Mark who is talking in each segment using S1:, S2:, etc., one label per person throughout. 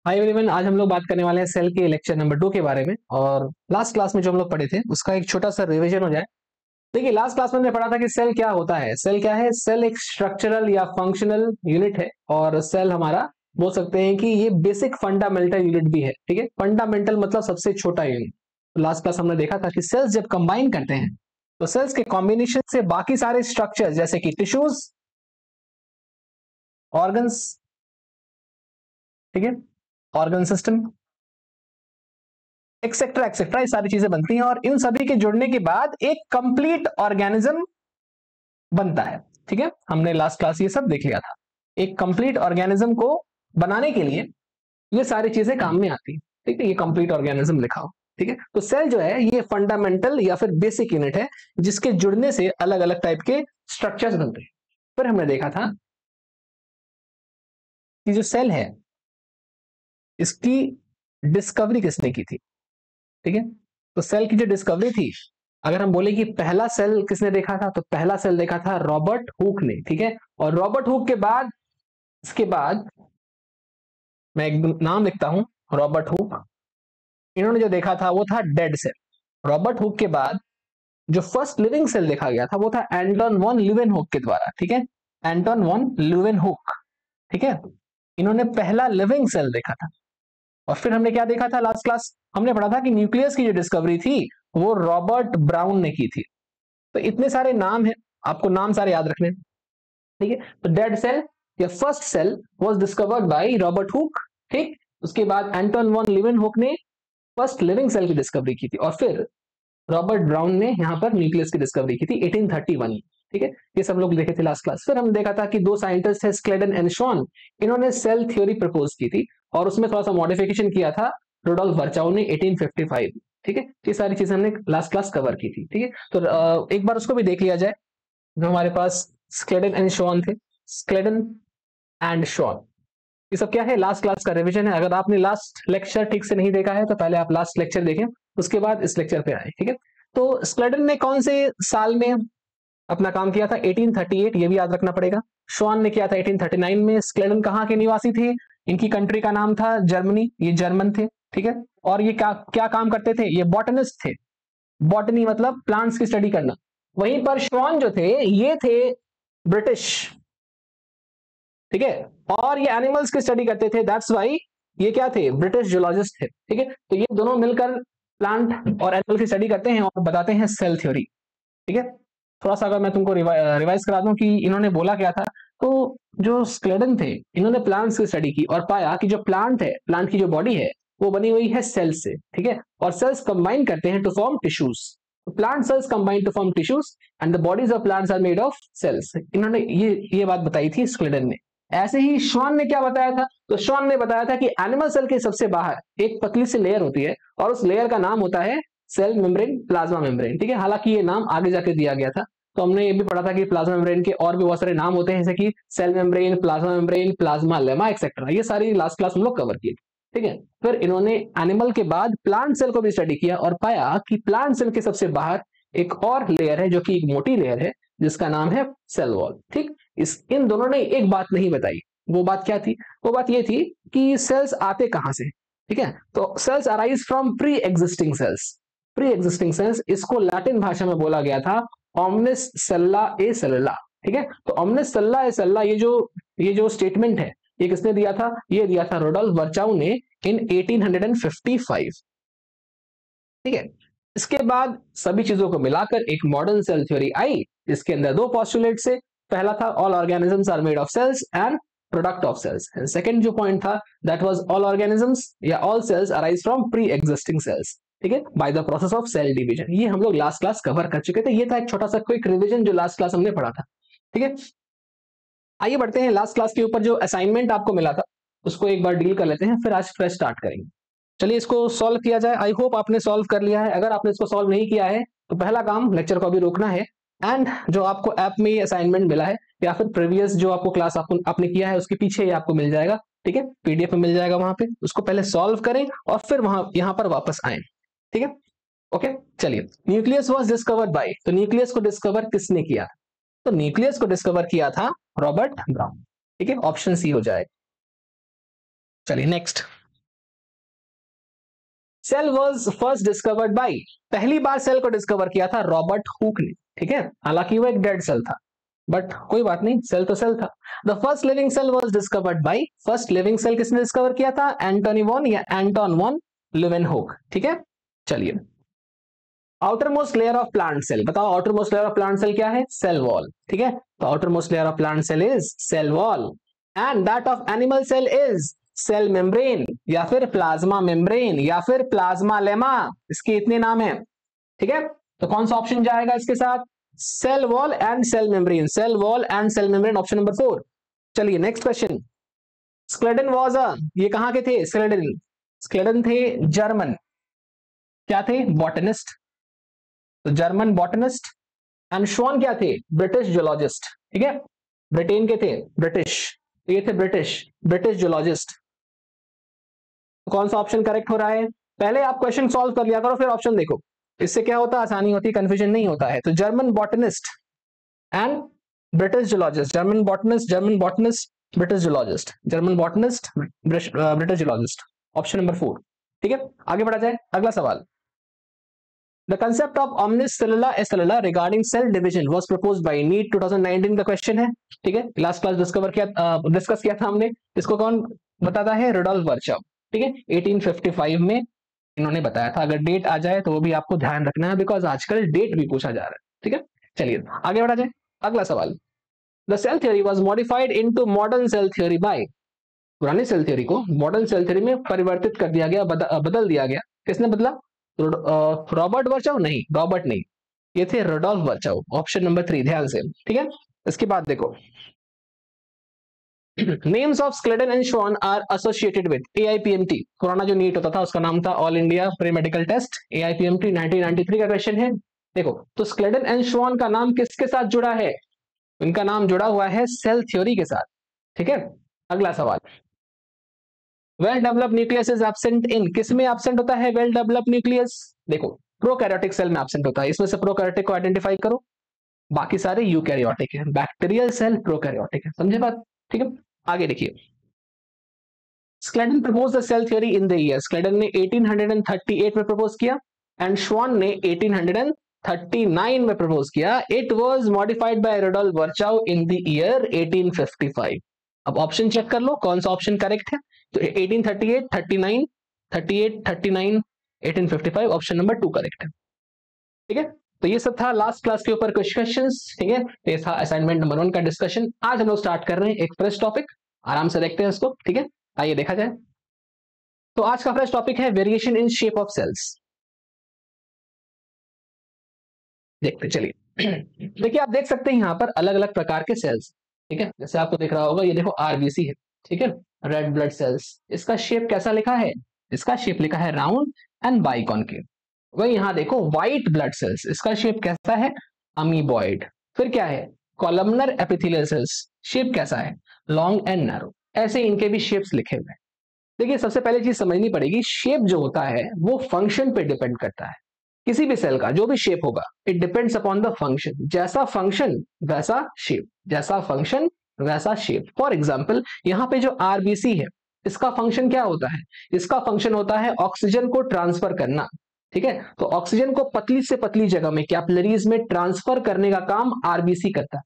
S1: Hi everyone, आज हम लोग बात करने वाले हैं सेल के लेक्चर नंबर 2 के बारे में। और लास्ट क्लास में जो हम लोग पढ़े थे उसका एक छोटा सा रिवीजन हो जाए। देखिए, लास्ट क्लास में हमने पढ़ा था कि सेल क्या होता है। सेल क्या है? सेल एक स्ट्रक्चरल या फंक्शनल यूनिट है, और सेल हमारा बोल सकते हैं कि ये बेसिक फंडामेंटल यूनिट भी है। ठीक है, फंडामेंटल मतलब सबसे छोटा यूनिट। तो लास्ट क्लास हमने देखा था कि सेल्स जब कंबाइन करते हैं तो सेल्स के कॉम्बिनेशन से बाकी सारे स्ट्रक्चर जैसे कि टिश्यूज, ऑर्गन्स, ठीक है, ऑर्गन सिस्टम, एक्सेट्रा एक्सेट्रा, ये सारी चीजें बनती हैं, और इन सभी के जुड़ने के बाद एक कंप्लीट ऑर्गेनिज्म बनता है। ठीक है, हमने लास्ट क्लास ये सब देख लिया था। एक कंप्लीट ऑर्गेनिज्म को बनाने के लिए ये सारी चीजें काम में आती है। ठीक है, ये कंप्लीट ऑर्गेनिज्म लिखा हो। ठीक है, तो सेल जो है ये फंडामेंटल या फिर बेसिक यूनिट है जिसके जुड़ने से अलग अलग टाइप के स्ट्रक्चर्स बनते हैं। फिर हमने देखा था कि जो सेल है इसकी डिस्कवरी किसने की थी। ठीक है, तो सेल की जो डिस्कवरी थी, अगर हम बोले कि पहला सेल किसने देखा था, तो पहला सेल देखा था रॉबर्ट हुक ने। ठीक है, और रॉबर्ट हुक के बाद, इसके बाद मैं एक नाम लिखता हूं, रॉबर्ट हुक। इन्होंने जो देखा था वो था डेड सेल। रॉबर्ट हुक के बाद जो फर्स्ट लिविंग सेल देखा गया था वो था एंटन वॉन ल्यूवेनहुक के द्वारा। ठीक है, एंटन वॉन ल्यूवेनहुक। ठीक है, इन्होंने पहला लिविंग सेल देखा था। और फिर हमने क्या देखा था लास्ट क्लास? हमने पढ़ा था कि न्यूक्लियस की जो डिस्कवरी थी वो रॉबर्ट ब्राउन ने की थी। तो इतने सारे नाम हैं, आपको नाम सारे याद रखने। ठीक है, तो डेड सेल या first cell was discovered by Robert Hooke. ठीक, उसके बाद एंटन वॉन लीवेनहुक ने फर्स्ट लिविंग सेल की डिस्कवरी की थी, और फिर रॉबर्ट ब्राउन ने यहां पर न्यूक्लियस की डिस्कवरी की थी 1831 में। ठीक है, ये सब लोग देखे थे लास्ट क्लास। फिर हमने देखा था कि दो साइंटिस्ट थे, स्क्लेडन एंड शॉन। इन्होंने सेल थ्योरी प्रपोज की थी और उसमें थोड़ा सा मॉडिफिकेशन किया था रुडोल्फ वर्चाउ ने 1855। ठीक है, ये सारी चीजें हमने लास्ट क्लास कवर की थी। ठीक है, तो एक बार उसको भी देख लिया जाए। जो हमारे पास स्क्लेडन एंड शॉन थे, स्क्लेडन एंड शॉन, ये सब क्या है? लास्ट क्लास का रिवीजन है। अगर आपने लास्ट लेक्चर ठीक से नहीं देखा है तो पहले आप लास्ट लेक्चर देखें, उसके बाद इस लेक्चर पे आए। ठीक है, तो स्क्लेडन ने कौन से साल में अपना काम किया था? 1838, ये भी याद रखना पड़ेगा। शॉन ने किया था 1839 में। स्क्लेडन कहाँ के निवासी थे? इनकी कंट्री का नाम था जर्मनी, ये जर्मन थे। ठीक है, और ये क्या क्या काम करते थे? ये बॉटनिस्ट थे। बॉटनी मतलब प्लांट्स की स्टडी करना। वहीं पर शॉन जो थे ये थे ब्रिटिश। ठीक है, और ये एनिमल्स की स्टडी करते थे, दैट्स वाई ये क्या थे? ब्रिटिश जूलॉजिस्ट थे। ठीक है, तो ये दोनों मिलकर प्लांट और एनिमल की स्टडी करते हैं और बताते हैं सेल थ्योरी। ठीक है, थोड़ा सा अगर मैं तुमको रिवाइज करा दूं कि इन्होंने बोला क्या था, तो जो स्क्लेडन थे इन्होंने प्लांट्स की स्टडी की और पाया कि जो प्लांट है, प्लांट की जो बॉडी है वो बनी हुई है सेल्स से। ठीक है, और सेल्स कंबाइन करते हैं to form tissues. Plant cells combine to form tissues and the bodies of plants are made of cells. इन्होंने ये बात बताई थी स्क्लेडन ने। ऐसे ही श्वान ने क्या बताया था? तो श्वान ने बताया था कि एनिमल सेल के सबसे बाहर एक पतली सी लेयर होती है और उस लेयर का नाम होता है सेल मेम्ब्रेन, प्लाज्मा मेम्ब्रेन। ठीक है, हालांकि ये नाम आगे जाके दिया गया था। तो हमने ये भी पढ़ा था कि प्लाज्मा मेम्ब्रेन के और भी बहुत सारे नाम होते हैं, जैसे कि cell membrane, plasma membrane, plasmalemma etcetera. ये सारी लास्ट क्लास हम लोग कवर किए। ठीक है, फिर इन्होंने एनिमल के बाद प्लांट सेल को भी स्टडी किया और पाया कि प्लांट सेल के सबसे बाहर एक और लेयर है जो कि एक मोटी लेयर है जिसका नाम है सेल वॉल। ठीक, इन दोनों ने एक बात नहीं बताई। वो बात क्या थी? वो बात ये थी कि सेल्स आते कहां से। ठीक है, तो cells arise from pre existing cells. Pre existing cells, इसको लैटिन भाषा में बोला गया था ओमनिस सेल्ला ए सेल्ला। ठीक है, तो ओमनिस सेल्ला ए सेल्ला, ये जो स्टेटमेंट है ये किसने दिया था? ये दिया था रुडोल्फ वर्चाउ ने इन 1855। ठीक है, इसके बाद सभी चीजों को मिलाकर एक मॉडर्न सेल थ्योरी आई जिसके अंदर दो पोस्टुलेट से। पहला था all organisms are made of cells and product of cells. And second जो पॉइंट था दैट वाज ऑल ऑर्गेनिजम्स या all cells arise from pre existing cells. ठीक है, by the process of cell division. ये हम लोग लास्ट क्लास कवर कर चुके थे। ये था एक छोटा सा क्विक रिवीजन जो लास्ट क्लास हमने पढ़ा था। ठीक है, आइए बढ़ते हैं। लास्ट क्लास के ऊपर जो असाइनमेंट आपको मिला था उसको एक बार डील कर लेते हैं, फिर आज फ्रेश स्टार्ट करेंगे। चलिए इसको सॉल्व किया जाए। आई होप आपने सॉल्व कर लिया है। अगर आपने इसको सॉल्व नहीं किया है तो पहला काम लेक्चर को अभी रोकना है, एंड जो आपको ऐप में ये असाइनमेंट मिला है या फिर प्रीवियस जो आपको क्लास आपने किया है उसके पीछे ये आपको मिल जाएगा। ठीक है, पीडीएफ में मिल जाएगा वहां पे। उसको पहले सॉल्व करें और फिर यहाँ पर वापस आए। ठीक है, ओके। चलिए, न्यूक्लियस वॉज डिस्कवर्ड बाय, तो न्यूक्लियस को डिस्कवर किसने किया? तो न्यूक्लियस को डिस्कवर किया था रॉबर्ट ब्राउन। ठीक है, ऑप्शन सी हो जाएगा। चलिए next, cell was first discovered by, पहली बार सेल को डिस्कवर किया था रॉबर्ट हुक ने, ठीक है, हालांकि वो एक डेड सेल था, बट कोई बात नहीं, सेल तो सेल था। The first living cell was discovered by, first living cell किसने डिस्कवर किया था? एंटोनी वॉन या एंटोन वॉन ल्यूवेनहुक, ठीक है। चलिए, outermost layer of plant cell, बताओ outermost layer of plant cell क्या है? सेल वॉल, ठीक है। तो outermost layer of plant cell is cell wall, and that of animal cell is cell membrane, या फिर plasma membrane, या फिर प्लाज्मा लेमा, इसके इतने नाम है, ठीक है। तो कौन सा ऑप्शन जाएगा इसके साथ? Cell wall and cell membrane, cell wall and cell membrane, option number 4। चलिए next question. Schleiden was uh, ये कहां के थे? स्क्लेडन, स्क्लेडन थे जर्मन, क्या थे? बॉटनिस्ट, तो जर्मन बॉटनिस्ट। एंड श्वान क्या थे? ब्रिटिश जूलॉजिस्ट, ठीक है, ब्रिटेन के थे, ब्रिटिश, तो ये थे ब्रिटिश, ब्रिटिश जूलॉजिस्ट। तो कौन सा ऑप्शन करेक्ट हो रहा है? पहले आप क्वेश्चन सॉल्व कर लिया करो, फिर ऑप्शन देखो, इससे क्या होता है? आसानी होती है, कंफ्यूजन नहीं होता है। तो German botanist and British zoologist, German botanist, German botanist, British zoologist, German botanist, British zoologist, option number 4, ठीक है। आगे बढ़ा जाए, अगला सवाल। The concept of omnis cellula cellula regarding cell division was proposed by NEET 2019 का क्वेश्चन है, ठीक है, लास्ट क्लास डिस्कस किया था हमने। इसको कौन बताता है? रुडोल्फ वर्चव, ठीक है, 1855 में इन्होंने बताया था। अगर डेट आ जाए तो वो भी आपको ध्यान रखना है, बिकॉज आजकल डेट भी पूछा जा रहा है, ठीक है। चलिए आगे बढ़ा जाए, अगला सवाल। The cell theory was modified into modern cell theory by, पुरानी सेल थ्योरी को मॉडर्न सेल थ्योरी में परिवर्तित कर दिया गया, बदल दिया गया। किसने बदला? रॉबर्ट वर्चव? नहीं, रॉबर्ट नहीं, ये थे रुडोल्फ वर्चव, ऑप्शन नंबर 3, ध्यान से, ठीक है। इसके बाद देखो, names of Schleiden and Schwann are associated with AIPMT, पुराना जो नीट होता था उसका नाम था All India Pre Medical Test, AIPMT 1993 का क्वेश्चन है। देखो, तो स्क्लेडन एंड श्वान का नाम किसके साथ जुड़ा है? इनका नाम जुड़ा हुआ है सेल थ्योरी के साथ, ठीक है। अगला सवाल, well developed nucleus is absent in, किस में एब्सेंट होता है वेल डेवलप्ड न्यूक्लियस? देखो, प्रोकैरियोटिक सेल में एब्सेंट होता है, इसमें से प्रोकैरियोटिक को आइडेंटिफाई करो, बाकी सारे यूकैरियोटिक है, बैक्टीरियल सेल प्रोकैरियोटिक है, समझे बात, ठीक है। आगे देखिए, Schleiden propose the cell theory in the year, Schleiden ने 1838 में प्रपोज किया, एंड श्वान ने 1839 में प्रपोज किया। It was modified by Rudolf Virchow in the year 1855। अब ऑप्शन चेक कर लो कौन सा ऑप्शन करेक्ट है। तो 1838, 39, 38, 39, 1855, ऑप्शन नंबर 2 करेक्ट है, ठीक है। तो ये सब था लास्ट क्लास के ऊपर कुछ क्वेश्चंस, ठीक है, ये था असाइनमेंट नंबर 1 का डिस्कशन। आज हम लोग स्टार्ट कर रहे हैं एक फ्रेश टॉपिक, आराम से देखते हैं इसको, ठीक है, आइए देखा जाए। तो आज का फ्रेश टॉपिक है variation in shape of cells, देखते चलिए। देखिए, आप देख सकते हैं यहाँ पर अलग अलग प्रकार के सेल्स, ठीक है, जैसे आपको दिख रहा होगा, ये देखो आरबीसी है, ठीक है, रेड ब्लड सेल्स, इसका शेप कैसा लिखा है? इसका शेप लिखा है राउंड एंड बाइकॉनकेव। वही यहाँ देखो व्हाइट ब्लड सेल्स, इसका शेप कैसा है? अमीबॉइड। फिर क्या है? कॉलमनर एपिथेलियल सेल्स, शेप कैसा है? Long and narrow. ऐसे इनके भी शेप्स लिखे हुए हैं। देखिए, सबसे पहले चीज समझनी पड़ेगी, शेप जो होता है वो फंक्शन पे डिपेंड करता है। किसी भी सेल का जो भी शेप होगा, it depends upon the function, जैसा फंक्शन वैसा शेप, जैसा फंक्शन वैसा शेप। फॉर एग्जाम्पल, यहाँ पे जो आरबीसी है, इसका फंक्शन क्या होता है? इसका फंक्शन होता है ऑक्सीजन को ट्रांसफर करना, ठीक है। तो ऑक्सीजन को पतली से पतली जगह में, कैपिलरीज में ट्रांसफर करने का काम आरबीसी करता है,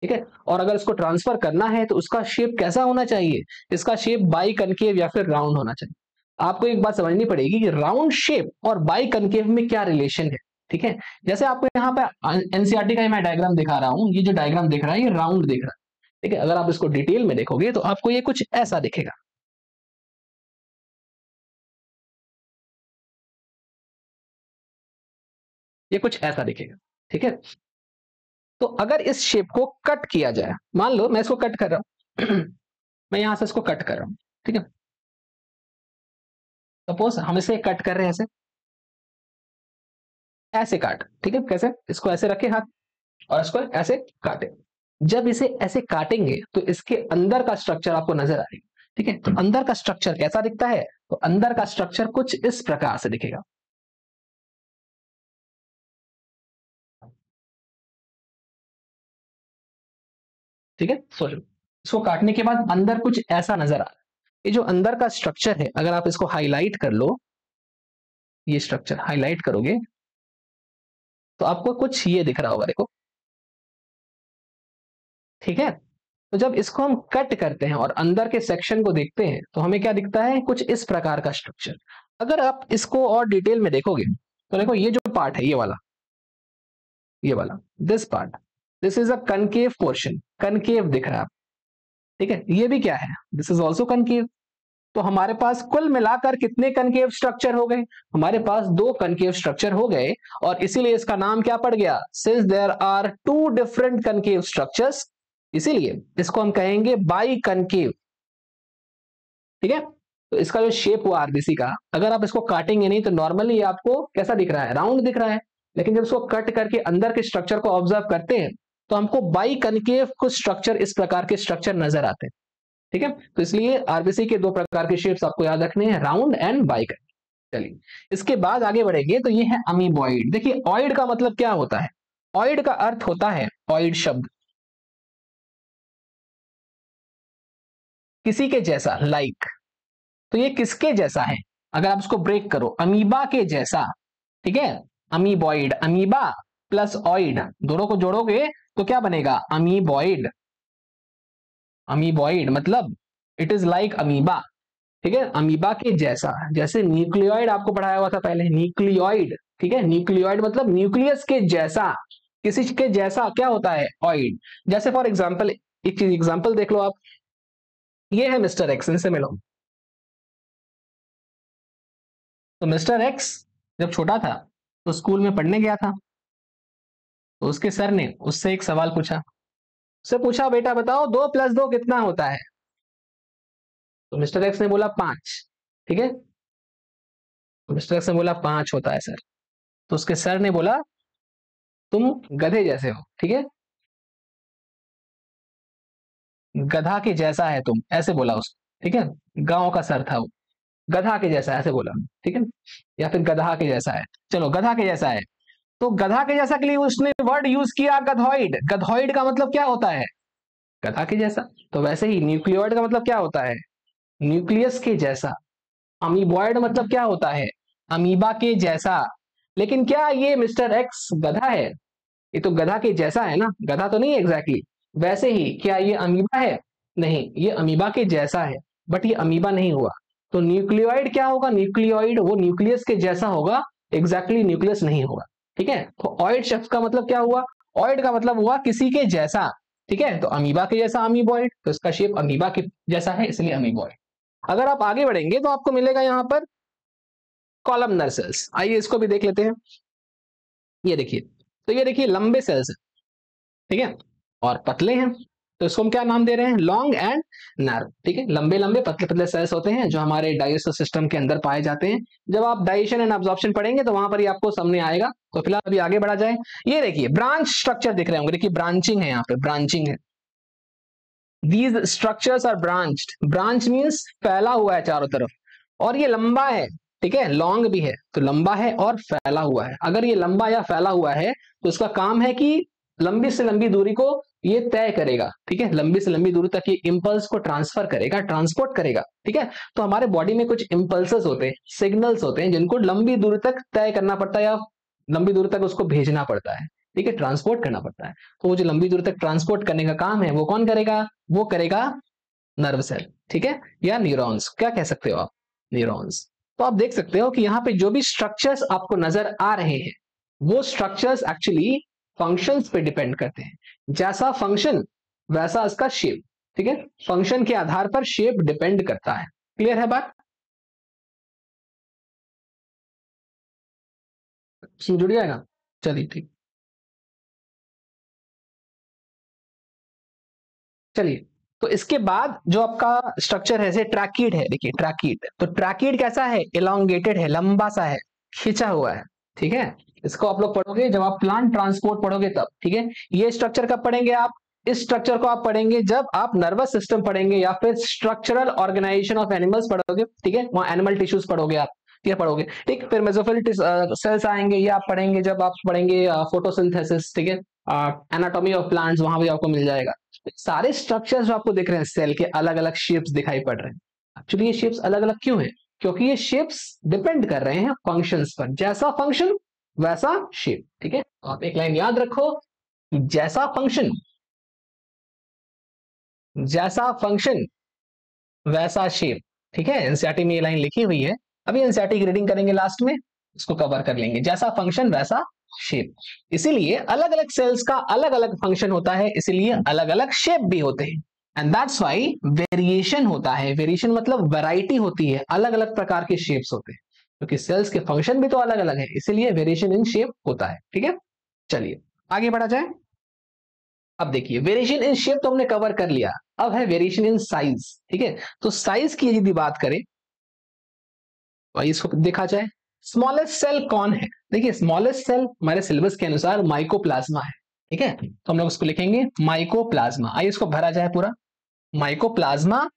S1: ठीक है। और अगर इसको ट्रांसफर करना है तो उसका शेप कैसा होना चाहिए? इसका शेप बाई कनकेव या फिर राउंड होना चाहिए। आपको एक बात समझनी पड़ेगी कि राउंड शेप और बाई कनकेव में क्या रिलेशन है, ठीक है। जैसे आपको यहाँ पे एनसीईआरटी का मैं डायग्राम दिखा रहा हूँ, ये जो डायग्राम दिख रहा है ये राउंड दिख रहा है, ठीक है। अगर आप इसको डिटेल में देखोगे तो आपको ये कुछ ऐसा दिखेगा, ये कुछ ऐसा दिखेगा, ठीक है। तो अगर इस शेप को कट किया जाए, मान लो मैं इसको कट कर रहा हूं, मैं यहां से इसको कट कर रहा हूं, ठीक है। सपोज हम इसे कट कर रहे हैं, ऐसे ऐसे काट, ठीक है, कैसे? इसको ऐसे रखे हाथ और इसको ऐसे काटे। जब इसे ऐसे काटेंगे तो इसके अंदर का स्ट्रक्चर आपको नजर आएगा, ठीक है। तो अंदर का स्ट्रक्चर कैसा दिखता है? तो अंदर का स्ट्रक्चर कुछ इस प्रकार से दिखेगा, ठीक है। सोचो, इसको काटने के बाद अंदर कुछ ऐसा नजर आ रहा है। ये जो अंदर का स्ट्रक्चर है, अगर आप इसको हाईलाइट कर लो ये स्ट्रक्चर हाईलाइट करोगे तो आपको कुछ ये दिख रहा होगा, देखो, ठीक है। तो जब इसको हम कट करते हैं और अंदर के सेक्शन को देखते हैं तो हमें क्या दिखता है, कुछ इस प्रकार का स्ट्रक्चर। अगर आप इसको और डिटेल में देखोगे तो देखो ये जो पार्ट है, ये वाला this part, this is a concave portion, concave दिख रहा है, ठीक है। ये भी क्या है, दिस इज ऑल्सो कनकेव। तो हमारे पास कुल मिलाकर कितने कनकेव स्ट्रक्चर हो गए, हमारे पास 2 कनकेव स्ट्रक्चर हो गए, और इसीलिए इसका नाम क्या पड़ गया, since there are 2 different concave structures, इसीलिए इसको हम कहेंगे बाई कनकेव, ठीक है। तो इसका जो शेप हुआ आरबीसी का, अगर आप इसको काटेंगे नहीं तो नॉर्मली आपको कैसा दिख रहा है, राउंड दिख रहा है, लेकिन जब इसको कट करके अंदर के स्ट्रक्चर को ऑब्जर्व करते हैं तो हमको बाई कनकेव कुछ स्ट्रक्चर, इस प्रकार के स्ट्रक्चर नजर आते हैं, ठीक है। तो इसलिए आरबीसी के 2 प्रकार के शेप्स आपको याद रखने हैं, राउंड एंड बाई कनकेव। चलिए इसके बाद आगे बढ़ेंगे तो ये है अमीबॉइड। देखिए ऑइड का मतलब क्या होता है, ऑइड का अर्थ होता है, ऑइड शब्द किसी के जैसा, लाइक। तो ये किसके जैसा है, अगर आप इसको ब्रेक करो, अमीबा के जैसा, ठीक है। अमीबॉइड, अमीबा प्लस ऑइड दोनों को जोड़ोगे तो क्या बनेगा, अमीबॉइड। अमीबॉइड मतलब इट इज लाइक अमीबा, ठीक है, अमीबा के जैसा। जैसे न्यूक्लियोइड आपको पढ़ाया हुआ था पहले, न्यूक्लियोइड, ठीक है, न्यूक्लियोइड मतलब न्यूक्लियस के जैसा, किसी के जैसा क्या होता है, ऑइड। जैसे फॉर एग्जाम्पल, एक चीज एग्जाम्पल देख लो आप, ये है मिस्टर एक्स, इनसे मिलो। तो मिस्टर एक्स जब छोटा था तो स्कूल में पढ़ने गया था, तो उसके सर ने उससे एक सवाल पूछा, उससे पूछा बेटा बताओ 2 + 2 कितना होता है। तो मिस्टर एक्स ने बोला 5, ठीक है। तो मिस्टर एक्स ने बोला 5 होता है सर। तो उसके सर ने बोला तुम गधे जैसे हो, ठीक है, गधा के जैसा है तुम, ऐसे बोला उसको, ठीक है। गांव का सर था वो, गधा के जैसा ऐसे बोला, ठीक है, या फिर गधा के जैसा है, चलो गधा के जैसा है। तो गधा के जैसा के लिए उसने वर्ड यूज किया गधॉइड। गधॉइड का मतलब क्या होता है, गधा के जैसा। तो वैसे ही न्यूक्लियोइड का मतलब क्या होता है, न्यूक्लियस के जैसा। अमीबॉइड मतलब क्या होता है, अमीबा के जैसा। लेकिन क्या ये मिस्टर एक्स गधा है, ये तो गधा के जैसा है ना, गधा तो नहीं है एग्जैक्टली। वैसे ही क्या ये अमीबा है, नहीं, ये अमीबा के जैसा है, बट ये अमीबा नहीं हुआ। तो न्यूक्लियोइड क्या होगा, न्यूक्लियोइड वो न्यूक्लियस के जैसा होगा, एग्जैक्टली न्यूक्लियस नहीं होगा, ठीक है। तो ऑइड शब्द का मतलब क्या हुआ, ऑइड का मतलब हुआ किसी के जैसा, ठीक है। तो अमीबा के जैसा अमीबॉइड, तो इसका शेप अमीबा के जैसा है, इसलिए अमीबॉइड। अगर आप आगे बढ़ेंगे तो आपको मिलेगा यहां पर कॉलमनर सेल्स। आइए इसको भी देख लेते हैं। ये देखिए, तो ये देखिए लंबे सेल्स है, ठीक है, और पतले हैं, तो इसको हम क्या नाम दे रहे हैं, लॉन्ग एंड नैरो, ठीक है। लंबे लंबे पतले पतले सेल्स होते हैं जो हमारे डाइजेस्टिव सिस्टम के अंदर पाए जाते हैं। जब आप डाइजेशन एंड एब्जॉर्प्शन पढ़ेंगे तो वहां पर ही आपको सामने आएगा। तो फिलहाल अभी आगे बढ़ा जाए। ये देखिए ब्रांच स्ट्रक्चर दिख रहे होंगे, देखिए ब्रांचिंग है, यहाँ पे ब्रांचिंग है, these structures are branched. Branch means फैला हुआ है चारों तरफ, और ये लंबा है, ठीक है, लॉन्ग भी है, तो लंबा है और फैला हुआ है। अगर ये लंबा या फैला हुआ है तो इसका काम है कि लंबी से लंबी दूरी को ये तय करेगा, ठीक है, लंबी से लंबी दूरी तक ये इंपल्स को ट्रांसफर करेगा, ट्रांसपोर्ट करेगा, ठीक है। तो हमारे बॉडी में कुछ इंपल्सेस होते हैं, सिग्नल्स होते हैं, जिनको लंबी दूरी तक तय करना पड़ता है या लंबी दूरी तक उसको भेजना पड़ता है, ठीक है, ट्रांसपोर्ट करना पड़ता है। तो वो जो लंबी दूरी तक ट्रांसपोर्ट करने का काम है वो कौन करेगा, वो करेगा नर्व सेल, ठीक है, या न्यूरॉन्स, क्या कह सकते हो आप, न्यूरॉन्स। तो आप देख सकते हो कि यहाँ पे जो भी स्ट्रक्चर्स आपको नजर आ रहे हैं वो स्ट्रक्चर्स एक्चुअली फंक्शंस पे डिपेंड करते हैं। जैसा फंक्शन वैसा इसका शेप, ठीक है, फंक्शन के आधार पर शेप डिपेंड करता है। क्लियर है बात, जुड़ जाएगा, चलिए ठीक। चलिए, तो इसके बाद जो आपका स्ट्रक्चर है जैसे ट्रैकीड है, देखिए ट्रैकीड, तो ट्रैकीड कैसा है, इलोंगेटेड है, लंबा सा है, खिंचा हुआ है, ठीक है। इसको आप लोग पढ़ोगे जब आप प्लांट ट्रांसपोर्ट पढ़ोगे तब, ठीक है। ये स्ट्रक्चर कब पढ़ेंगे आप, इस स्ट्रक्चर को आप पढ़ेंगे जब आप नर्वस सिस्टम पढ़ेंगे या फिर स्ट्रक्चरल ऑर्गेनाइजेशन ऑफ एनिमल्स पढ़ोगे, ठीक है, वहां एनिमल टिश्यूज पढ़ोगे आप, ये पढ़ोगे, ठीक। फिर मेसोफिल सेल्स आएंगे, ये आप पढ़ेंगे जब आप पढ़ेंगे फोटोसिंथेसिस, ठीक है, एनाटॉमी ऑफ प्लांट्स वहां भी आपको मिल जाएगा। सारे स्ट्रक्चर्स जो आपको दिख रहे हैं सेल के, अलग अलग शेप्स दिखाई पड़ रहे हैं। एक्चुअली ये शेप्स अलग अलग क्यों हैं, क्योंकि ये शेप्स डिपेंड कर रहे हैं फंक्शंस पर, जैसा फंक्शन वैसा शेप। ठीक है, तो आप एक लाइन याद रखो, जैसा फंक्शन वैसा शेप। ठीक है, एनसीईआरटी में ये लाइन लिखी हुई है, अभी एनसीईआरटी की रीडिंग करेंगे लास्ट में, इसको कवर कर लेंगे। जैसा फंक्शन वैसा शेप, इसीलिए अलग अलग सेल्स का अलग अलग फंक्शन होता है, इसीलिए अलग अलग शेप भी होते हैं। एंड दैट्स व्हाई वेरिएशन होता है। वेरिएशन मतलब वैरायटी होती है, अलग अलग प्रकार के शेप्स होते हैं, क्योंकि सेल्स के फंक्शन भी तो अलग अलग है, इसीलिए वेरिएशन इन शेप होता है। ठीक है, चलिए आगे बढ़ा जाए। अब देखिए, वेरिएशन इन शेप तो हमने कवर कर लिया, अब है वेरिएशन इन साइज। ठीक है, तो साइज की यदि बात करें तो इसको देखा जाए, स्मॉलेस्ट सेल कौन है? देखिए, स्मॉलेस्ट सेल हमारे सिलेबस के अनुसार माइकोप्लाज्मा है। ठीक है, तो हम लोग उसको लिखेंगे माइकोप्लाज्मा। आइए इसको भरा जाए पूरा। Mycoplasma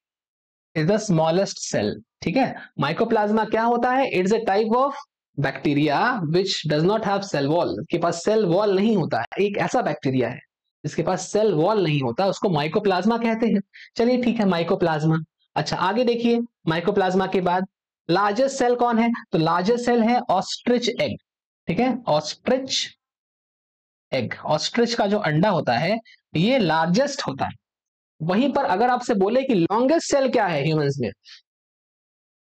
S1: is the smallest cell. ठीक है, माइकोप्लाज्मा क्या होता है? It's a type of bacteria which does not have cell wall. के पास सेल वॉल नहीं होता है, एक ऐसा बैक्टीरिया है जिसके पास सेल वॉल नहीं होता, उसको माइकोप्लाज्मा कहते हैं। चलिए ठीक है, माइकोप्लाज्मा। अच्छा, आगे देखिए, माइकोप्लाज्मा के बाद लार्जेस्ट सेल कौन है? तो लार्जेस्ट सेल है ऑस्ट्रिच एग। ठीक है, ऑस्ट्रिच एग, ऑस्ट्रिच का जो अंडा होता है ये लार्जेस्ट होता है। वहीं पर अगर आपसे बोले कि लॉन्गेस्ट सेल क्या है ह्यूमंस में,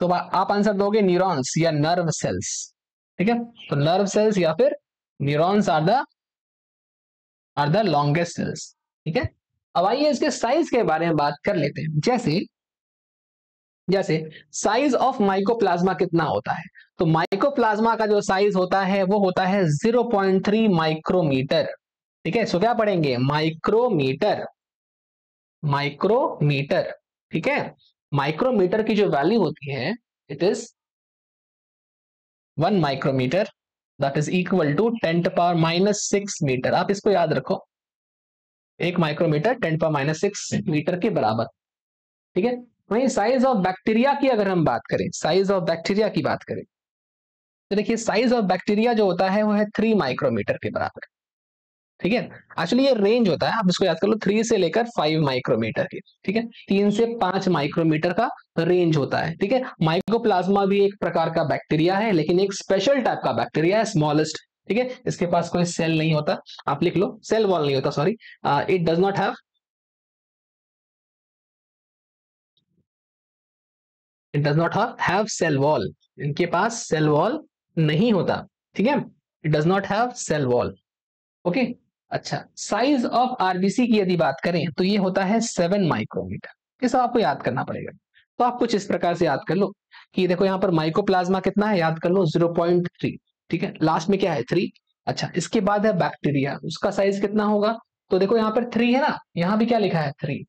S1: तो आप आंसर दोगे न्यूरॉन्स या नर्व सेल्स। ठीक है, तो नर्व सेल्स या फिर neurons are the longest cells. ठीक है, अब आइए इसके साइज के बारे में बात कर लेते हैं। जैसे जैसे साइज ऑफ माइकोप्लाज्मा कितना होता है? तो माइकोप्लाज्मा का जो साइज होता है वो होता है 0.3 माइक्रोमीटर। ठीक है, सो क्या पढ़ेंगे? Micrometer, micrometer. ठीक है, माइक्रोमीटर की जो वैल्यू होती है, it is 1 micrometer, that is equal to 10⁻⁻6 meter. आप इसको याद रखो, 1 माइक्रोमीटर 10⁻⁻6 मीटर के बराबर। ठीक है, वहीं साइज ऑफ बैक्टीरिया की अगर हम बात करें, साइज ऑफ बैक्टीरिया की बात करें, तो देखिए साइज ऑफ बैक्टीरिया जो होता है वो है 3 माइक्रोमीटर के बराबर। ठीक है, एक्चुअली ये रेंज होता है, आप इसको याद कर लो, 3 से लेकर 5 माइक्रोमीटर के। ठीक है, 3 से 5 माइक्रोमीटर का रेंज होता है। ठीक है, माइकोप्लाज्मा भी एक प्रकार का बैक्टीरिया है, लेकिन एक स्पेशल टाइप का बैक्टीरिया है, स्मॉलेस्ट। ठीक है, इसके पास कोई सेल नहीं होता, आप लिख लो, सेल वॉल नहीं होता, sorry, it does not have, it does not have cell wall, इनके पास सेल वॉल नहीं होता। ठीक है, it does not have cell wall. Okay, अच्छा, साइज ऑफ आरबीसी की यदि बात करें तो ये होता है 7 माइक्रोमीटर। ये सब आपको याद करना पड़ेगा, तो आप कुछ इस प्रकार से याद कर लो कि देखो यहाँ पर माइकोप्लाज्मा कितना है, याद कर लो 0.3। ठीक है, लास्ट में क्या है? 3। अच्छा, इसके बाद है बैक्टीरिया, उसका साइज कितना होगा? तो देखो यहाँ पर 3 है ना, यहाँ भी क्या लिखा है? 3।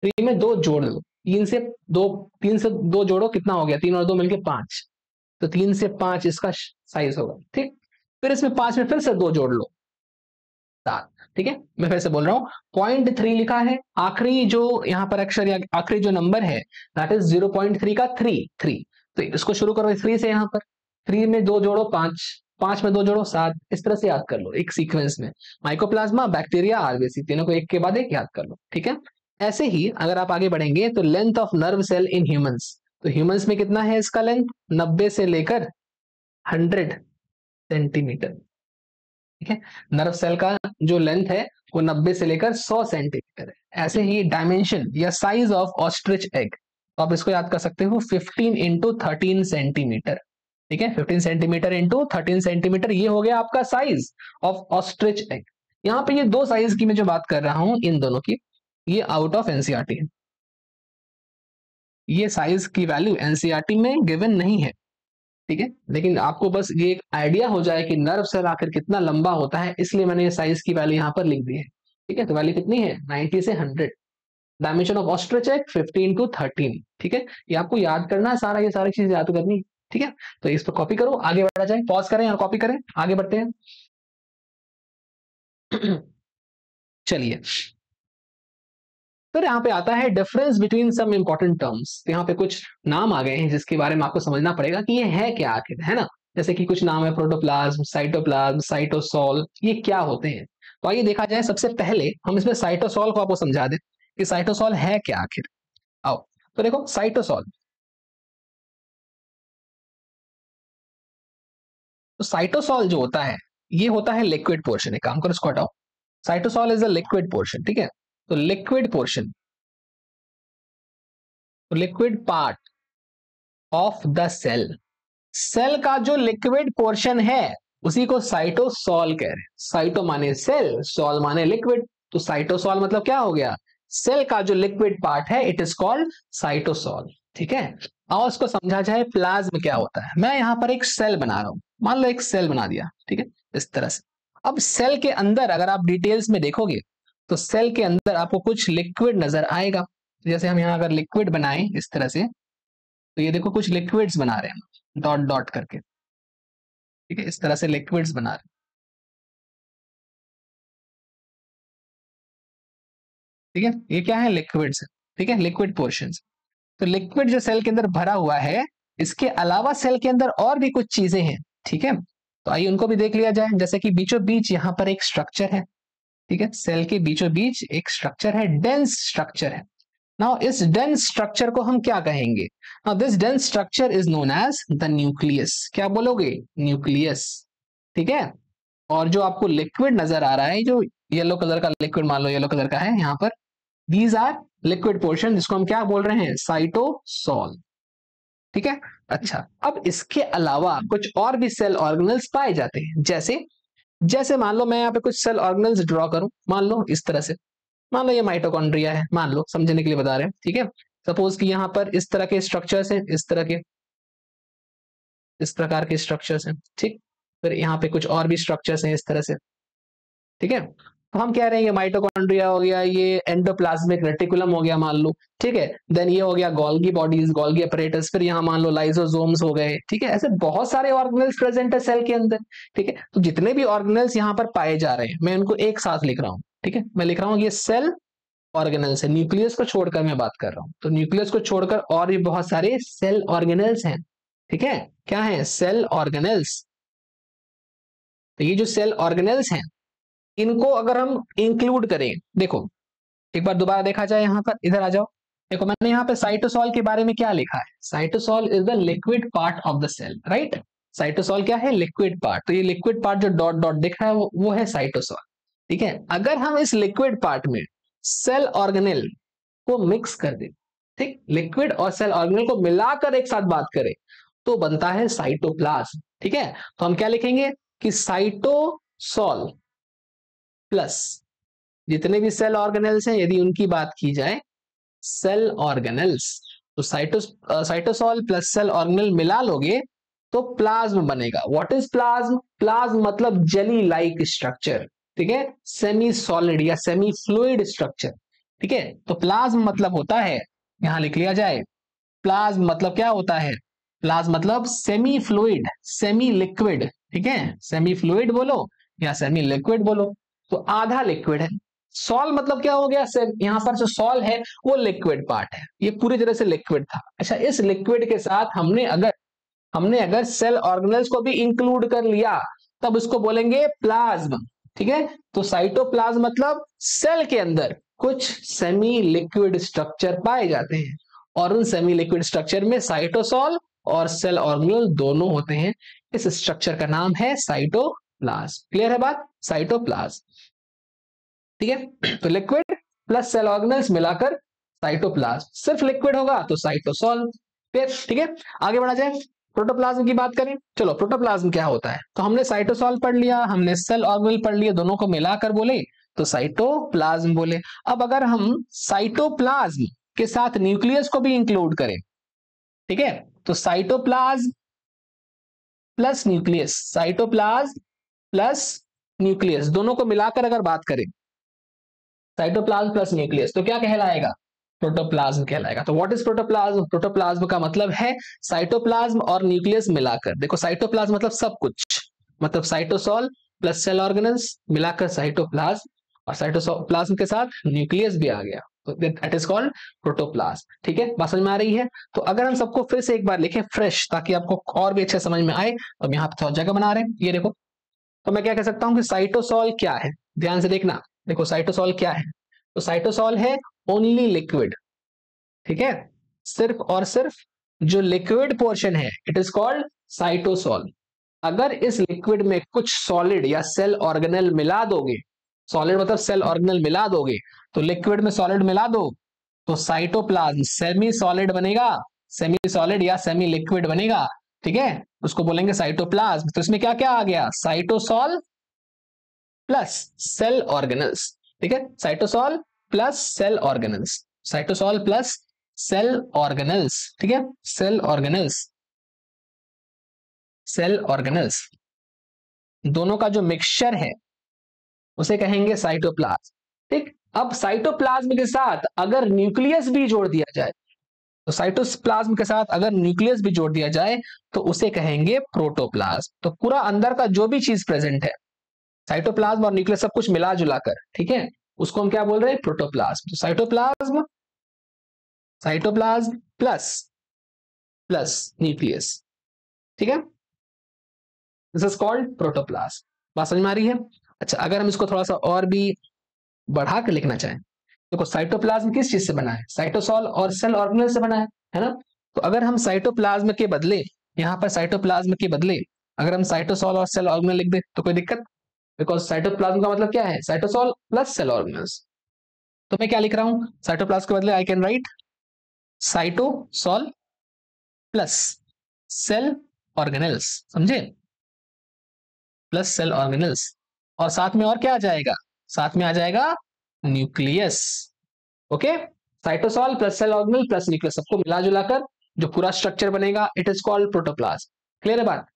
S1: 3 में 2 जोड़ लो, 3 से 2 जोड़ो, कितना हो गया? 3 और 2 मिलके 5, तो 3 से 5 इसका साइज होगा। ठीक, फिर इसमें 5 में फिर से 2 जोड़ लो, 7। ठीक है, मैं फिर से बोल रहा हूं, 0.3 लिखा है, आखिरी जो यहाँ पर अक्षर या आखिरी जो नंबर है दैट इज 0.3 का 3। तो इसको शुरू करो 3 से, यहाँ पर 3 में 2 जोड़ो 5, 5 में 2 जोड़ो 7, इस तरह से याद कर लो एक सीक्वेंस में, माइकोप्लाज्मा, बैक्टीरिया, आरबीसी, तीनों को एक के बाद एक याद कर लो। ठीक है, ऐसे ही अगर आप आगे बढ़ेंगे तो length of nerve cell in humans, तो ह्यूमंस में कितना है इसका लेंथ? 90 से लेकर 100 सेंटीमीटर। ठीक है, नर्व सेल का जो लेंथ है वो 90 से लेकर 100 सेंटीमीटर है। ऐसे ही डायमेंशन या साइज ऑफ ऑस्ट्रिच एग, तो आप इसको याद कर सकते हो 15 इंटू 13 सेंटीमीटर। ठीक है, 15 सेंटीमीटर इंटू 13 सेंटीमीटर, ये हो गया आपका साइज ऑफ ऑस्ट्रिच एग। यहाँ पे ये दो साइज की मैं जो बात कर रहा हूं, इन दोनों की, ये आउट ऑफ एनसीईआरटी है, ये साइज की वैल्यू एनसीईआरटी में गिवन नहीं है। ठीक है, लेकिन आपको बस ये एक आइडिया हो जाए कि नर्व सेल आखिर कितना लंबा होता है, इसलिए मैंने ये साइज की वैल्यू यहाँ पर लिख दी है। ठीक है, तो वैल्यू कितनी है? 90 से 100। Dimension of ostrich egg 15 to 13। ठीक है, ये आपको याद करना है सारा, ये सारी चीजें याद करनी। ठीक है, तो इस पर कॉपी करो, आगे बढ़ा जाए, पॉज करें और कॉपी करें, आगे बढ़ते हैं। चलिए, फिर यहाँ पे आता है difference between some important terms. यहाँ पे कुछ नाम आ गए हैं जिसके बारे में आपको समझना पड़ेगा कि ये है क्या आखिर, है ना। जैसे कि कुछ नाम है, प्रोटोप्लाज्म, साइटोप्लाज्म, साइटोसोल, ये क्या होते हैं? तो आइए देखा जाए, सबसे पहले हम इसमें साइटोसोल को आपको समझा दें कि साइटोसोल है क्या आखिर। आओ, तो देखो साइटोसोल, तो साइटोसॉल जो होता है ये होता है लिक्विड पोर्शन। एक काम करो, इसको हटाओ। Cytosol is a liquid portion, ठीक है। तो liquid portion, liquid part of the cell, cell का जो लिक्विड पोर्शन है उसी को साइटोसॉल कह रहे हैं। साइटो माने सेल, सॉल माने लिक्विड, तो साइटोसॉल मतलब क्या हो गया, सेल का जो लिक्विड पार्ट है, इट इज कॉल्ड साइटोसॉल, ठीक है। और उसको समझा जाए प्लाज्म क्या होता है। मैं यहां पर एक सेल बना रहा हूं, मान लो एक सेल बना दिया, ठीक है, इस तरह से। अब सेल के अंदर अगर आप डिटेल्स में देखोगे तो सेल के अंदर आपको कुछ लिक्विड नजर आएगा। जैसे हम यहां अगर लिक्विड बनाएं इस तरह से, तो ये देखो कुछ लिक्विड्स बना रहे हैं डॉट डॉट करके, ठीक है, इस तरह से लिक्विड्स बना रहे हैं, ठीक है। ये क्या है, लिक्विड्स, ठीक है, लिक्विड पोर्शंस। तो लिक्विड जो सेल के अंदर भरा हुआ है, इसके अलावा सेल के अंदर और भी कुछ चीजें हैं, ठीक है। तो आइए उनको भी देख लिया जाए। जैसे कि बीचों बीच यहाँ पर एक स्ट्रक्चर है, ठीक है, सेल के बीचों बीच एक स्ट्रक्चर है, डेंस स्ट्रक्चर है। नाउ इस डेंस स्ट्रक्चर को हम क्या कहेंगे, now this dense structure is known as the nucleus. क्या बोलोगे, न्यूक्लियस, ठीक है। और जो आपको लिक्विड नजर आ रहा है, जो येलो कलर का लिक्विड, मान लो येलो कलर का है यहाँ पर, दीज आर लिक्विड पोर्शन, जिसको हम क्या बोल रहे हैं, साइटोसॉल, ठीक है। अच्छा, अब इसके अलावा कुछ और भी सेल ऑर्गेनल्स पाए जाते हैं। जैसे जैसे मान लो मैं यहाँ पे कुछ सेल ऑर्गेनल्स ड्रॉ करूं, मान लो इस तरह से, मान लो ये माइटोकॉन्ड्रिया है, मान लो समझने के लिए बता रहे हैं, ठीक है। सपोज कि यहाँ पर इस तरह के स्ट्रक्चर्स हैं, इस तरह के, इस प्रकार के स्ट्रक्चर्स हैं, ठीक। फिर यहाँ पे कुछ और भी स्ट्रक्चर्स हैं इस तरह से, ठीक है। तो हम कह रहे हैं ये माइटोकॉन्ड्रिया हो गया, ये एंडोप्लाज्मिक रेटिकुलम हो गया मान लो, ठीक है। देन ये हो गया गोल्गी बॉडीज, गोल्गी अपरेटस, फिर यहाँ मान लो लाइसोसोम्स हो गए, ठीक है। ऐसे बहुत सारे ऑर्गेनल्स प्रेजेंट है सेल के अंदर, ठीक है। तो जितने भी ऑर्गेनल्स यहाँ पर पाए जा रहे हैं, मैं उनको एक साथ लिख रहा हूँ, ठीक है। मैं लिख रहा हूँ ये सेल ऑर्गेनल्स है, न्यूक्लियस को छोड़कर मैं बात कर रहा हूँ। तो न्यूक्लियस को छोड़कर और भी बहुत सारे सेल ऑर्गेनल्स हैं, ठीक है। क्या है, सेल ऑर्गेनल्स। तो ये जो सेल ऑर्गेनल्स हैं, इनको अगर हम इंक्लूड करें, देखो एक बार दोबारा देखा जाए, यहां पर इधर आ जाओ। देखो मैंने यहाँ पे साइटोसॉल के बारे में क्या लिखा है, cytosol is the liquid part of the cell, right. Cytosol क्या है, लिक्विड पार्ट। तो ये लिक्विड पार्ट जो डॉट डॉट दिख रहा है वो है साइटोसॉल, ठीक है। अगर हम इस लिक्विड पार्ट में सेल ऑर्गेनेल को मिक्स कर दे, ठीक, लिक्विड और सेल ऑर्गेनेल को मिलाकर एक साथ बात करें, तो बनता है साइटोप्लाज्म, ठीक है। तो हम क्या लिखेंगे कि साइटोसॉल प्लस जितने भी सेल ऑर्गेनेल्स हैं, यदि उनकी बात की जाए, सेल ऑर्गेनेल्स, तो साइटोसॉल प्लस सेल ऑर्गेनेल मिला लोगे तो प्लाज्म बनेगा। व्हाट इज प्लाज्म, प्लाज्म मतलब जेली लाइक स्ट्रक्चर, ठीक है, सेमी सॉलिड या सेमी फ्लूइड स्ट्रक्चर, ठीक है। तो प्लाज्म मतलब होता है, यहां लिख लिया जाए, प्लाज्म मतलब क्या होता है, प्लाज्म मतलब सेमी फ्लूइड, सेमी लिक्विड, ठीक है, सेमी फ्लूइड बोलो या सेमी लिक्विड बोलो, तो आधा लिक्विड है। सॉल मतलब क्या हो गया, यहां पर जो सॉल है वो लिक्विड पार्ट है, ये पूरी तरह से लिक्विड था। अच्छा, इस लिक्विड के साथ हमने अगर सेल ऑर्गेनल्स को भी इंक्लूड कर लिया, तब उसको बोलेंगे प्लाज्म, ठीक है। तो साइटोप्लाज्म मतलब सेल के अंदर कुछ सेमी लिक्विड स्ट्रक्चर पाए जाते हैं, और उन सेमी लिक्विड स्ट्रक्चर में साइटोसॉल और सेल ऑर्गेनल दोनों होते हैं। इस स्ट्रक्चर का नाम है साइटोप्लाज्म। क्लियर है बात, साइटोप्लाज्म, ठीक है। तो लिक्विड प्लस सेल ऑर्गेनल्स मिलाकर साइटोप्लाज्म, सिर्फ लिक्विड होगा तो साइटोसॉल, ठीक है। आगे बढ़ा जाए, प्रोटोप्लाज्म की बात करें। चलो प्रोटोप्लाज्म क्या होता है, तो हमने साइटोसॉल पढ़ लिया, हमने सेल ऑर्गेनल पढ़ लिया, दोनों को मिलाकर बोले तो साइटोप्लाज्म बोले। अब अगर हम साइटोप्लाज्म के साथ न्यूक्लियस को भी इंक्लूड करें, ठीक है, तो cytoplasm plus nucleus, cytoplasm plus nucleus, दोनों को मिलाकर अगर बात करें, साइटोप्लाज्म प्लस न्यूक्लियस, तो क्या कहलाएगा, प्रोटोप्लाज्म कहलाएगा। तो व्हाट इज प्रोटोप्लाज्म, प्रोटोप्लाज्म का मतलब है साइटोप्लाज्म और न्यूक्लियस मिलाकर। देखो साइटोप्लाज्म मतलब सब कुछ, मतलब साइटोसॉल प्लस सेल ऑर्गेनल्स मिलाकर साइटोप्लाज्म, और साइटोप्लाज्म के साथ न्यूक्लियस भी आ गया, तो दैट इज कॉल्ड प्रोटोप्लाज्म, ठीक है। बात समझ में आ रही है। तो अगर हम सबको फिर से एक बार लिखें फ्रेश, ताकि आपको और भी अच्छा समझ में आए, तो हम यहाँ पे थोड़ा जगह बना रहे हैं, ये देखो। तो मैं क्या कह सकता हूं कि साइटोसॉल क्या है, ध्यान से देखना। देखो साइटोसॉल क्या है, तो साइटोसॉल है ओनली लिक्विड, ठीक है, सिर्फ और सिर्फ जो लिक्विड पोर्शन है, इट इज कॉल्ड साइटोसॉल, अगर इस लिक्विड में कुछ सॉलिड या सेल ऑर्गेनेल मिला दोगे, सॉलिड मतलब सेल ऑर्गेनेल मिला दोगे, तो लिक्विड में सॉलिड मिला दो तो साइटोप्लाज्म सेमी सॉलिड बनेगा, सेमी सॉलिड या सेमी लिक्विड बनेगा, ठीक है, उसको बोलेंगे साइटोप्लाज्म। तो इसमें क्या क्या आ गया, साइटोसॉल प्लस सेल ऑर्गेनल्स, ठीक है, cytosol plus cell organelles, cytosol plus cell organelles, ठीक है, सेल ऑर्गेनल्स, सेल ऑर्गेनल्स, दोनों का जो मिक्सचर है उसे कहेंगे साइटोप्लाज्म, ठीक। अब साइटोप्लाज्म के साथ अगर न्यूक्लियस भी जोड़ दिया जाए, तो साइटोप्लाज्म के साथ अगर न्यूक्लियस भी जोड़ दिया जाए तो उसे कहेंगे प्रोटोप्लाज्म। तो पूरा अंदर का जो भी चीज प्रेजेंट है, साइटोप्लाज्म और न्यूक्लियस सब कुछ मिला जुला कर, ठीक है, उसको हम क्या बोल रहे हैं, प्रोटोप्लाज्म। तो cytoplasm, cytoplasm plus plus nucleus, ठीक है, दिस इज कॉल्ड प्रोटोप्लाज्म। बात समझ में आ रही है? अच्छा, अगर हम इसको थोड़ा सा और भी बढ़ा कर लिखना चाहें, देखो साइटोप्लाज्म किस चीज से बना है, साइटोसॉल और सेल ऑर्गेनेल से बना है ना। तो अगर हम साइटोप्लाज्म के बदले, यहां पर साइटोप्लाज्म के बदले अगर हम साइटोसॉल और सेल ऑर्गेनेल लिख दे तो कोई दिक्कत, बिकॉज साइटोप्लाज्म का मतलब क्या है, साइटोसॉल प्लस सेल ऑर्गेनेल्स। तो मैं क्या लिख रहा हूं, साइटोप्लाज्म के बदले I can write cytosol plus cell organelles, समझे, प्लस सेल ऑर्गेनेल्स, और साथ में और क्या आ जाएगा, साथ में आ जाएगा nucleus, okay, cytosol plus cell organelle plus nucleus, सबको मिला जुलाकर जो पूरा स्ट्रक्चर बनेगा it is called protoplasm. Clear है बात?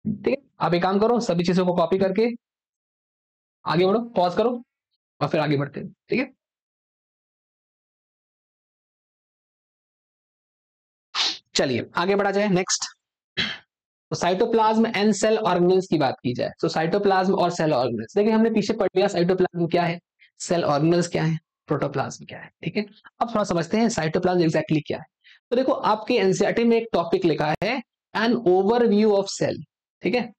S1: ठीक है, आप एक काम करो, सभी चीजों को कॉपी करके आगे बढ़ो, पॉज करो और फिर आगे बढ़ते हैं, ठीक है। चलिए आगे बढ़ा जाए, नेक्स्ट। तो साइटोप्लाज्म एंड सेल ऑर्गेनेल्स की बात की जाए, तो साइटोप्लाज्म और सेल ऑर्गेनेल्स, देखिए हमने पीछे पढ़ लिया साइटोप्लाज्म क्या है, सेल ऑर्गेनेल्स क्या है, प्रोटोप्लाज्म क्या है, ठीक है। अब थोड़ा समझते हैं साइटोप्लाज्म एग्जैक्टली क्या है। तो देखो आपके एनसीईआरटी में एक टॉपिक लिखा है एन ओवरव्यू ऑफ सेल, ठीक है,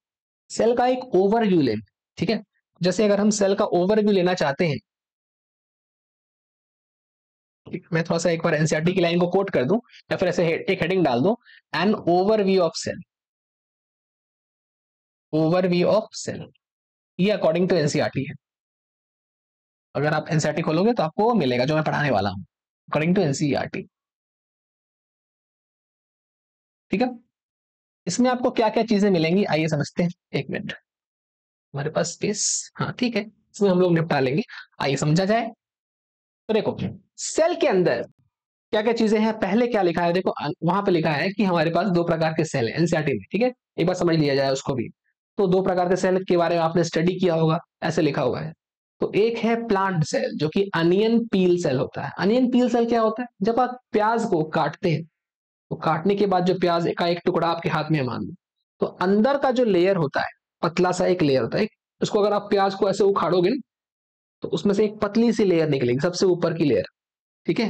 S1: सेल का एक ओवरव्यू लें, ठीक है। जैसे अगर हम सेल का ओवरव्यू लेना चाहते हैं, मैं थोड़ा सा एक बार एनसीईआरटी की लाइन को कोट कर दूं या फिर ऐसे एक हेडिंग डाल दूं, an overview of cell, overview of cell, ये अकॉर्डिंग टू एनसीईआरटी है। अगर आप एनसीईआरटी खोलोगे तो आपको मिलेगा जो मैं पढ़ाने वाला हूं, अकॉर्डिंग टू एनसीईआरटी, ठीक है। इसमें आपको क्या क्या चीजें मिलेंगी आइए समझते हैं, एक मिनट, हमारे पास स्पेस, हाँ ठीक है, इसमें हम लोग निपटा लेंगे, आइए समझा जाए। तो देखो सेल के अंदर क्या क्या चीजें हैं, पहले क्या लिखा है, देखो वहां पे लिखा है कि हमारे पास दो प्रकार के सेल है एनसीईआरटी में, ठीक है, एक बार समझ लिया जाए उसको भी। तो दो प्रकार के सेल के बारे में आपने स्टडी किया होगा, ऐसे लिखा हुआ है। तो एक है प्लांट सेल जो कि अनियन पील सेल होता है। अनियन पील सेल क्या होता है, जब आप प्याज को काटते हैं तो काटने के बाद जो प्याज का एक टुकड़ा आपके हाथ में मान लो, तो अंदर का जो लेयर होता है, पतला सा एक लेयर होता है, उसको अगर आप प्याज को ऐसे उखाड़ोगे ना तो उसमें से एक पतली सी लेयर निकलेगी, सबसे ऊपर की लेयर, ठीक है,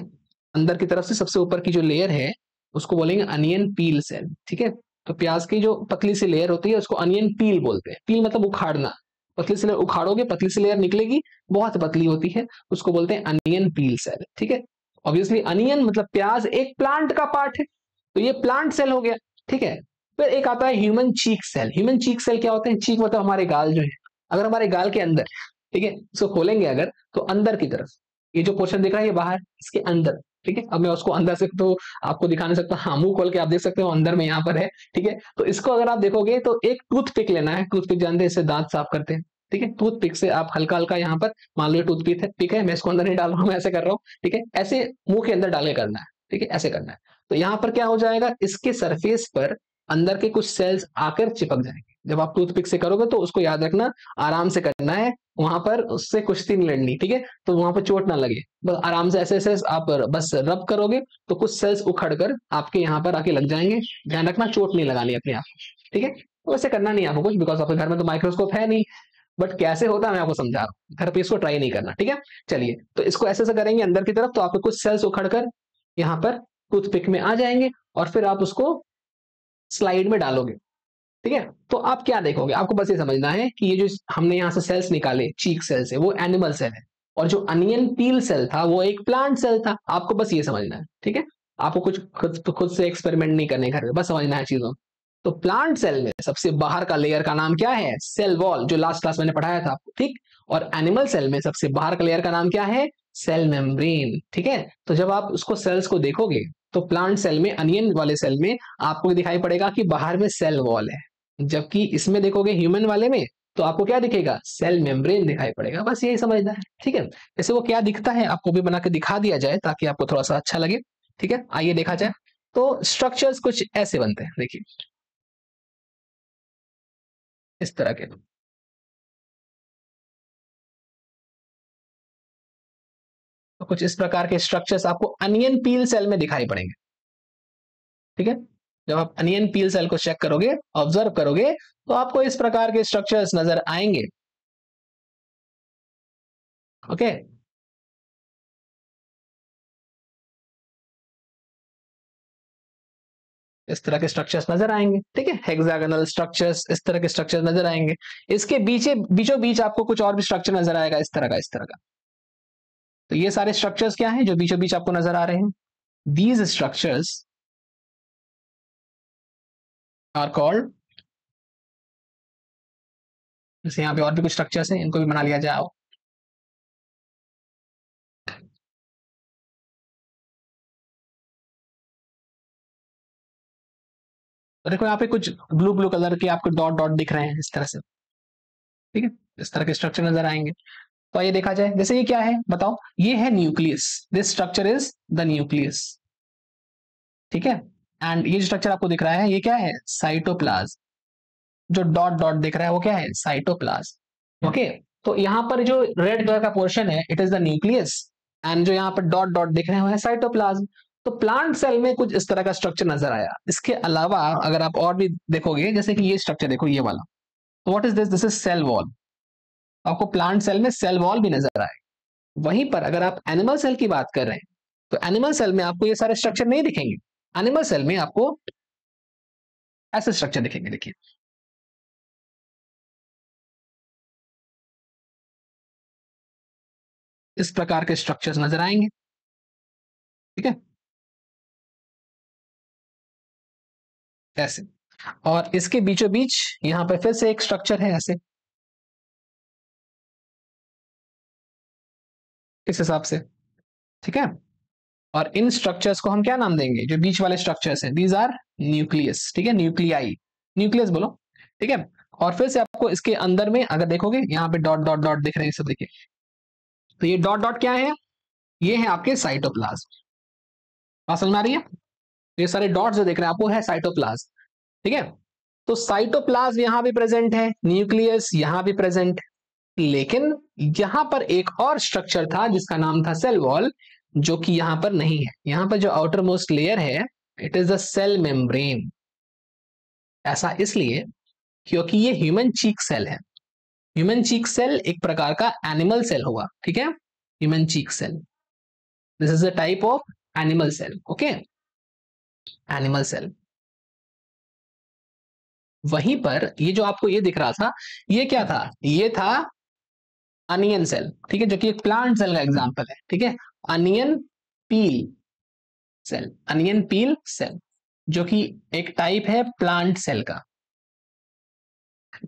S1: अंदर की तरफ से सबसे ऊपर की जो लेयर है उसको बोलेंगे अनियन पील सेल, ठीक है। तो प्याज की जो पतली सी लेयर होती है उसको अनियन पील बोलते हैं, पील मतलब उखाड़ना, पतली सी लेयर उखाड़ोगे पतली सी लेयर निकलेगी, बहुत पतली होती है, उसको बोलते हैं अनियन पील सेल, ठीक है। ऑब्वियसली अनियन मतलब प्याज एक प्लांट का पार्ट है, तो ये प्लांट सेल हो गया, ठीक है। फिर एक आता है human cheek cell. Human cheek cell क्या होते हैं, चीक मतलब हमारे गाल जो है, अगर हमारे गाल के अंदर, ठीक है, इसको खोलेंगे अगर तो अंदर की तरफ ये जो पोर्शन दिख रहा है ये बाहर इसके अंदर, ठीक है। अब मैं उसको अंदर से तो आपको दिखा नहीं सकता, हाँ मुंह खोल के आप देख सकते हो अंदर में यहाँ पर है, ठीक है। तो इसको अगर आप देखोगे तो एक टूथपिक लेना है, टूथपिक जानते हैं इससे दांत साफ करते हैं, ठीक है, टूथपिक से आप हल्का हल्का यहाँ पर, मान लो टूथपिक है, ठीक है, मैं इसको अंदर नहीं डाल रहा हूँ, मैं ऐसे कर रहा हूँ, ठीक है, ऐसे मुंह के अंदर डाले करना है, ठीक है, ऐसे करना है। तो यहाँ पर क्या हो जाएगा, इसके सरफेस पर अंदर के कुछ सेल्स आकर चिपक जाएंगे। जब आप टूथपिक से करोगे तो उसको याद रखना, आराम से करना है, वहां पर उससे कुश्ती नहीं लड़नी, ठीक है, तो वहां पर चोट ना लगे, बस आराम से ऐसे ऐसे आप बस रब करोगे तो कुछ सेल्स उखड़ कर आपके यहाँ पर आके लग जाएंगे, ध्यान रखना चोट नहीं लगानी अपने आप, ठीक है। तो वैसे करना नहीं आपको कुछ, बिकॉज आपके घर में तो माइक्रोस्कोप है नहीं, बट कैसे होता है मैं आपको समझा रहा हूँ, घर पे इसको ट्राई नहीं करना, ठीक है। चलिए तो इसको ऐसे ऐसे करेंगे अंदर की तरफ तो आपके कुछ सेल्स उखड़ कर यहाँ पर टूथपिक में आ जाएंगे और फिर आप उसको स्लाइड में डालोगे, ठीक है। तो आप क्या देखोगे, आपको बस ये समझना है कि ये जो हमने यहां से सेल्स निकाले चीक सेल से वो एनिमल सेल है, और जो अनियन पील सेल था वो एक प्लांट सेल था, आपको बस ये समझना है, ठीक है। आपको कुछ खुद से एक्सपेरिमेंट नहीं करने घर में, बस समझना है चीजों, तो प्लांट सेल में सबसे बाहर का लेयर का नाम क्या है? सेल वॉल, जो लास्ट क्लास मैंने पढ़ाया था आपको, ठीक। और एनिमल सेल में सबसे बाहर का लेयर का नाम क्या है? सेल मेम्ब्रेन, ठीक है। तो जब आप उसको सेल्स को देखोगे तो प्लांट सेल में, अनियन वाले सेल में आपको दिखाई पड़ेगा कि बाहर में सेल वॉल है, जबकि इसमें देखोगे ह्यूमन वाले में तो आपको क्या दिखेगा? सेल मेम्ब्रेन दिखाई पड़ेगा। बस यही समझना है, ठीक है। जैसे वो क्या दिखता है आपको भी बना के दिखा दिया जाए ताकि आपको थोड़ा सा अच्छा लगे, ठीक है। आइए देखा जाए। तो स्ट्रक्चर्स कुछ ऐसे बनते हैं, देखिए इस तरह के। तो कुछ इस प्रकार के स्ट्रक्चर्स आपको अनियन पील सेल में दिखाई पड़ेंगे, ठीक है। जब आप अनियन पील सेल को चेक करोगे, ऑब्जर्व करोगे, तो आपको इस प्रकार के स्ट्रक्चर्स नजर आएंगे, ओके। इस तरह के स्ट्रक्चर्स नजर आएंगे, ठीक है। हेक्सागोनल स्ट्रक्चर्स, इस तरह के स्ट्रक्चर नजर आएंगे। इसके बीचों बीच आपको कुछ और भी स्ट्रक्चर नजर आएगा, इस तरह का, इस तरह का। तो ये सारे स्ट्रक्चर्स क्या हैं जो बीचों बीच आपको नजर आ रहे हैं? दीज स्ट्रक्चर्स आर कॉल्ड, जैसे यहाँ पे और भी कुछ स्ट्रक्चर्स हैं, इनको भी बना लिया जाए। तो देखो यहाँ पे कुछ ब्लू ब्लू कलर के आपको डॉट डॉट दिख रहे हैं इस तरह से, ठीक है। इस तरह के स्ट्रक्चर नजर आएंगे। तो आइए देखा जाए, जैसे ये क्या है बताओ? ये है nucleus, this structure is the nucleus, ठीक है। एंड ये जो स्ट्रक्चर आपको दिख रहा है ये क्या है? साइटोप्लाज्म। जो डॉट डॉट दिख रहा है वो क्या है? Cytoplasm, okay. तो यहाँ पर जो रेड कलर का पोर्शन है it is the nucleus, and जो यहाँ पर डॉट डॉट दिख रहे हैं वो है साइटोप्लाज्म। तो प्लांट सेल में कुछ इस तरह का स्ट्रक्चर नजर आया। इसके अलावा अगर आप और भी देखोगे, जैसे कि ये स्ट्रक्चर देखो, ये वाला, तो what is this? This is cell wall. आपको प्लांट सेल में सेल वॉल भी नजर आए। वहीं पर अगर आप एनिमल सेल की बात कर रहे हैं तो एनिमल सेल में आपको ये सारे स्ट्रक्चर नहीं दिखेंगे। एनिमल सेल में आपको ऐसे स्ट्रक्चर दिखेंगे, देखिए इस प्रकार के स्ट्रक्चर्स नजर आएंगे, ठीक है, ऐसे। और इसके बीचों बीच यहां पर फिर से एक स्ट्रक्चर है ऐसे, इस हिसाब से, ठीक है। और इन स्ट्रक्चर्स को हम क्या नाम देंगे? जो बीच वाले स्ट्रक्चर्स हैं, दीज आर न्यूक्लियस, ठीक है, न्यूक्लियाई, न्यूक्लियस बोलो, ठीक है। और फिर से आपको इसके अंदर में अगर देखोगे यहाँ पे डॉट डॉट डॉट दिख रहे हैं, सब देखिए। तो ये डॉट डॉट क्या है? ये है आपके साइटोप्लाज्म। बात समझ में आ रही है? ये सारे डॉट्स जो देख रहे हैं आपको है साइटोप्लाज्म, ठीक है। तो साइटोप्लाज्म यहां भी प्रेजेंट है, न्यूक्लियस यहां भी प्रेजेंट, लेकिन यहां पर एक और स्ट्रक्चर था जिसका नाम था सेल वॉल, जो कि यहां पर नहीं है। यहां पर जो आउटर मोस्ट लेयर है it is the cell membrane. ऐसा इसलिए क्योंकि ये ह्यूमन चीक सेल है। ह्यूमन चीक सेल एक प्रकार का एनिमल सेल होगा, ठीक है। Human cheek cell, this is the type of animal cell, okay, animal cell. वहीं पर ये जो आपको ये दिख रहा था, ये क्या था? ये था अनियन सेल, ठीक है, जो कि एक प्लांट सेल का एग्जांपल है, ठीक है। Onion peel cell, onion peel cell, जो कि एक टाइप है प्लांट सेल का।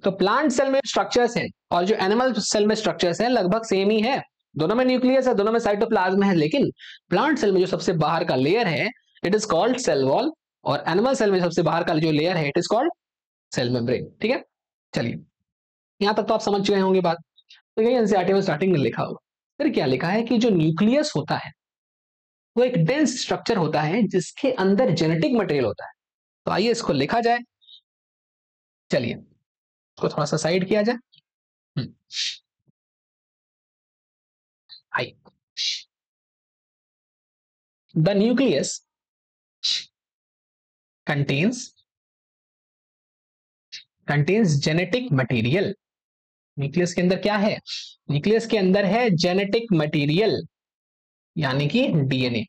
S1: तो प्लांट सेल में स्ट्रक्चर्स हैं और जो एनिमल सेल में स्ट्रक्चर्स हैं लगभग सेम ही है। दोनों में न्यूक्लियस है, दोनों में साइटोप्लाज्म है, लेकिन प्लांट सेल में जो सबसे बाहर का लेयर है it is called cell wall, और एनिमल सेल में सबसे बाहर का जो लेयर है it is called cell membrane, ठीक है। चलिए, यहां तक तो आप समझ चुके होंगे बात। तो यही एनसीईआरटी में स्टार्टिंग में लिखा होगा। फिर क्या लिखा है कि जो न्यूक्लियस होता है वो एक डेंस स्ट्रक्चर होता है जिसके अंदर जेनेटिक मटेरियल होता है। तो आइए इसको लिखा जाए। चलिए इसको थोड़ा सा साइड किया जाए। आइए, the nucleus contains contains genetic material. Nucleus के अंदर क्या है? न्यूक्लियस के अंदर है जेनेटिक मटेरियल, यानी कि डीएनए।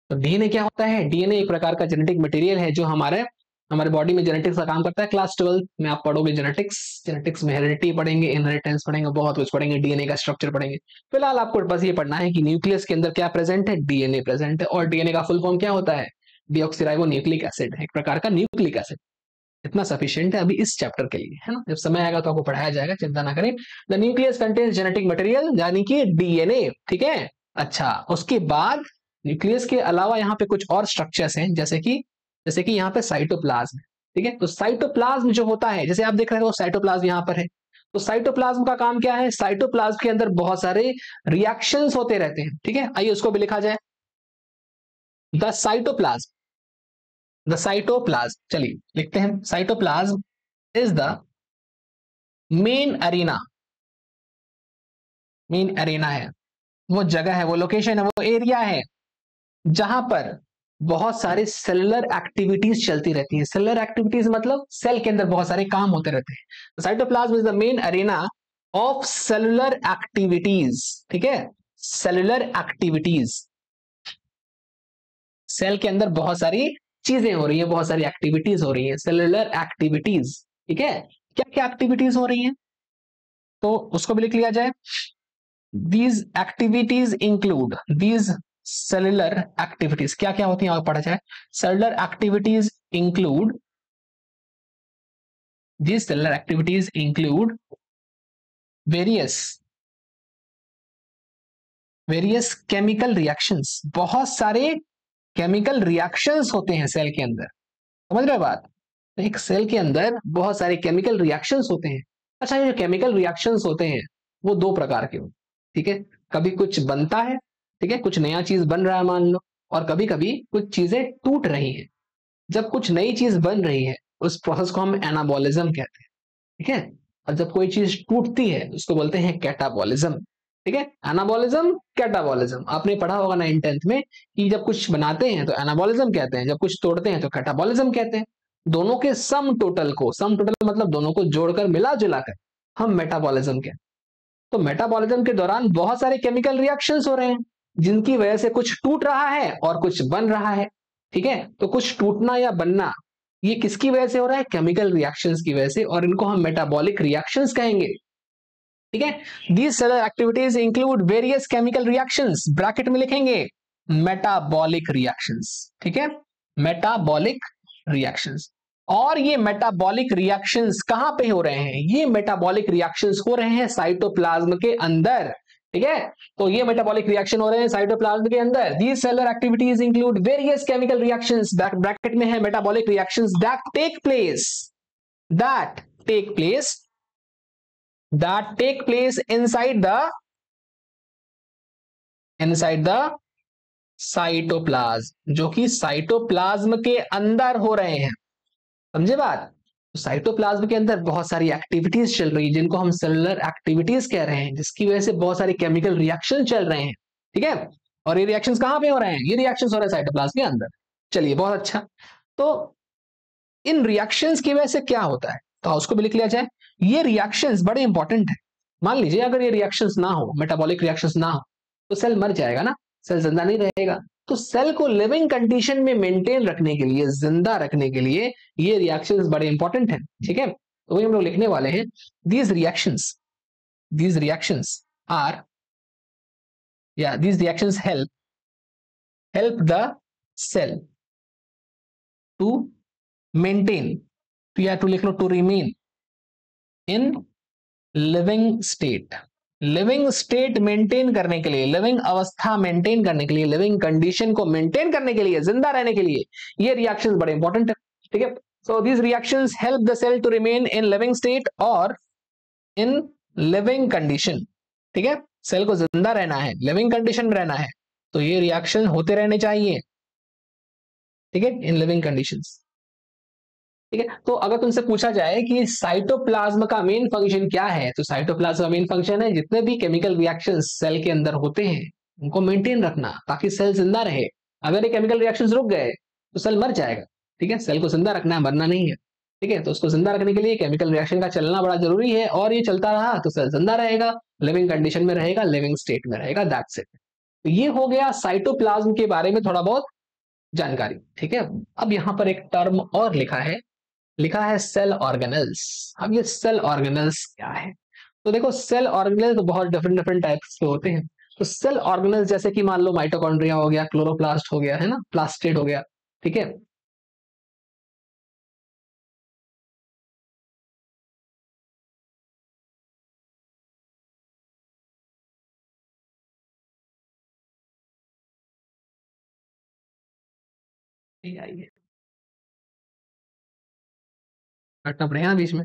S1: तो डीएनए क्या होता है? डीएनए एक प्रकार का जेनेटिक मटेरियल है जो हमारे हमारे बॉडी में जेनेटिक्स का काम करता है। क्लास 12 में आप पढ़ोगे जेनेटिक्स, जेनेटिक्स में हेरिडिटी पढ़ेंगे, इनहेरिटेंस पढ़ेंगे, बहुत कुछ पढ़ेंगे, डीएनए का स्ट्रक्चर पढ़ेंगे। फिलहाल आपको बस ये पढ़ना है कि न्यूक्लियस के अंदर क्या प्रेजेंट है? डीएनए प्रेजेंट है। और डीएनए का फुल फॉर्म क्या होता है? डीऑक्सीराइबो न्यूक्लिक एसिड, एक प्रकार का न्यूक्लिक एसिड, इतना सफिशिएंट है अभी इस चैप्टर के लिए, है ना। जब समय आएगा तो आपको पढ़ाया जाएगा, चिंता ना करें। The nucleus contains genetic material, यानी कि डीएनए, ठीक है। अच्छा, उसके बाद न्यूक्लियस के अलावा यहाँ पे कुछ और स्ट्रक्चर्स हैं, जैसे कि यहाँ पे साइटोप्लाज्म, ठीक है। तो साइटोप्लाज्म जो होता है, जैसे आप देख रहे हो साइटोप्लाज्म यहाँ पर है, तो साइटोप्लाज्म का काम क्या है? साइटोप्लाज्म के अंदर बहुत सारे रिएक्शंस होते रहते हैं, ठीक है। आइए उसको भी लिखा जाए, द साइटोप्लाज्म, चलिए लिखते हैं, cytoplasm is the main Arena है, वो जगह है, वो लोकेशन है, वो एरिया है जहां पर बहुत सारे सेलुलर एक्टिविटीज चलती रहती हैं। सेलुलर एक्टिविटीज मतलब सेल के अंदर बहुत सारे काम होते रहते हैं। Cytoplasm is the main Arena of cellular activities, ठीक है। सेलुलर एक्टिविटीज, सेल के अंदर बहुत सारी चीजें हो रही है, बहुत सारी एक्टिविटीज हो रही है, सेलुलर एक्टिविटीज, ठीक है। क्या क्या एक्टिविटीज हो रही हैं, तो उसको भी लिख लिया जाए। These activities include, these cellular activities क्या क्या होती हैं और पढ़ा जाए। Cellular activities include, these cellular activities include various chemical reactions, बहुत सारे केमिकल रिएक्शंस होते हैं सेल के अंदर, समझ रहे हो बात। तो एक सेल के अंदर बहुत सारे केमिकल रिएक्शंस होते हैं। अच्छा, ये जो केमिकल रिएक्शंस होते हैं वो दो प्रकार के होते हैं, ठीक है। कभी कुछ बनता है, ठीक है, कुछ नया चीज बन रहा है मान लो, और कभी कभी कुछ चीजें टूट रही हैं। जब कुछ नई चीज बन रही है उस प्रोसेस को हम एनाबॉलिज्म कहते हैं, ठीक है। और जब कोई चीज टूटती है उसको बोलते हैं कैटाबॉलिज्म, ठीक है। एनाबॉलिज्म, कैटाबॉलिज्म आपने पढ़ा होगा 9th में कि जब कुछ बनाते हैं तो एनाबॉलिज्म कहते हैं, जब कुछ तोड़ते हैं तो कैटाबॉलिज्म कहते हैं। दोनों के सम टोटल मतलब दोनों को जोड़कर मिला जुलाकर हम मेटाबॉलिज्म कहते हैं। तो मेटाबॉलिज्म के दौरान बहुत सारे केमिकल रिएक्शंस हो रहे हैं जिनकी वजह से कुछ टूट रहा है और कुछ बन रहा है, ठीक है। तो कुछ टूटना या बनना ये किसकी वजह से हो रहा है? केमिकल रिएक्शंस की वजह से, और इनको हम मेटाबॉलिक रिएक्शंस कहेंगे, ठीक है। These cellular activities include various chemical reactions, bracket में लिखेंगे मेटाबॉलिक रिएक्शंस, ठीक है, मेटाबॉलिक रिएक्शंस। और ये मेटाबॉलिक रिएक्शंस कहां पे हो रहे हैं? ये मेटाबॉलिक रिएक्शंस हो रहे हैं साइटोप्लाज्म के अंदर, ठीक है। तो ये मेटाबॉलिक रिएक्शन हो रहे हैं साइटोप्लाज्म के अंदर। These cellular activities include various chemical reactions, bracket में है metabolic reactions that take place inside the cytoplasm, जो कि साइटोप्लाज्म के अंदर हो रहे हैं, समझे बात। तो साइटोप्लाज्म के अंदर बहुत सारी एक्टिविटीज चल रही है जिनको हम सेलुलर एक्टिविटीज कह रहे हैं, जिसकी वजह से बहुत सारे केमिकल रिएक्शन चल रहे हैं, ठीक है। और ये रिएक्शंस कहां पे हो रहे हैं? ये रिएक्शंस हो रहे हैं साइटोप्लाज्म के अंदर। चलिए, बहुत अच्छा। तो इन रिएक्शंस की वजह से क्या होता है, तो उसको भी लिख लिया जाए। ये रिएक्शंस बड़े इंपॉर्टेंट है। मान लीजिए अगर ये रिएक्शंस ना हो, मेटाबॉलिक रिएक्शंस ना हो, तो सेल मर जाएगा ना, सेल जिंदा नहीं रहेगा। तो सेल को लिविंग कंडीशन में मेंटेन रखने के लिए, जिंदा रखने के लिए ये रिएक्शंस बड़े इंपॉर्टेंट हैं, ठीक है। तो वही हम लोग लिखने वाले हैं, दीज रिएक्शंस आर, या these reactions help the cell to maintain, तो या टू लिख लो, to remain in living state maintain करने के लिए, लिविंग अवस्था मेंटेन करने के लिए, लिविंग कंडीशन को मेंटेन करने के लिए, जिंदा रहने के लिए ये रिएक्शंस बड़े इंपॉर्टेंट है, ठीक है। So these reactions help the cell to remain in living state और इन लिविंग कंडीशन, ठीक है। सेल को जिंदा रहना है, लिविंग कंडीशन में रहना है, तो ये रिएक्शन होते रहने चाहिए, ठीक है, इन लिविंग कंडीशंस, ठीक है। तो अगर तुमसे पूछा जाए कि साइटोप्लाज्म का मेन फंक्शन क्या है, तो साइटोप्लाज्म का मेन फंक्शन है जितने भी केमिकल रिएक्शंस सेल के अंदर होते हैं उनको मेंटेन रखना ताकि सेल जिंदा रहे। अगर ये केमिकल रिएक्शंस रुक गए तो सेल मर जाएगा, ठीक है। सेल को जिंदा रखना है, मरना नहीं है, ठीक है। तो उसको जिंदा रखने के लिए केमिकल रिएक्शन का चलना बड़ा जरूरी है, और ये चलता रहा तो सेल जिंदा रहेगा, लिविंग कंडीशन में रहेगा, लिविंग स्टेट में रहेगा, दैट्स इट। तो ये हो गया साइटोप्लाज्म के बारे में थोड़ा बहुत जानकारी, ठीक है। अब यहाँ पर एक टर्म और लिखा है सेल ऑर्गेनल्स। अब ये सेल ऑर्गेनल्स क्या है? तो देखो, सेल ऑर्गेनल्स तो बहुत डिफरेंट टाइप्स के होते हैं। तो सेल ऑर्गेनल्स जैसे कि मान लो माइटोकॉन्ड्रिया हो गया, क्लोरोप्लास्ट हो गया, है ना, प्लास्टिड हो गया, ठीक है। आइए, हटना पड़ेगा ना बीच में।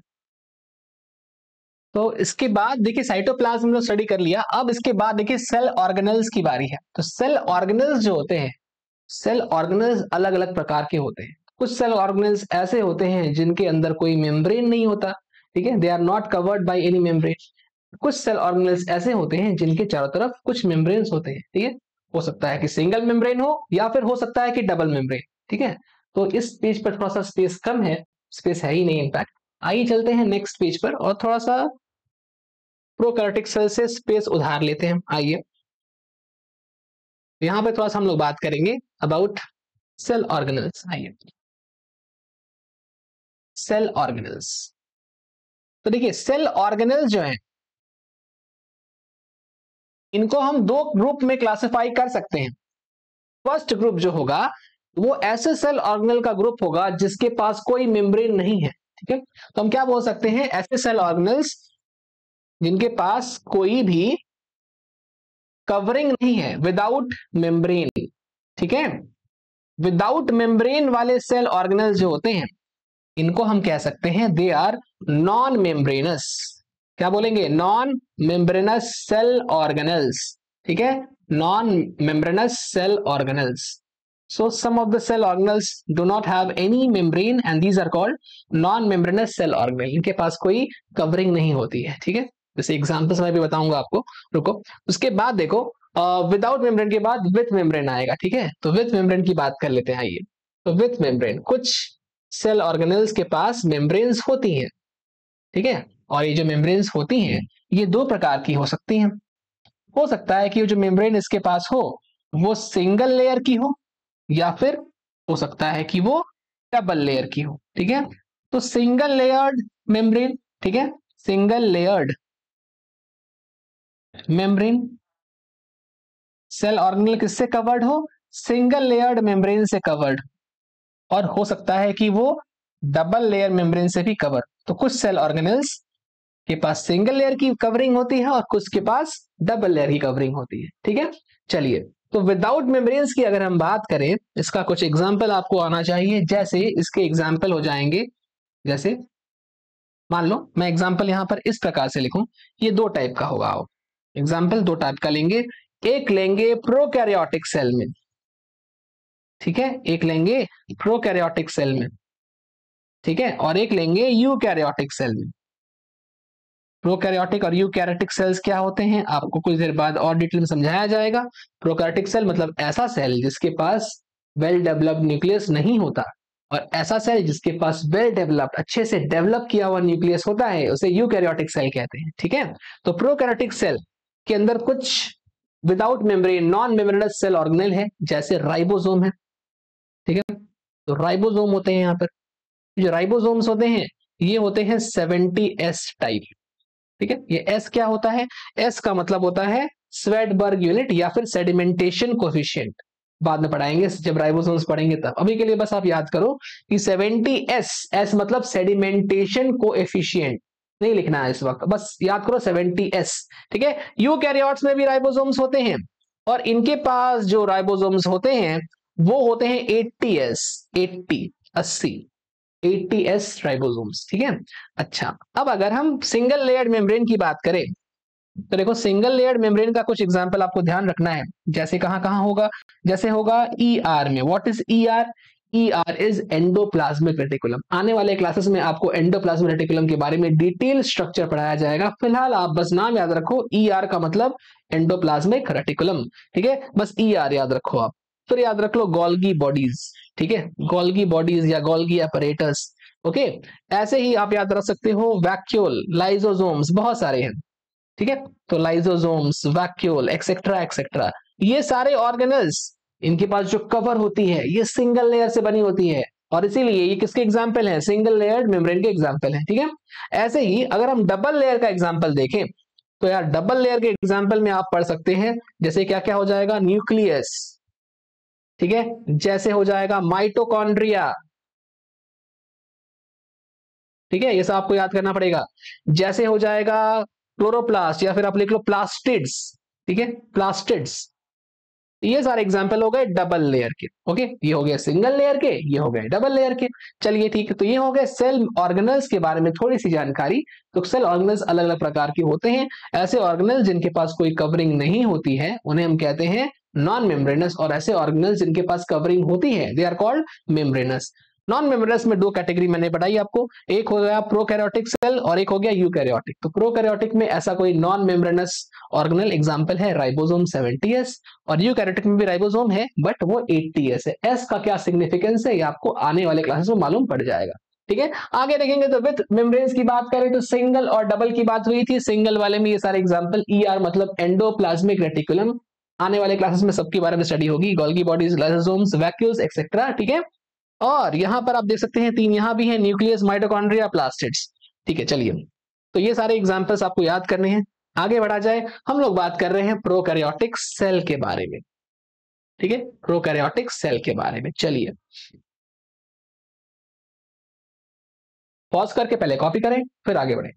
S1: तो इसके बाद देखिए साइटोप्लाज्म में स्टडी कर लिया, अब इसके बाद देखिए सेल ऑर्गेनल्स की बारी है। तो सेल ऑर्गेनल्स जो होते हैं, सेल ऑर्गेनल्स अलग अलग प्रकार के होते हैं। कुछ सेल ऑर्गेनल्स ऐसे होते हैं जिनके अंदर कोई मेम्ब्रेन नहीं होता, ठीक है, they are not covered by any membrane. कुछ सेल ऑर्गेनल्स ऐसे होते हैं जिनके चारों तरफ कुछ मेम्ब्रेन्स होते हैं, ठीक है। हो सकता है कि सिंगल मेम्ब्रेन हो या फिर हो सकता है कि डबल मेम्ब्रेन, ठीक है। तो इस पेज पर थोड़ा सा स्पेस कम है, स्पेस है ही नहीं इनफैक्ट। आइए चलते हैं नेक्स्ट पेज पर और थोड़ा सा प्रोकैरियोटिक सेल से स्पेस उधार लेते हैं। आइए यहां पे थोड़ा सा हम लोग बात करेंगे अबाउट सेल ऑर्गेनल्स। आइए सेल ऑर्गेनल्स, तो देखिए सेल ऑर्गेनल्स जो है इनको हम दो ग्रुप में क्लासिफाई कर सकते हैं। फर्स्ट ग्रुप जो होगा वो ऐसे सेल ऑर्गेनल का ग्रुप होगा जिसके पास कोई मेम्ब्रेन नहीं है, ठीक है। तो हम क्या बोल सकते हैं, ऐसे सेल ऑर्गेनल्स जिनके पास कोई भी कवरिंग नहीं है, विदाउट मेम्ब्रेन, ठीक है। विदाउट मेम्ब्रेन वाले सेल ऑर्गेनल्स जो होते हैं इनको हम कह सकते हैं दे आर नॉन मेम्ब्रेनस। क्या बोलेंगे, नॉन मेम्ब्रेनस सेल ऑर्गेनल्स, ठीक है, non membranous cell organelles. So some of the cell organelles do not have any membrane and these are called non-membranous cell organelle. इनके पास कोई कवरिंग नहीं होती है, ठीक है। जैसे एग्जांपल्स मैं भी बताऊंगा आपको, रुको। उसके बाद देखो विदाउट मेम्ब्रेन के बाद विथ मेम्ब्रेन आएगा, ठीक है। तो विथ मेम्ब्रेन की बात कर लेते हैं, आइए। तो विथ मेम्ब्रेन, कुछ सेल ऑर्गेनल्स के पास मेम्ब्रेन्स होती हैं, ठीक है। और ये जो मेम्ब्रेन्स होती हैं ये दो प्रकार की हो सकती हैं। हो सकता है कि जो मेम्ब्रेन इसके पास हो वो सिंगल लेयर की हो या फिर हो सकता है कि वो डबल लेयर की हो, ठीक है। तो सिंगल लेयर्ड मेम्ब्रेन, ठीक है, single layered membrane cell organelle किससे कवर्ड हो, सिंगल लेयर्ड मेम्ब्रेन से कवर्ड। और हो सकता है कि वो डबल लेयर मेम्ब्रेन से भी कवर। तो कुछ सेल ऑर्गेनल्स के पास सिंगल लेयर की कवरिंग होती है और कुछ के पास डबल लेयर की कवरिंग होती है, ठीक है। चलिए, तो विदाउट मेम्ब्रेन्स की अगर हम बात करें, इसका कुछ एग्जाम्पल आपको आना चाहिए। जैसे इसके एग्जाम्पल हो जाएंगे, जैसे मान लो मैं एग्जाम्पल यहां पर इस प्रकार से लिखूं, ये दो टाइप का होगा। एग्जाम्पल दो टाइप का लेंगे, एक लेंगे प्रोकैरियोटिक सेल में, ठीक है, एक लेंगे प्रोकैरियोटिक सेल में, ठीक है, और एक लेंगे यूकैरियोटिक सेल में। प्रोकैरियोटिक और यूकैरियोटिक सेल्स क्या होते हैं आपको कुछ देर बाद और डिटेल में समझाया जाएगा। प्रोकैरियोटिक सेल मतलब ऐसा सेल जिसके पास वेल डेवलप्ड न्यूक्लियस नहीं होता, और ऐसा सेल जिसके पास वेल डेवलप्ड, अच्छे से डेवलप किया हुआ न्यूक्लियस होता है उसे यूकैरियोटिक सेल कहते हैं, ठीक है। तो प्रोकैरियोटिक सेल के अंदर कुछ without membrane non membranous cell organelle है, जैसे राइबोसोम है, ठीक है। तो राइबोसोम होते हैं यहाँ पर, जो राइबोसोम्स होते हैं ये होते हैं 70S टाइप, ठीक है। ये एस क्या होता है, एस का मतलब होता है स्वेडबर्ग यूनिट या फिर सेडिमेंटेशन कोफिशिएंट। बाद में पढ़ाएंगे जब राइबोसोम्स पढ़ेंगे तब, अभी के लिए बस आप याद करो कि 70S, एस मतलब सेडिमेंटेशन कोएफिशिएंट, नहीं लिखना है इस वक्त, बस याद करो 70S, ठीक है। यूकैरियोट्स में भी राइबोसोम्स होते हैं और इनके पास जो राइबोसोम्स होते हैं वो होते हैं 80S, 80S राइबोसोम्स, ठीक है। अच्छा, अब अगर हम सिंगल लेयर्ड मेम्ब्रेन की बात करें तो देखो सिंगल लेयर्ड मेम्ब्रेन का कुछ एग्जांपल आपको ध्यान रखना है। जैसे कहां कहां होगा, जैसे होगा ER में। What is ER, ER is endoplasmic reticulum. आने वाले क्लासेस में आपको एंडोप्लाज्मिक रेटिकुलम के बारे में डिटेल स्ट्रक्चर पढ़ाया जाएगा। फिलहाल आप बस नाम याद रखो, ER का मतलब एंडोप्लाज्मिक रेटिकुलम, ठीक है, बस ER याद रखो आप। फिर याद रख लो गोल्गी बॉडीज, ठीक है, गोल्गी बॉडीज या गोल्गी अपरेटस, ओके। ऐसे ही आप याद रख सकते हो वैक्यूल, लाइसोसोम्स, बहुत सारे हैं, ठीक है। तो लाइसोसोम्स, वैक्यूल, एक्सेट्रा एक्सेट्रा, ये सारे ऑर्गेनल्स इनके पास जो कवर होती है ये सिंगल लेयर से बनी होती है, और इसीलिए ये किसके एग्जाम्पल हैं, सिंगल लेयर्ड मेम्ब्रेन के एग्जाम्पल हैं, ठीक है। ऐसे ही अगर हम डबल लेयर का एग्जाम्पल देखें तो यार डबल लेयर के एग्जाम्पल में आप पढ़ सकते हैं, जैसे क्या क्या हो जाएगा, न्यूक्लियस, ठीक है, जैसे हो जाएगा माइटोकॉन्ड्रिया, ठीक है, ये सब आपको याद करना पड़ेगा। जैसे हो जाएगा क्लोरोप्लास्ट, या फिर आप लिख लो प्लास्टिड्स, ठीक है, प्लास्टिड्स। ये सारे एग्जांपल हो गए डबल लेयर के। ओके, ये हो गए सिंगल लेयर के, ये हो गए डबल लेयर के। चलिए ठीक है, तो ये हो गए सेल ऑर्गेनल्स के बारे में थोड़ी सी जानकारी। तो सेल ऑर्गेनल्स अलग अलग प्रकार के होते हैं। ऐसे ऑर्गेनल्स जिनके पास कोई कवरिंग नहीं होती है उन्हें हम कहते हैं नॉन मेम्ब्रेनस, और ऐसे ऑर्गेनल्स जिनके पास कवरिंग होती है they are called membranous. Non membranous में दो कैटेगरी मैंने बताई आपको, एक हो गया प्रोकैरियोटिक सेल और एक हो गया यूकैरियोटिक। तो प्रोकैरियोटिक में ऐसा कोई नॉन मेम्ब्रेनस ऑर्गेनल एग्जांपल है राइबोसोम 70s, और यूकैरियोटिक में भी राइबोसोम है बट वो 80s है। एस का क्या सिग्निफिकेंस है ये आपको आने वाले क्लासेस में मालूम पड़ जाएगा। ठीक है, आगे देखेंगे। तो विथ मेम्ब्रेन्स की बात करें तो सिंगल और डबल की बात हुई थी। सिंगल वाले में ये सारे एग्जांपल ईआर मतलब एंडोप्लाज्मिक रेटिकुलम, आने वाले क्लासेस में सबके बारे में स्टडी होगी, Golgi bodies, lysosomes, vacuoles etcetera. ठीक है, और यहां पर आप देख सकते हैं तीन यहां भी है, न्यूक्लियस, माइटोकॉन्ड्रिया, प्लास्टिड्स। ठीक है, चलिए, तो ये सारे एग्जांपल्स आपको याद करने हैं। आगे बढ़ा जाए, हम लोग बात कर रहे हैं प्रोकैरियोटिक सेल के बारे में। ठीक है, प्रोकैरियोटिक सेल के बारे में। चलिए पॉज करके पहले कॉपी करें फिर आगे बढ़े।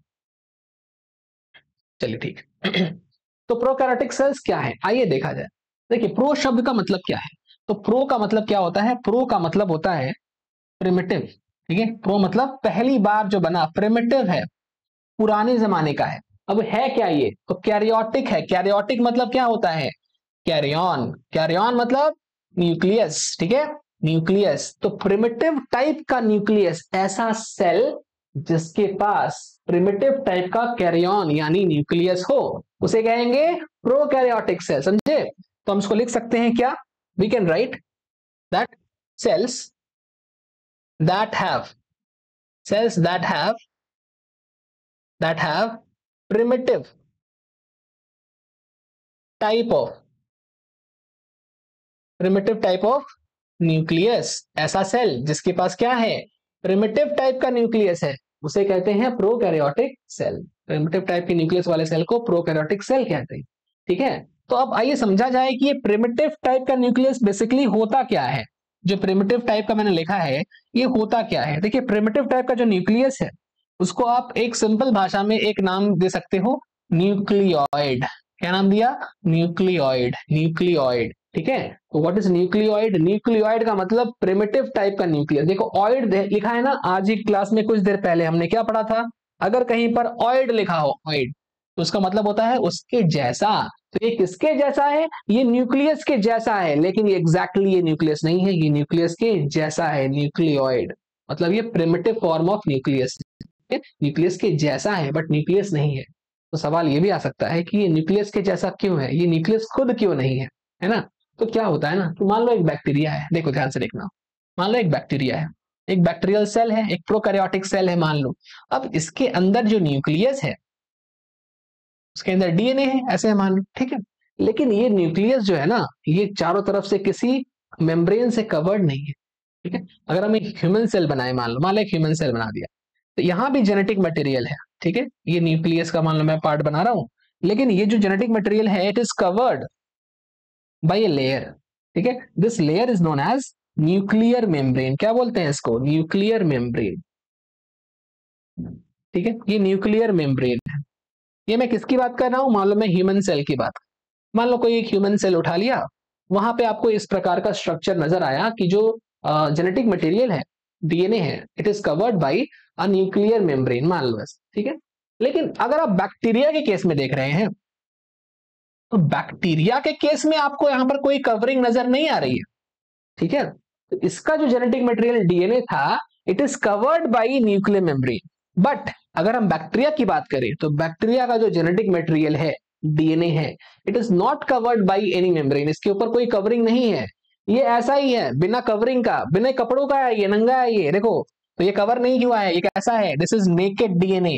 S1: चलिए ठीक तो प्रोकैरियोटिक सेल्स क्या है आइए देखा जाए। देखिए, प्रो शब्द का मतलब क्या है। तो प्रो का मतलब क्या होता है, प्रो का मतलब होता है प्रिमिटिव। ठीक है, प्रो मतलब पहली बार जो बना, प्रिमिटिव है, पुराने जमाने का है। अब है क्या ये, तो कैरियोटिक है। कैरियोटिक मतलब क्या होता है, कैरियन। कैरियन मतलब न्यूक्लियस। ठीक है, न्यूक्लियस। तो प्रिमिटिव टाइप का न्यूक्लियस, ऐसा सेल जिसके पास प्रिमिटिव टाइप का कैरियन यानी न्यूक्लियस हो, उसे कहेंगे प्रोकैरियोटिक सेल। समझे, तो हम इसको लिख सकते हैं क्या, we can write that cells that have cells that have primitive type of nucleus. ऐसा सेल जिसके पास क्या है, प्रिमिटिव टाइप का न्यूक्लियस है, उसे कहते हैं प्रोकैरियोटिक सेल। प्रिमिटिव टाइप के न्यूक्लियस वाले सेल को प्रोकैरियोटिक सेल कहते हैं। ठीक है, तो अब आइए समझा जाए कि ये प्रिमिटिव टाइप का न्यूक्लियस बेसिकली होता क्या है। जो प्रिमिटिव टाइप का मैंने लिखा है ये होता क्या है। देखिए, प्रिमिटिव टाइप का जो न्यूक्लियस है उसको आप एक सिंपल भाषा में एक नाम दे सकते हो, न्यूक्लियोइड। क्या नाम दिया, न्यूक्लियोइड। न्यूक्लियोइड, ठीक है। तो व्हाट इज न्यूक्लियोइड, न्यूक्लियोइड का मतलब प्रिमिटिव टाइप का न्यूक्लियस। देखो ऑइड लिखा है ना, आज ही क्लास में कुछ देर पहले हमने क्या पढ़ा था, अगर कहीं पर ऑइड लिखा हो, ऑइड, तो उसका मतलब होता है उसके जैसा। तो ये किसके जैसा है, ये न्यूक्लियस के जैसा है, लेकिन ये एग्जैक्टली ये न्यूक्लियस नहीं है, ये न्यूक्लियस के जैसा है। न्यूक्लियोइड मतलब ये primitive form of nucleus, nucleus के जैसा है बट न्यूक्लियस नहीं है। तो सवाल ये भी आ सकता है कि ये न्यूक्लियस के जैसा क्यों है, ये न्यूक्लियस खुद क्यों नहीं है ना। तो क्या होता है ना, तो मान लो एक बैक्टीरिया है, देखो ध्यान से देखना, मान लो एक बैक्टीरिया है, एक बैक्टीरियल सेल है, एक प्रोकैरियोटिक सेल है मान लो। अब इसके अंदर जो न्यूक्लियस है उसके अंदर डीएनए है, ऐसे मान लो, ठीक है। लेकिन ये न्यूक्लियस जो है ना, ये चारों तरफ से किसी मेम्ब्रेन से कवर्ड नहीं है। ठीक है, अगर हम एक ह्यूमन सेल बनाए, मान लो एक ह्यूमन सेल बना दिया, तो यहां भी जेनेटिक मटेरियल है। ठीक है, ये न्यूक्लियस का मान लो मैं पार्ट बना रहा हूं, लेकिन ये जो जेनेटिक मटेरियल है it is covered by a layer. ठीक है, this layer is known as nuclear membrane. क्या बोलते हैं इसको, न्यूक्लियर मेम्ब्रेन। ठीक है, ये न्यूक्लियर मेम्ब्रेन है। ये मैं किसकी बात कर रहा हूं, मान लो मैं ह्यूमन सेल की बात, मान लो कोई एक ह्यूमन सेल उठा लिया, वहां पे आपको इस प्रकार का स्ट्रक्चर नजर आया कि जो जेनेटिक मटेरियल है, डीएनए है, it is covered bye a nuclear membrane, मान लो ऐसे। ठीक है, लेकिन अगर आप बैक्टीरिया के केस में देख रहे हैं, तो बैक्टीरिया के केस में आपको यहां पर कोई कवरिंग नजर नहीं आ रही है। ठीक है, तो इसका जो जेनेटिक मटेरियल डीएनए था it is covered bye nuclear membrane. But अगर हम बैक्टीरिया की बात करें तो बैक्टीरिया का जो जेनेटिक मटेरियल है, डीएनए है, it is not covered by any membrane. इसके ऊपर कोई कवरिंग नहीं है, ये ऐसा ही है, बिना कवरिंग का, बिना कपड़ों का है, ये नंगा है, ये देखो। तो ये कवर नहीं हुआ है, ये कैसा है, this is naked DNA.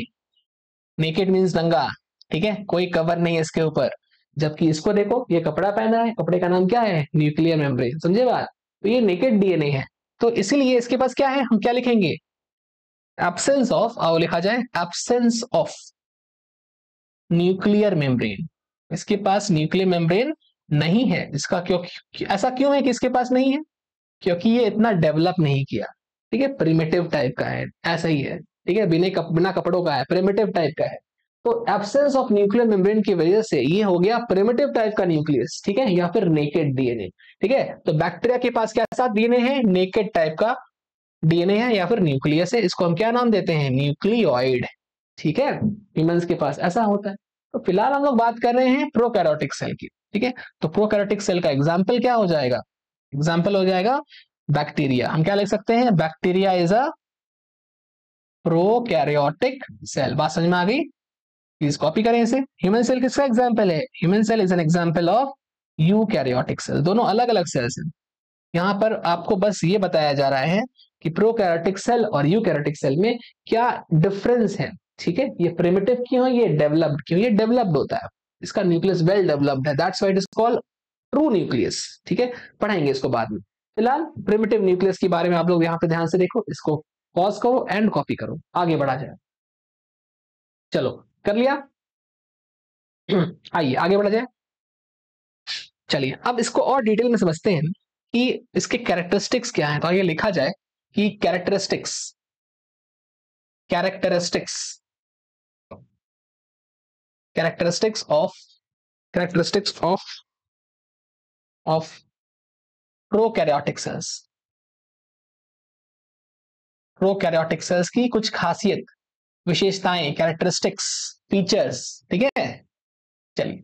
S1: Naked means नंगा। ठीक है, कोई कवर नहीं है इसके ऊपर। जबकि इसको देखो, ये कपड़ा पहना है, कपड़े का नाम क्या है, न्यूक्लियर मेम्ब्रेन। समझे बात, तो ये नेकेड डीएनए है। तो इसीलिए इसके पास क्या है, हम क्या लिखेंगे, एब्सेंस ऑफ, आओ लिखा जाए एब्सेंस ऑफ न्यूक्लियर मेम्ब्रेन। इसके पास न्यूक्लियर मेम्ब्रेन नहीं है इसका। क्यों ऐसा क्यों है कि इसके पास नहीं है? क्योंकि ये इतना डेवलप नहीं किया, ठीक है, प्रिमिटिव टाइप का है, ऐसा ही है, ठीक है, बिना कपड़ों का है, प्रिमिटिव टाइप का है। तो एब्सेंस ऑफ न्यूक्लियर मेम्ब्रेन की वजह से ये हो गया प्रिमिटिव टाइप का न्यूक्लियस, ठीक है, या फिर नेकेड डीएनए, ठीक है। तो बैक्टीरिया के पास कैसा डीएनए है? नेकेड टाइप का डीएनए है या फिर न्यूक्लियस है। इसको हम क्या नाम देते हैं? न्यूक्लियोइड, ठीक है। ह्यूमंस के पास ऐसा होता है। तो फिलहाल हम लोग बात कर रहे हैं प्रोकैरियोटिक सेल की, ठीक है। तो प्रोकैरियोटिक सेल का एग्जाम्पल क्या हो जाएगा? एग्जाम्पल हो जाएगा बैक्टीरिया। हम क्या लिख सकते हैं? Bacteria is a prokaryotic cell. बात समझ में आ गई? प्लीज कॉपी करें इसे। ह्यूमन सेल किसका एग्जाम्पल है? Human cell is an example of eukaryotic cell. दोनों अलग अलग सेल्स हैं। यहां पर आपको बस ये बताया जा रहा है कि प्रोकैरियोटिक सेल और यूकैरियोटिक सेल में क्या डिफरेंस है, ठीक है। ये प्रिमिटिव क्यों है, ये डेवलप्ड क्यों? ये डेवलप्ड होता है, इसका न्यूक्लियस वेल डेवलप्ड है, that's why it is called true nucleus, ठीक है। पढ़ाएंगे इसको बाद में। फिलहाल प्रिमिटिव न्यूक्लियस के बारे में आप लोग यहाँ पे ध्यान से देखो, इसको पॉज करो एंड कॉपी करो, आगे बढ़ा जाए। चलो कर लिया। आइए आगे बढ़ा जाए। चलिए अब इसको और डिटेल में समझते हैं कि इसके कैरेक्टरिस्टिक्स क्या है। तो आगे लिखा जाए कि characteristics characteristics characteristics of characteristics of prokaryotic sales. Prokaryotic cells की कुछ खासियत, विशेषताएं, कैरेक्टरिस्टिक्स, फीचर्स, ठीक है। चलिए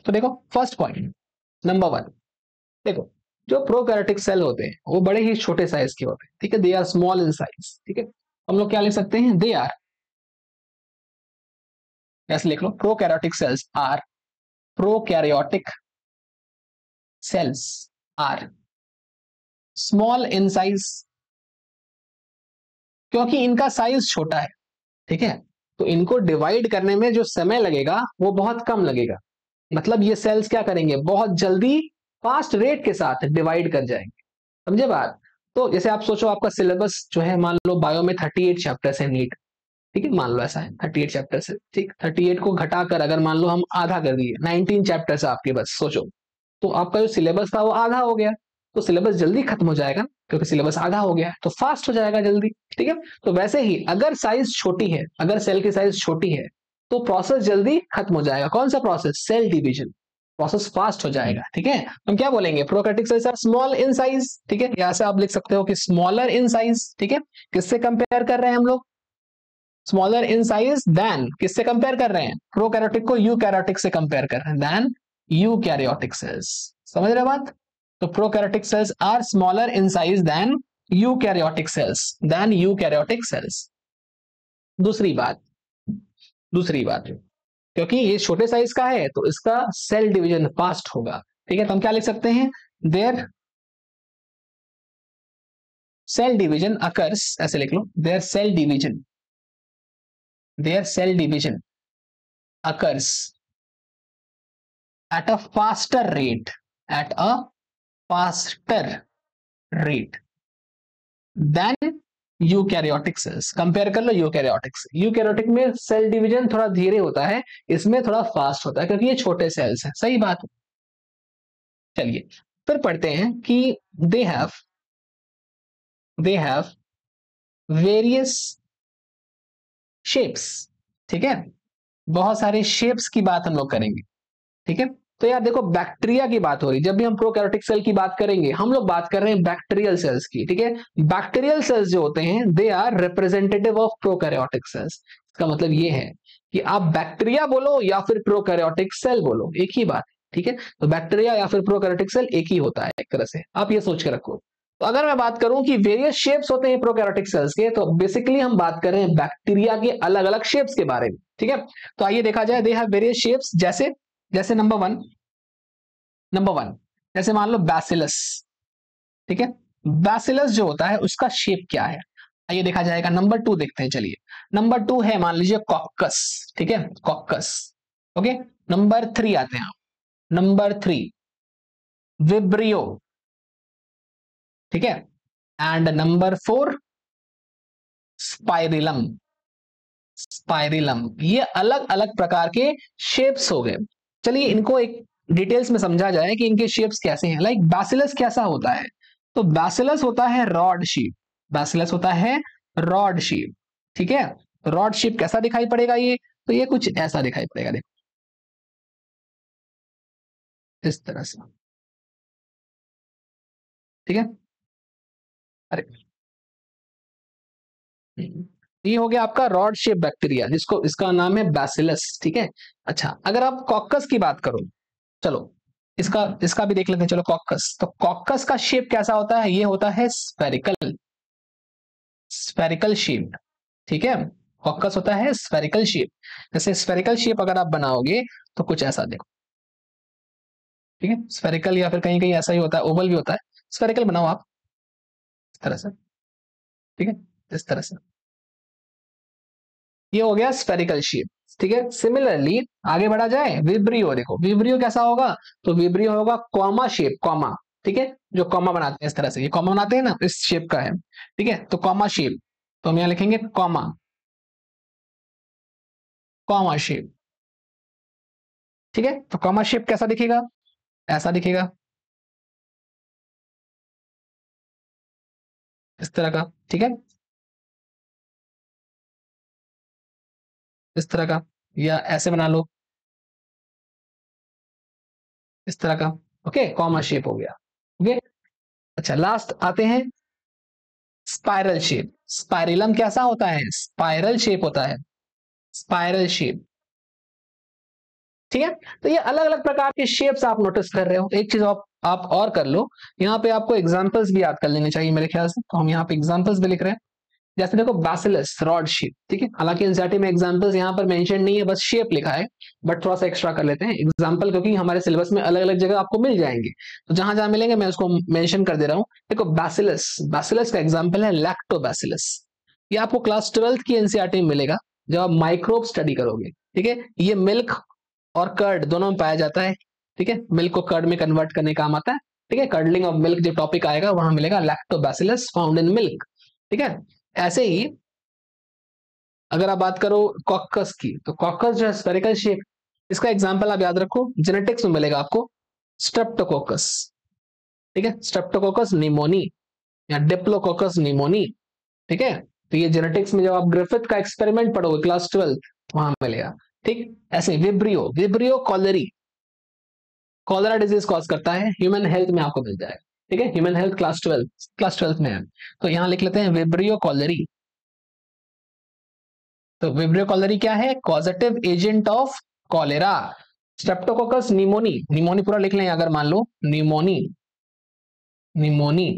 S1: तो देखो फर्स्ट पॉइंट, नंबर 1, देखो जो प्रोकैरियोटिक सेल होते हैं वो बड़े ही छोटे साइज के होते हैं, ठीक है। They are small in size, ठीक है। हम लोग क्या लिख सकते हैं? दे आर, ऐसे लिख लो, prokaryotic cells are prokaryotic cells are small in size, क्योंकि इनका साइज छोटा है, ठीक है। तो इनको डिवाइड करने में जो समय लगेगा वो बहुत कम लगेगा। मतलब ये सेल्स क्या करेंगे? बहुत जल्दी फास्ट रेट के साथ डिवाइड कर जाएंगे, समझे बात? तो जैसे आप सोचो, आपका सिलेबस जो है, मान लो बायो में 38 चैप्टर्स है नीट, ठीक है, मान लो ऐसा है 38 चैप्टर्स है, ठीक। 38 को घटाकर अगर मान लो हम आधा कर दिए, 19 चैप्टर्स है आपके, बस सोचो, तो आपका जो सिलेबस था वो आधा हो गया। तो सिलेबस जल्दी खत्म हो जाएगा क्योंकि सिलेबस आधा हो गया है, तो फास्ट हो जाएगा जल्दी, ठीक है। तो वैसे ही अगर साइज छोटी है, अगर सेल की साइज छोटी है, तो प्रोसेस जल्दी खत्म हो जाएगा। कौन सा process? Cell division. Process fast हो जाएगा, ठीक है। हम क्या बोलेंगे? Prokaryotic cells are small in size, ठीक है। यहां से आप लिख सकते हो कि स्मॉलर इन साइज, ठीक है। किससे कंपेयर कर रहे हैं हम लोग? स्मॉलर इन साइज देन, किससे कंपेयर कर रहे हैं? प्रोकैरियोटिक को यूकैरियोटिक से कंपेयर कर रहे हैं, देन यूकैरियोटिक सेल्स। समझ रहे बात? तो prokaryotic cells are smaller in size than eukaryotic cells, than eukaryotic cells. दूसरी बात, दूसरी बात, क्योंकि ये छोटे साइज का है तो इसका सेल डिवीजन फास्ट होगा, ठीक है। तो हम क्या लिख सकते हैं? देयर सेल डिवीजन अकर्स, ऐसे लिख लो, their cell division, their cell division occurs at a faster rate, at a faster rate than eukaryotic cells. Compare कर लो यूकैरियोटिक से। यूकैरियोटिक में सेल डिवीजन थोड़ा धीरे होता है, इसमें थोड़ा फास्ट होता है क्योंकि ये छोटे सेल्स हैं, सही बात है। चलिए फिर पढ़ते हैं कि दे हैव वेरियस शेप्स, ठीक है। बहुत सारे शेप्स की बात हम लोग करेंगे, ठीक है। तो यार देखो, बैक्टीरिया की बात हो रही, जब भी हम प्रोकैरियोटिक सेल की बात करेंगे हम लोग बात कर रहे हैं बैक्टीरियल सेल्स की, ठीक है। बैक्टीरियल सेल्स जो होते हैं they are representative of prokaryotic cells. इसका मतलब ये है कि आप बैक्टीरिया बोलो या फिर प्रोकैरियोटिक सेल बोलो, एक ही बात, ठीक है। तो बैक्टीरिया या फिर प्रोकैरियोटिक सेल एक ही होता है, एक तरह से आप ये सोच के रखो। तो अगर मैं बात करूं कि वेरियस शेप्स होते हैं प्रोकैरियोटिक सेल्स के, तो बेसिकली हम बात कर रहे हैं बैक्टीरिया के अलग अलग शेप्स के बारे में, ठीक है। तो आइए देखा जाए, दे हैव वेरियस शेप्स, जैसे जैसे नंबर वन जैसे मान लो बैसिलस, ठीक है। बैसिलस जो होता है उसका शेप क्या है, आइए देखा जाएगा। नंबर 2 देखते हैं, चलिए। नंबर 2 है मान लीजिए कॉकस, ठीक है, कॉकस, ओके। नंबर 3 आते हैं आप, नंबर 3 विब्रियो, ठीक है। And number 4 spirillum. स्पाइरिलम, ये अलग अलग प्रकार के शेप्स हो गए। चलिए इनको एक डिटेल्स में समझा जाए कि इनके शेप्स कैसे हैं। लाइक बैसिलस कैसा होता है, तो बैसिलस होता है रॉड शेप, बैसिलस होता है रॉड शेप, ठीक है। रॉड शेप कैसा दिखाई पड़ेगा ये, तो ये कुछ ऐसा दिखाई पड़ेगा, देखो इस तरह से, ठीक है। अरे ये हो गया आपका रॉड शेप बैक्टीरिया, जिसको इसका नाम है बैसिलस, ठीक है। अच्छा अगर आप कॉकस की बात करो, चलो इसका इसका भी देख लेते हैं। चलो कॉकस, तो कॉकस का शेप कैसा होता है, ये होता है स्फेरिकल, स्फेरिकल शेप, ठीक है। कॉकस होता है स्फेरिकल शेप। जैसे स्फेरिकल शेप अगर आप बनाओगे तो कुछ ऐसा देखो, ठीक है। स्फेरिकल या फिर कहीं कहीं ऐसा ही होता है, ओवल भी होता है। स्फेरिकल बनाओ आप इस तरह से, ठीक है, इस तरह से। ये हो गया स्फेरिकल शेप, ठीक है। सिमिलरली आगे बढ़ा जाए, विब्रियो देखो, विब्रियो कैसा होगा, तो विब्रियो होगा कॉमा शेप, कॉमा, ठीक है। जो कॉमा बनाते हैं इस तरह से, ये कॉमा बनाते हैं ना, इस शेप का है, ठीक है। तो कॉमा शेप, तो हम यहां लिखेंगे कॉमा, कॉमा शेप, ठीक है। तो कॉमा शेप कैसा दिखेगा, ऐसा दिखेगा, इस तरह का, ठीक है, इस तरह का, या ऐसे बना लो, इस तरह का। ओके, कॉमा शेप हो गया, ओके। अच्छा लास्ट आते हैं स्पाइरल शेप। स्पाइरलम कैसा होता है, स्पाइरल शेप होता है, स्पाइरल शेप, ठीक है। तो ये अलग अलग प्रकार के शेप्स आप नोटिस कर रहे हो। एक चीज आप और कर लो, यहाँ पे आपको एग्जांपल्स भी याद कर लेने चाहिए मेरे ख्याल से, तो हम यहाँ पे एग्जांपल्स भी लिख रहे हैं। जैसे देखो बैसिलस रॉड शेप, ठीक है। हालांकि एनसीईआरटी में एग्जांपल्स यहाँ पर मेंशन नहीं है, बस शेप लिखा है, बट थोड़ा सा एक्स्ट्रा कर लेते हैं एग्जांपल, क्योंकि हमारे सिलेबस में अलग अलग जगह आपको मिल जाएंगे, तो जहां जहां मिलेंगे मैं उसको मेंशन कर दे रहा हूँ। देखो बैसिलस, बैसिलस का एग्जाम्पल है लैक्टोबैसिलस, ये आपको क्लास 12th की एनसीईआरटी में मिलेगा जब आप माइक्रोब स्टडी करोगे, ठीक है। ये मिल्क और कर्ड दोनों में पाया जाता है, ठीक है। मिल्क को कर्ड में कन्वर्ट करने का काम आता है, ठीक है। कर्डलिंग ऑफ मिल्क जो टॉपिक आएगा वहां मिलेगा लैक्टोबैसिलस फाउंड इन मिल्क, ठीक है। ऐसे ही अगर आप बात करो कॉकस की, तो कॉकस जो है स्फेरिकल शेप, इसका एग्जांपल आप याद रखो, जेनेटिक्स में मिलेगा आपको स्ट्रेप्टोकोकस, ठीक है। स्ट्रेप्टोकोकस निमोनी या डिप्लोकोकस निमोनी, ठीक है। तो ये जेनेटिक्स में जब आप ग्रिफिथ का एक्सपेरिमेंट पढ़ोगे क्लास 12 वहां मिलेगा, ठीक। ऐसे Vibrio, Vibrio cholerae, cholera disease cause करता है, ह्यूमन हेल्थ में आपको मिल जाएगा, ठीक है। ह्यूमन हेल्थ क्लास 12 में है, तो यहां लिख लेते हैं विब्रियो कॉलरी। तो विब्रियो कॉलरी क्या है, causative agent of cholera. Streptococcus pneumoniae, pneumoniae पूरा लिख लें अगर मान लो निमोनी, निमोनी,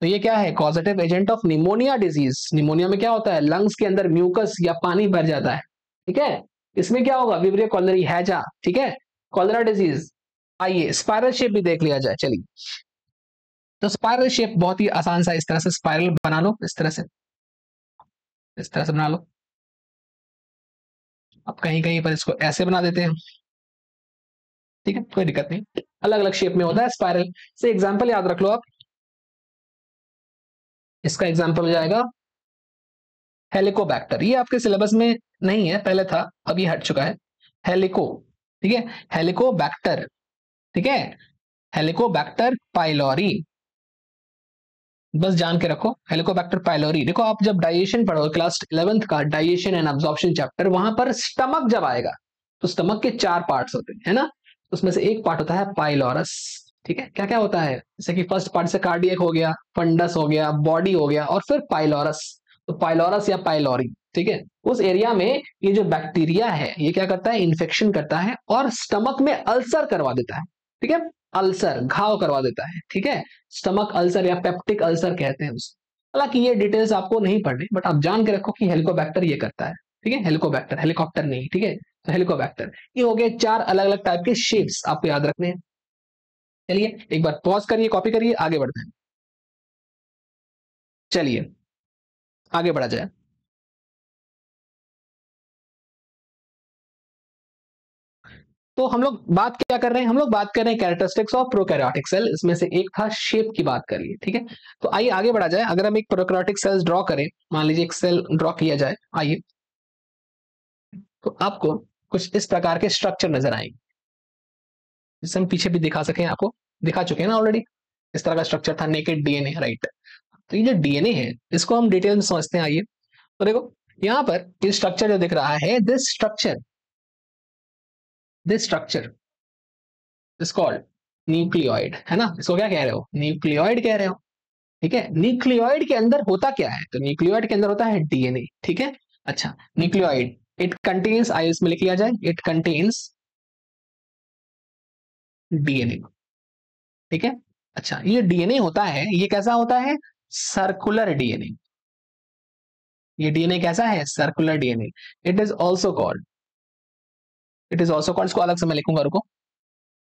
S1: तो ये क्या है, causative agent of pneumonia disease. Pneumonia में क्या होता है, लंग्स के अंदर म्यूकस या पानी भर जाता है, ठीक है। इसमें क्या होगा, विब्रियो कॉलरी हैजा, ठीक है। कॉलरा डिजीज, आइए स्पाइरल शेप भी देख लिया जाए, चलिए। तो स्पाइरल शेप बहुत ही आसान सा, इस तरह से स्पाइरल बना लो, इस तरह से, इस तरह से बना लो। अब कहीं कहीं पर इसको ऐसे बना देते हैं, ठीक है, कोई दिक्कत नहीं, अलग अलग शेप में होता है स्पाइरल से। एग्जांपल याद रख लो आप, इसका एग्जांपल हो जाएगा हेलिकोबैक्टर। ये आपके सिलेबस में नहीं है, पहले था, अब ये हट चुका है। हेलिको, ठीक है, हेलिकोबैक्टर, ठीक है, हेलिकोबैक्टर पाइलोरी, बस जान के रखो हेलिकोबैक्टर पाइलोरी। देखो आप जब डाइजेशन पढ़ोगे क्लास 11th का डाइजेशन एंड अब्जॉर्प्शन चैप्टर, वहां पर स्टमक जब आएगा तो स्टमक के 4 पार्ट्स होते हैं, है ना। उसमें से एक पार्ट होता है पाइलोरस, ठीक है। क्या क्या होता है, जैसे कि फर्स्ट पार्ट से कार्डियक हो गया, फंडस हो गया, बॉडी हो गया, और फिर पाइलोरस। तो पाइलोरस या पाइलोरी, ठीक है, उस एरिया में ये जो बैक्टीरिया है ये क्या करता है, इन्फेक्शन करता है और स्टमक में अल्सर करवा देता है, ठीक है। अल्सर, घाव करवा देता है, ठीक है। स्टमक अल्सर या पेप्टिक अल्सर कहते हैं उसको। हालांकि ये डिटेल्स आपको नहीं पढ़नी, बट आप जान के रखो कि हेलिकोबैक्टर ये करता है, ठीक है। हेलिकोबैक्टर, हेलीकॉप्टर नहीं, ठीक है। तो हेलिकोबैक्टर, ये हो गए 4 अलग अलग टाइप के शेप्स आपको याद रखने हैं। चलिए एक बार पॉज करिए, कॉपी करिए, आगे बढ़ते हैं। चलिए आगे बढ़ा जाए। तो हम लोग बात क्या कर रहे हैं, हम लोग बात कर रहे हैं कैरेक्टरिस्टिक्स ऑफ प्रोकैरियोटिक सेल, इसमें से एक था शेप की बात करिए, ठीक है। तो आइए आगे बढ़ा जाए। अगर हम एक प्रोकैरियोटिक सेल्स ड्रॉ करें, मान लीजिए एक सेल ड्रॉ किया जाए, आइए। तो आपको कुछ इस प्रकार के स्ट्रक्चर नजर आएंगे, जिसे हम पीछे भी दिखा सकें, आपको दिखा चुके हैं ना ऑलरेडी। इस तरह का स्ट्रक्चर था नेकेड डीएनए, राइट। तो ये जो डीएनए है इसको हम डिटेल में समझते हैं, आइए। तो देखो यहां पर ये स्ट्रक्चर जो दिख रहा है, this structure is called nucleoid, है ना। इसको क्या कह रहे हो, न्यूक्लियोइड कह रहे हो, ठीक है। न्यूक्लियोइड के अंदर होता क्या है, तो न्यूक्लियोइड के अंदर होता है डीएनए, ठीक है। अच्छा, न्यूक्लियोइड इट कंटेन्स, आइए इसमें लिख लिया जाए, इट कंटेन्स डीएनए, ठीक है। अच्छा, ये डीएनए होता है, ये कैसा होता है, सर्कुलर डीएनए। ये डीएनए कैसा है, circular DNA. It is also called, इसको अलग से मैं लिखूंगा, रुको।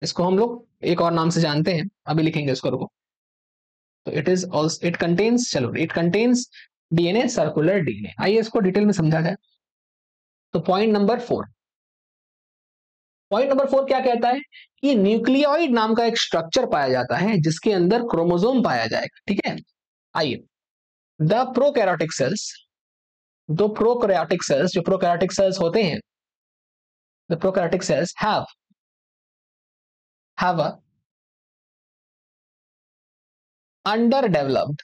S1: इसको हम लोग एक और नाम से जानते हैं, अभी लिखेंगे इसको, रुको। तो it is also, it contains, चलो, it contains DNA, circular DNA. आइए इसको डिटेल में समझा जाए। तो पॉइंट नंबर 4 क्या कहता है कि न्यूक्लियोइड नाम का एक स्ट्रक्चर पाया जाता है जिसके अंदर क्रोमोसोम पाया जाएगा, ठीक है। आइए, द प्रोकैरियोटिक सेल्स, जो प्रोकैरियोटिक सेल्स होते हैं, the prokaryotic cells have a under developed,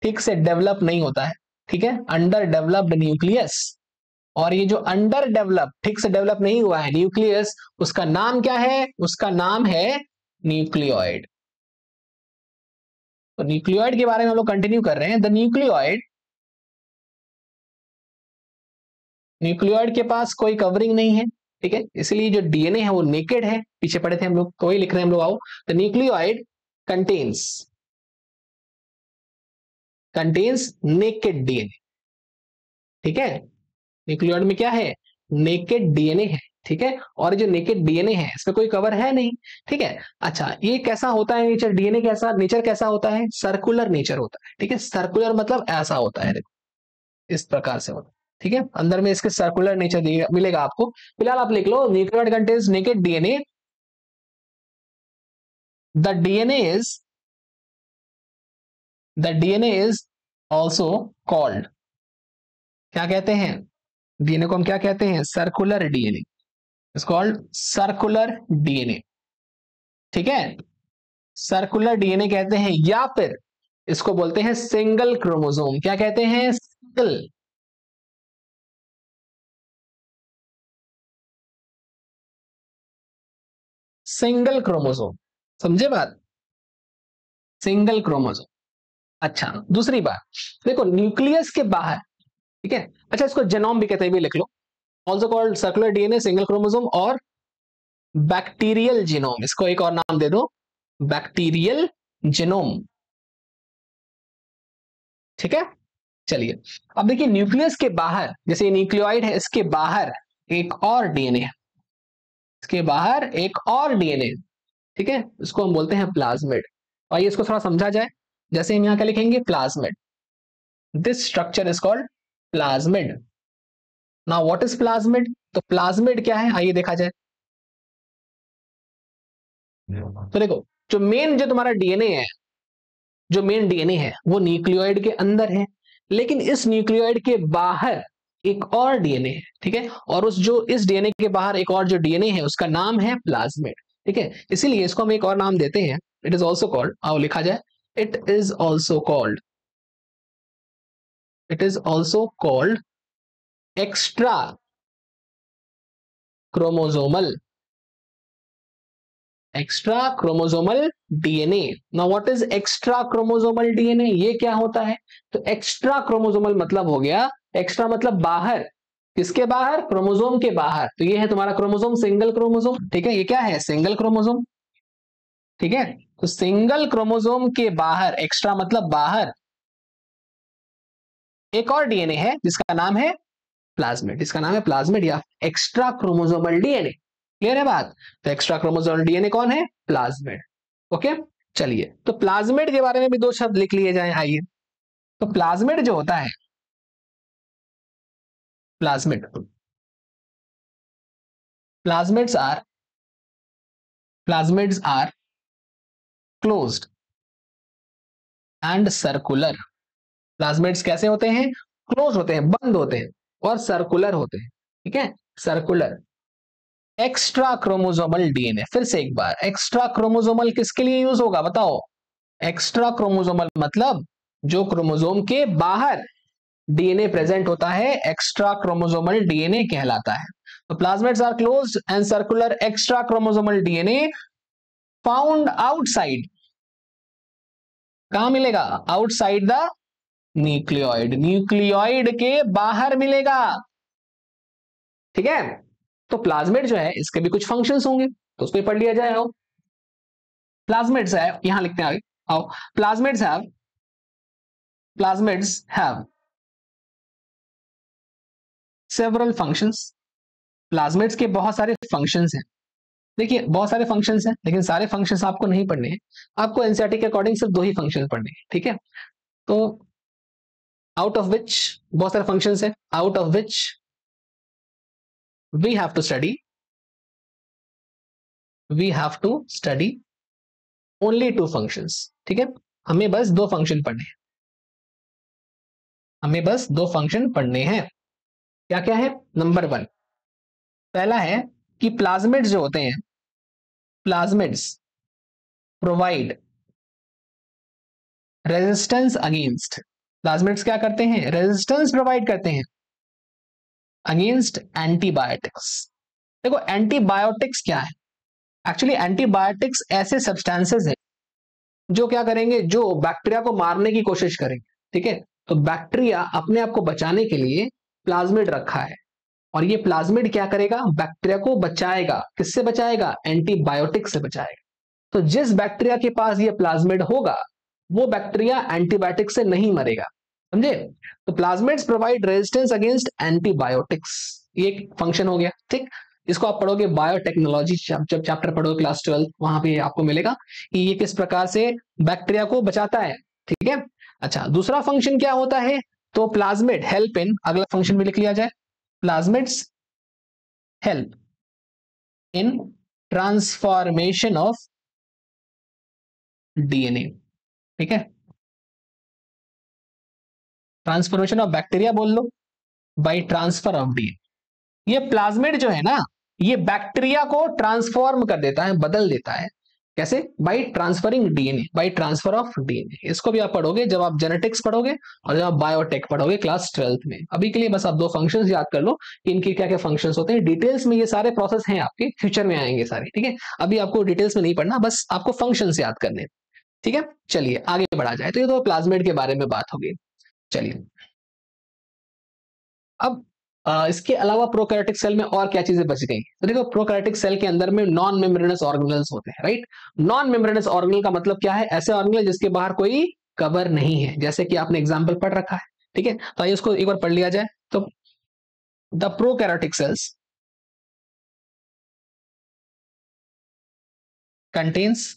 S1: ठीक से डेवलप नहीं होता है, ठीक है, अंडर डेवलप्ड न्यूक्लियस। और ये जो अंडर डेवलप, ठीक से डेवलप नहीं हुआ है न्यूक्लियस, उसका नाम क्या है, उसका नाम है न्यूक्लियोइड। तो न्यूक्लियोइड के बारे में हम लोग कंटिन्यू कर रहे हैं। द न्यूक्लियोइड के पास कोई कवरिंग नहीं है, ठीक है, इसलिए जो डीएनए है वो नेकेड है। पीछे पढ़े थे हम लोग, तो वही लिख रहे हैं हम लोग, आओ। The nucleoid contains naked DNA, ठीक है। न्यूक्लियोइड में क्या है, नेकेड डीएनए है, ठीक है। और जो नेकेड डीएनए है इसमें कोई कवर है नहीं, ठीक है। अच्छा, ये कैसा होता है नेचर, डीएनए कैसा नेचर, कैसा होता है, सर्कुलर नेचर होता है, ठीक है। सर्कुलर मतलब ऐसा होता है, देखो इस प्रकार से होता है, ठीक है। अंदर में इसके सर्कुलर नेचर मिलेगा आपको। फिलहाल आप लिख लो, nucleoid contains naked DNA, the DNA is also called, क्या कहते हैं, डीएनए को हम क्या कहते हैं, circular DNA, is called circular DNA, ठीक है। सर्कुलर डीएनए कहते हैं, या फिर इसको बोलते हैं सिंगल क्रोमोसोम। क्या कहते हैं, सिंगल क्रोमोसोम, समझे बात, सिंगल क्रोमोसोम। अच्छा, दूसरी बात, देखो न्यूक्लियस के बाहर, ठीक है। अच्छा, इसको जेनोम भी कहते हैं, भी लिख लो, also called circular DNA, single chromosome और बैक्टीरियल जीनोम। इसको एक और नाम दे दो, बैक्टीरियल जीनोम, ठीक है। चलिए, अब देखिए न्यूक्लियस के बाहर, जैसे न्यूक्लियोइड है, इसके बाहर एक और डीएनए है, इसके बाहर एक और डीएनए, ठीक है। इसको हम बोलते हैं प्लाज्मिड। आइए इसको थोड़ा समझा जाए। जैसे हम यहां क्या लिखेंगे, plasmid, this structure is called plasmid. Now what is plasmid, तो प्लाज्मिड क्या है, आइए देखा जाए। तो देखो, जो तुम्हारा डीएनए है, जो मेन डीएनए है वो न्यूक्लियोइड के अंदर है, लेकिन इस न्यूक्लियोइड के बाहर एक और डीएनए है, ठीक है। और उस जो इस डीएनए के बाहर एक और जो डीएनए है उसका नाम है प्लाज्मिड, ठीक है। इसीलिए इसको हम एक और नाम देते हैं, इट इज ऑल्सो कॉल्ड, आओ लिखा जाए, it is also called, it is also called extra chromosomal, extra chromosomal DNA. Now what is extra chromosomal DNA, ये क्या होता है, तो एक्स्ट्रा क्रोमोसोमल मतलब हो गया, एक्स्ट्रा मतलब बाहर, किसके बाहर, क्रोमोसोम के बाहर। तो ये है तुम्हारा क्रोमोसोम, सिंगल क्रोमोसोम, ठीक है। ये क्या है, सिंगल क्रोमोसोम, ठीक है। तो सिंगल क्रोमोसोम के बाहर, एक्स्ट्रा मतलब बाहर, एक और डीएनए है जिसका नाम है प्लाज्मिड, इसका नाम है प्लाज्मिड या एक्स्ट्रा क्रोमोसोमल डीएनए। क्लियर है बात, तो एक्स्ट्रा क्रोमोसोमल डीएनए कौन है, प्लाज्मिड, ओके। चलिए, तो प्लाज्मिड के बारे में भी दो शब्द लिख लिए जाएं, आइए। तो प्लाज्मिड जो होता है, plasmid, plasmids are plasmids are closed and circular. Plasmids कैसे होते हैं, क्लोज होते हैं, बंद होते हैं, और सर्कुलर होते हैं, ठीक है। Circular extra chromosomal DNA. फिर से एक बार, एक्स्ट्रा क्रोमोसोमल किसके लिए यूज होगा बताओ? एक्स्ट्रा क्रोमोसोमल मतलब जो क्रोमोसोम के बाहर डीएनए प्रेजेंट होता है, एक्स्ट्रा क्रोमोसोमल डीएनए कहलाता है। तो plasmids are closed and circular extra chromosomal DNA found outside. कहां मिलेगा? आउटसाइड द न्यूक्लियोइड, न्यूक्लियोइड के बाहर मिलेगा। ठीक है, तो प्लाज्मिड जो है इसके भी कुछ फंक्शंस होंगे, तो उसको पढ़ लिया जाए। आओ, प्लाज्मिड्स है, यहां लिखते हैं आगे। आओ, plasmids have several functions. Plasmids के बहुत सारे फंक्शंस हैं। देखिए बहुत सारे फंक्शंस हैं, लेकिन सारे फंक्शंस आपको नहीं पढ़ने हैं। आपको एनसीईआरटी के अकॉर्डिंग सिर्फ 2 ही फंक्शन पढ़ने हैं। ठीक है, तो आउट ऑफ विच, बहुत सारे फंक्शंस हैं, out of which we have to study only 2 functions. ठीक है, हमें बस 2 फंक्शन पढ़ने हैं, हमें बस 2 फंक्शन पढ़ने हैं। क्या क्या है? नंबर 1, पहला है कि प्लाज्मिड्स जो होते हैं, plasmids provide resistance against. Plasmids क्या करते हैं? रेजिस्टेंस प्रोवाइड करते हैं अगेंस्ट एंटीबायोटिक्स। देखो एंटीबायोटिक्स क्या है? एक्चुअली एंटीबायोटिक्स ऐसे सब्सटेंसेस है जो क्या करेंगे, जो बैक्टीरिया को मारने की कोशिश करेंगे। ठीक है, तो बैक्टीरिया अपने आप को बचाने के लिए प्लाज्मिड रखा है, और ये प्लाज्मिड क्या करेगा? बैक्टीरिया को बचाएगा। किससे बचाएगा? एंटीबायोटिक से बचाएगा। तो जिस बैक्टीरिया के पास ये प्लाज्मिड होगा, वो बैक्टीरिया एंटीबायोटिक से नहीं मरेगा। समझे? तो plasmids provide resistance against antibiotics, ये एक फंक्शन हो गया। ठीक, इसको आप पढ़ोगे बायोटेक्नोलॉजी, जब चैप्टर पढ़ोगे क्लास 12, वहां पे आपको मिलेगा कि ये किस प्रकार से बैक्टीरिया को बचाता है। ठीक है, अच्छा दूसरा फंक्शन क्या होता है? तो प्लाज्मिड हेल्प इन, अगला फंक्शन भी लिख लिया जाए, plasmids help in transformation of DNA. ठीक है, ट्रांसफॉर्मेशन ऑफ बैक्टीरिया बोल लो, बाय ट्रांसफर ऑफ डीएनए। ये प्लाज्मिड जो है ना, ये बैक्टीरिया को ट्रांसफॉर्म कर देता है, बदल देता है। कैसे? By transferring DNA, by transfer of DNA. इसको भी आप पढ़ोगे जब आप जेनेटिक्स पढ़ोगे और जब आप बायोटेक पढ़ोगे क्लास 12 में। अभी के लिए बस आप 2 फंक्शंस याद कर लो कि इनके क्या क्या फंक्शंस होते हैं। डिटेल्स में ये सारे प्रोसेस हैं आपके, फ्यूचर में आएंगे सारे। ठीक है, अभी आपको डिटेल्स में नहीं पढ़ना, बस आपको फंक्शंस याद करने। ठीक है, चलिए आगे बढ़ा जाए। तो ये तो प्लाज्मिड के बारे में बात होगी। चलिए अब इसके अलावा प्रोकैरियोटिक सेल में और क्या चीजें बच गई? तो देखो प्रोकैरियोटिक सेल के अंदर में नॉन मेम्ब्रेनस ऑर्गेनेल्स होते हैं, राइट। नॉन मेम्ब्रेनस ऑर्गेनेल का मतलब क्या है? ऐसे ऑर्गेनेल जिसके बाहर कोई कवर नहीं है, जैसे कि आपने एग्जाम्पल पढ़ रखा है। ठीक है, तो आइए इसको एक बार पढ़ लिया जाए। तो the prokaryotic cells contains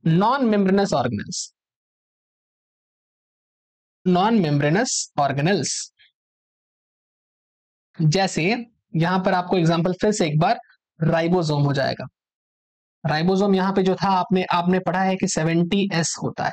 S1: non membranous organelles, non membranous organelles. जैसे यहां पर आपको एग्जांपल फिर से एक बार, राइबोसोम हो जाएगा। राइबोसोम यहां पे जो था आपने आपने पढ़ा है कि 70S होता है।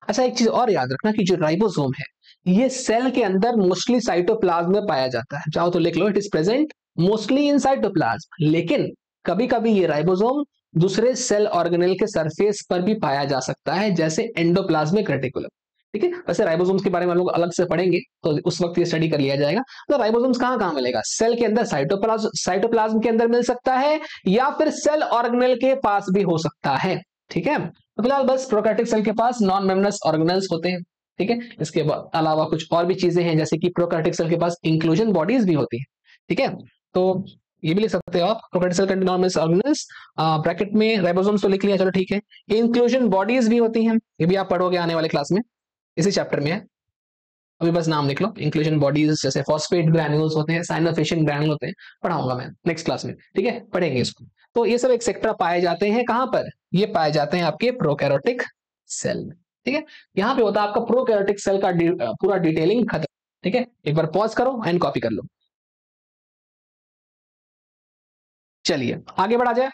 S1: अच्छा एक चीज और याद रखना कि जो राइबोसोम है, ये सेल के अंदर मोस्टली साइटोप्लाज्म में पाया जाता है। चाहो तो लिख लो, it is present mostly in cytoplasm. लेकिन कभी कभी ये राइबोसोम दूसरे सेल ऑर्गेनेल के सरफेस पर भी पाया जा सकता है, जैसे एंडोप्लाज्मिक रेटिकुलम। ठीक है, वैसे राइबोसोम्स के बारे में हम लोग अलग से पढ़ेंगे, तो उस वक्त ये स्टडी कर लिया जाएगा। तो राइबोसोम्स कहां कहां मिलेगा? सेल के अंदर, साइटोप्लाज्म के अंदर मिल सकता है, या फिर सेल ऑर्गेनेल के पास भी हो सकता है। ठीक है, तो फिलहाल बस प्रोकैरियोटिक सेल के पास नॉन मेम्ब्रेनस ऑर्गेनेल्स होते हैं। ठीक है, इसके अलावा कुछ और भी चीजें हैं, जैसे कि प्रोकैरियोटिक सेल के पास इंक्लूजन बॉडीज भी होती है। ठीक है, तो ये भी लिख सकते हो आप, prokaryotic cell contain non membranous organelles, bracket में राइबोसोम्स तो लिख लिया, चलो ठीक है। इंक्लूजन बॉडीज भी होती हैं, ये भी आप पढ़ोगे आने वाले क्लास में, इसी चैप्टर में है। अभी बस नाम लिख लो, इंक्लूजन बॉडीज, जैसे फॉस्फेट ग्रैन्यूल्स होते हैं, साइनोफिशियन ग्रैन्यूल होते हैं, पढ़ाऊंगा मैं नेक्स्ट क्लास में। ठीक है, पढ़ेंगे इसको। तो ये सब एक्सेट्रा पाए जाते हैं कहां पर? ये पाए जाते हैं आपके प्रोकैरियोटिक सेल में। ठीक है, यहां पे होता है आपका प्रोकैरियोटिक सेल का पूरा डिटेलिंग खत्म। ठीक है, एक बार पॉज करो एंड कॉपी कर लो। चलिए आगे बढ़ा जाए।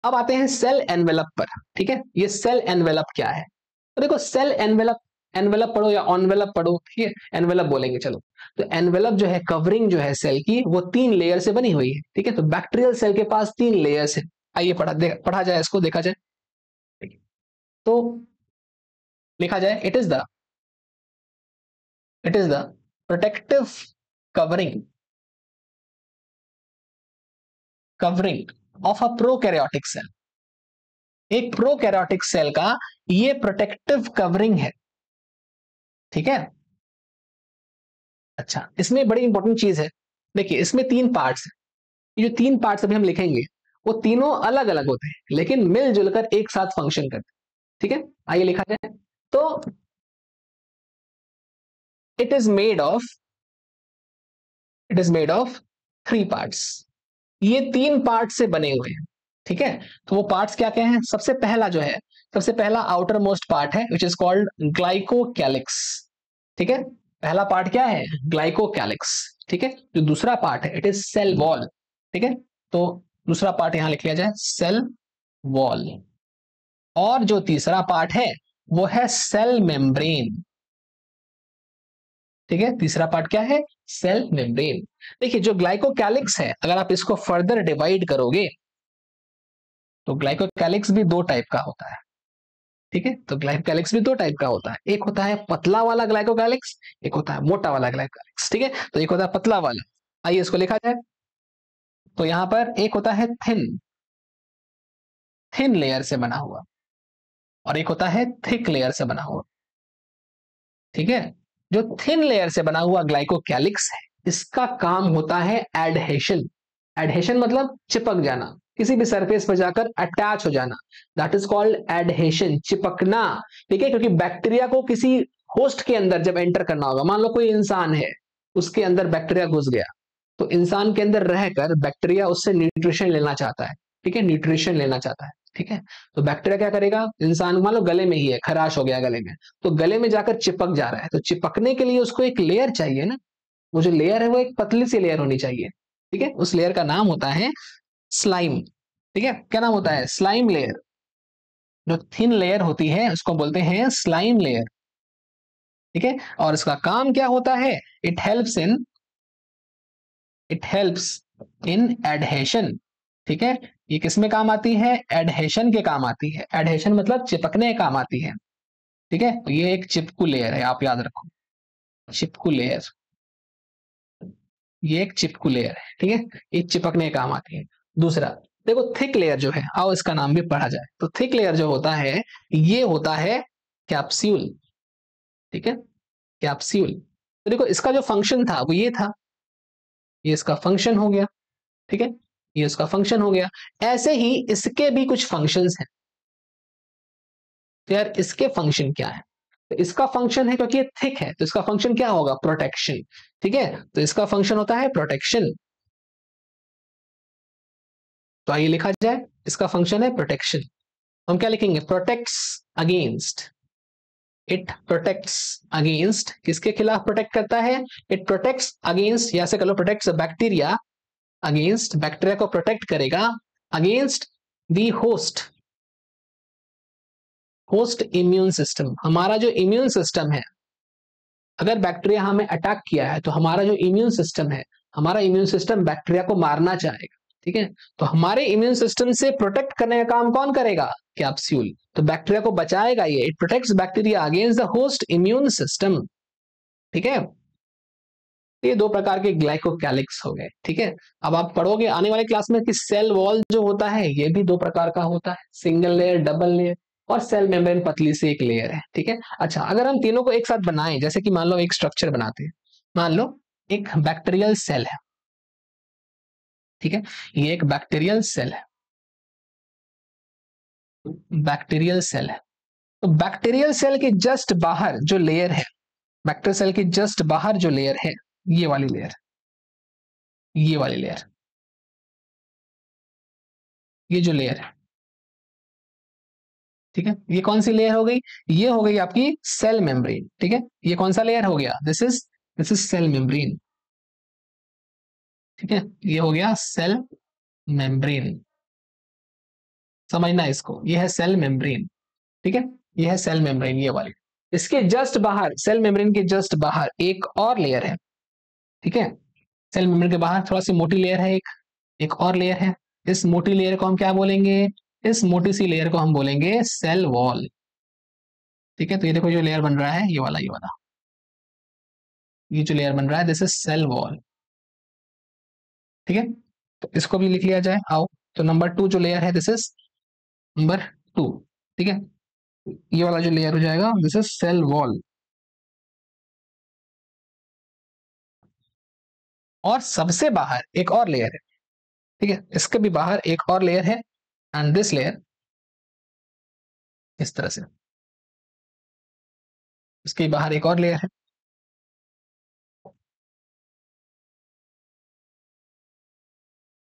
S1: अब आते हैं सेल एनवेलप पर। ठीक है, ये सेल एनवेलप क्या है? तो देखो सेल एनवेलप एनवेलप पढ़ो या ऑनवेलप पढ़ो, ठीक है, एनवेलप बोलेंगे चलो। तो एनवेलप जो है, कवरिंग जो है सेल की, वो 3 लेयर से बनी हुई है, ठीक है। तो बैक्टीरियल सेल के पास 3 लेयर्स है। आइए पढ़ा जाए इसको, देखा जाए। तो लिखा जाए, it is the protective covering of a prokaryotic cell. एक प्रोकैरियोटिक सेल का ये प्रोटेक्टिव कवरिंग है, ठीक है। अच्छा, इसमें बड़ी इंपॉर्टेंट चीज है, देखिए इसमें 3 पार्ट्स हैं। ये जो 3 पार्ट्स अभी हम लिखेंगे, वो तीनों अलग अलग होते हैं, लेकिन मिलजुल कर एक साथ फंक्शन करते हैं, ठीक है। आइए लिखा जाए। तो it is made of it is made of 3 parts. ये 3 पार्ट से बने हुए हैं, ठीक है। तो वो पार्ट्स क्या क्या हैं? सबसे पहला जो है, सबसे पहला आउटर मोस्ट पार्ट है, विच इज कॉल्ड ग्लाइकोकैलिक्स, ठीक है। पहला पार्ट क्या है? ग्लाइकोकैलिक्स, ठीक है। जो दूसरा पार्ट है, इट इज सेल वॉल, ठीक है। तो दूसरा पार्ट यहां लिख लिया जाए, सेल वॉल। और जो तीसरा पार्ट है, वो है सेल मेम्ब्रेन, ठीक है। तीसरा पार्ट क्या है? Cell membrane. देखिए जो ग्लाइकोकैलिक्स है, अगर आप इसको फर्दर डिवाइड करोगे, तो ग्लाइकोकैलिक्स भी 2 टाइप का होता है, ठीक है। तो ग्लाइकोकैलिक्स भी 2 टाइप का होता है, एक होता है पतला वाला ग्लाइकोकैलिक्स, एक होता है मोटा वाला ग्लाइकोकैलिक्स, ठीक है। तो एक होता है पतला वाला, आइए इसको लिखा जाए। तो यहां पर एक होता है थिन थिन लेयर से बना हुआ, और एक होता है थिक लेयर से बना हुआ, ठीक है। जो थिन लेयर से बना हुआ ग्लाइकोकैलिक्स है, इसका काम होता है एडहेशन। एडहेशन मतलब चिपक जाना, किसी भी सरफेस पर जाकर अटैच हो जाना, दैट इज कॉल्ड एडहेशन, चिपकना, ठीक है। क्योंकि बैक्टीरिया को किसी होस्ट के अंदर जब एंटर करना होगा, मान लो कोई इंसान है, उसके अंदर बैक्टीरिया घुस गया, तो इंसान के अंदर रहकर बैक्टीरिया उससे न्यूट्रिशन लेना चाहता है, ठीक है, न्यूट्रिशन लेना चाहता है, ठीक है। तो बैक्टीरिया क्या करेगा? इंसान मान लो गले में ही है, खराश हो गया गले में, तो गले में जाकर चिपक जा रहा है, तो चिपकने के लिए उसको एक लेयर चाहिए ना। वो जो लेयर है, वो एक पतली सी लेयर होनी चाहिए, ठीक है। उस लेयर का नाम होता है स्लाइम, ठीक है। क्या नाम होता है? Slime layer. जो थिन लेयर होती है, उसको बोलते हैं स्लाइम लेयर, ठीक है। और इसका काम क्या होता है? इट हेल्प्स इन एडहेशन, ठीक है। ये किस में काम आती है? एडहेशन के काम आती है। एडहेशन मतलब चिपकने काम आती है, ठीक है। तो ये एक चिपकू लेयर है, आप याद रखो, चिपकू लेयर, ये एक चिपकू लेयर है, ठीक है। ये चिपकने काम आती है। दूसरा देखो, थिक लेयर जो है, आओ इसका नाम भी पढ़ा जाए। तो थिक लेयर जो होता है, ये होता है कैप्सूल, ठीक है, कैप्सूल। तो देखो इसका जो फंक्शन था, वो ये था, ये इसका फंक्शन हो गया, ठीक है, ये इसका फंक्शन हो गया। ऐसे ही इसके भी कुछ फंक्शंस हैं। तो यार इसके फंक्शन क्या है? तो इसका फंक्शन है, क्योंकि ये थिक है, तो इसका फंक्शन क्या होगा? प्रोटेक्शन, ठीक है। तो इसका फंक्शन होता है प्रोटेक्शन। तो आइए लिखा जाए, इसका फंक्शन है प्रोटेक्शन। हम क्या लिखेंगे? Protects against, it protects against, किसके खिलाफ प्रोटेक्ट करता है? इट प्रोटेक्ट्स अगेंस्ट, या से कह लो प्रोटेक्ट्स बैक्टीरिया अगेंस्ट, बैक्टीरिया को प्रोटेक्ट करेगा against the host immune system. हमारा जो इम्यून सिस्टम है, अगर बैक्टीरिया हमें अटैक किया है, तो हमारा जो इम्यून सिस्टम है, हमारा इम्यून सिस्टम बैक्टीरिया को मारना चाहेगा, ठीक है। तो हमारे इम्यून सिस्टम से प्रोटेक्ट करने का काम कौन करेगा? कैप्सूल। तो बैक्टीरिया को बचाएगा ये, it protects bacteria against the host immune system, ठीक है। ये 2 प्रकार के ग्लाइकोकैलिक्स हो गए, ठीक है। अब आप पढ़ोगे आने वाले क्लास में कि सेल वॉल जो होता है, ये भी 2 प्रकार का होता है, सिंगल लेयर, डबल लेयर, और सेल मेम्ब्रेन पतली सी एक लेयर है, ठीक है। अच्छा, अगर हम तीनों को एक साथ बनाएं, जैसे कि मान लो एक स्ट्रक्चर बनाते हैं, मान लो एक बैक्टीरियल सेल है, ठीक है, ये एक बैक्टीरियल सेल है, बैक्टीरियल सेल है। तो बैक्टीरियल सेल के जस्ट बाहर जो लेयर है, बैक्टीरियल सेल के जस्ट बाहर जो लेयर है, ये वाली लेयर, ये वाली लेयर, ये जो लेयर है, ठीक है, ये कौन सी लेयर हो गई? ये हो गई आपकी सेल मेम्ब्रेन, ठीक है। ये कौन सा लेयर हो गया? दिस इज सेल मेम्ब्रेन, ठीक है। ये हो गया सेल मेम्ब्रेन, समझना इसको, ये है सेल मेम्ब्रेन, ठीक है, ये है सेल मेम्ब्रेन, ये वाली। इसके जस्ट बाहर, सेल मेम्ब्रेन के जस्ट बाहर एक और लेयर है, ठीक है। सेल मेम्ब्रेन के बाहर थोड़ा सी मोटी लेयर है, एक और लेयर है। इस मोटी लेयर को हम क्या बोलेंगे? इस मोटी सी लेयर को हम बोलेंगे सेल वॉल, ठीक है। तो ये देखो जो लेयर बन रहा है ये वाला, ये जो लेयर बन रहा है दिस इज सेल वॉल, ठीक है। तो इसको भी लिख लिया जाए, आओ। तो नंबर 2 जो लेयर है दिस इज नंबर 2, ठीक है। ये वाला जो लेयर हो जाएगा दिस इज सेल वॉल। और सबसे बाहर एक और लेयर है, ठीक है। इसके भी बाहर एक और लेयर है, एंड दिस लेयर इस तरह से, इसके बाहर एक और लेयर है।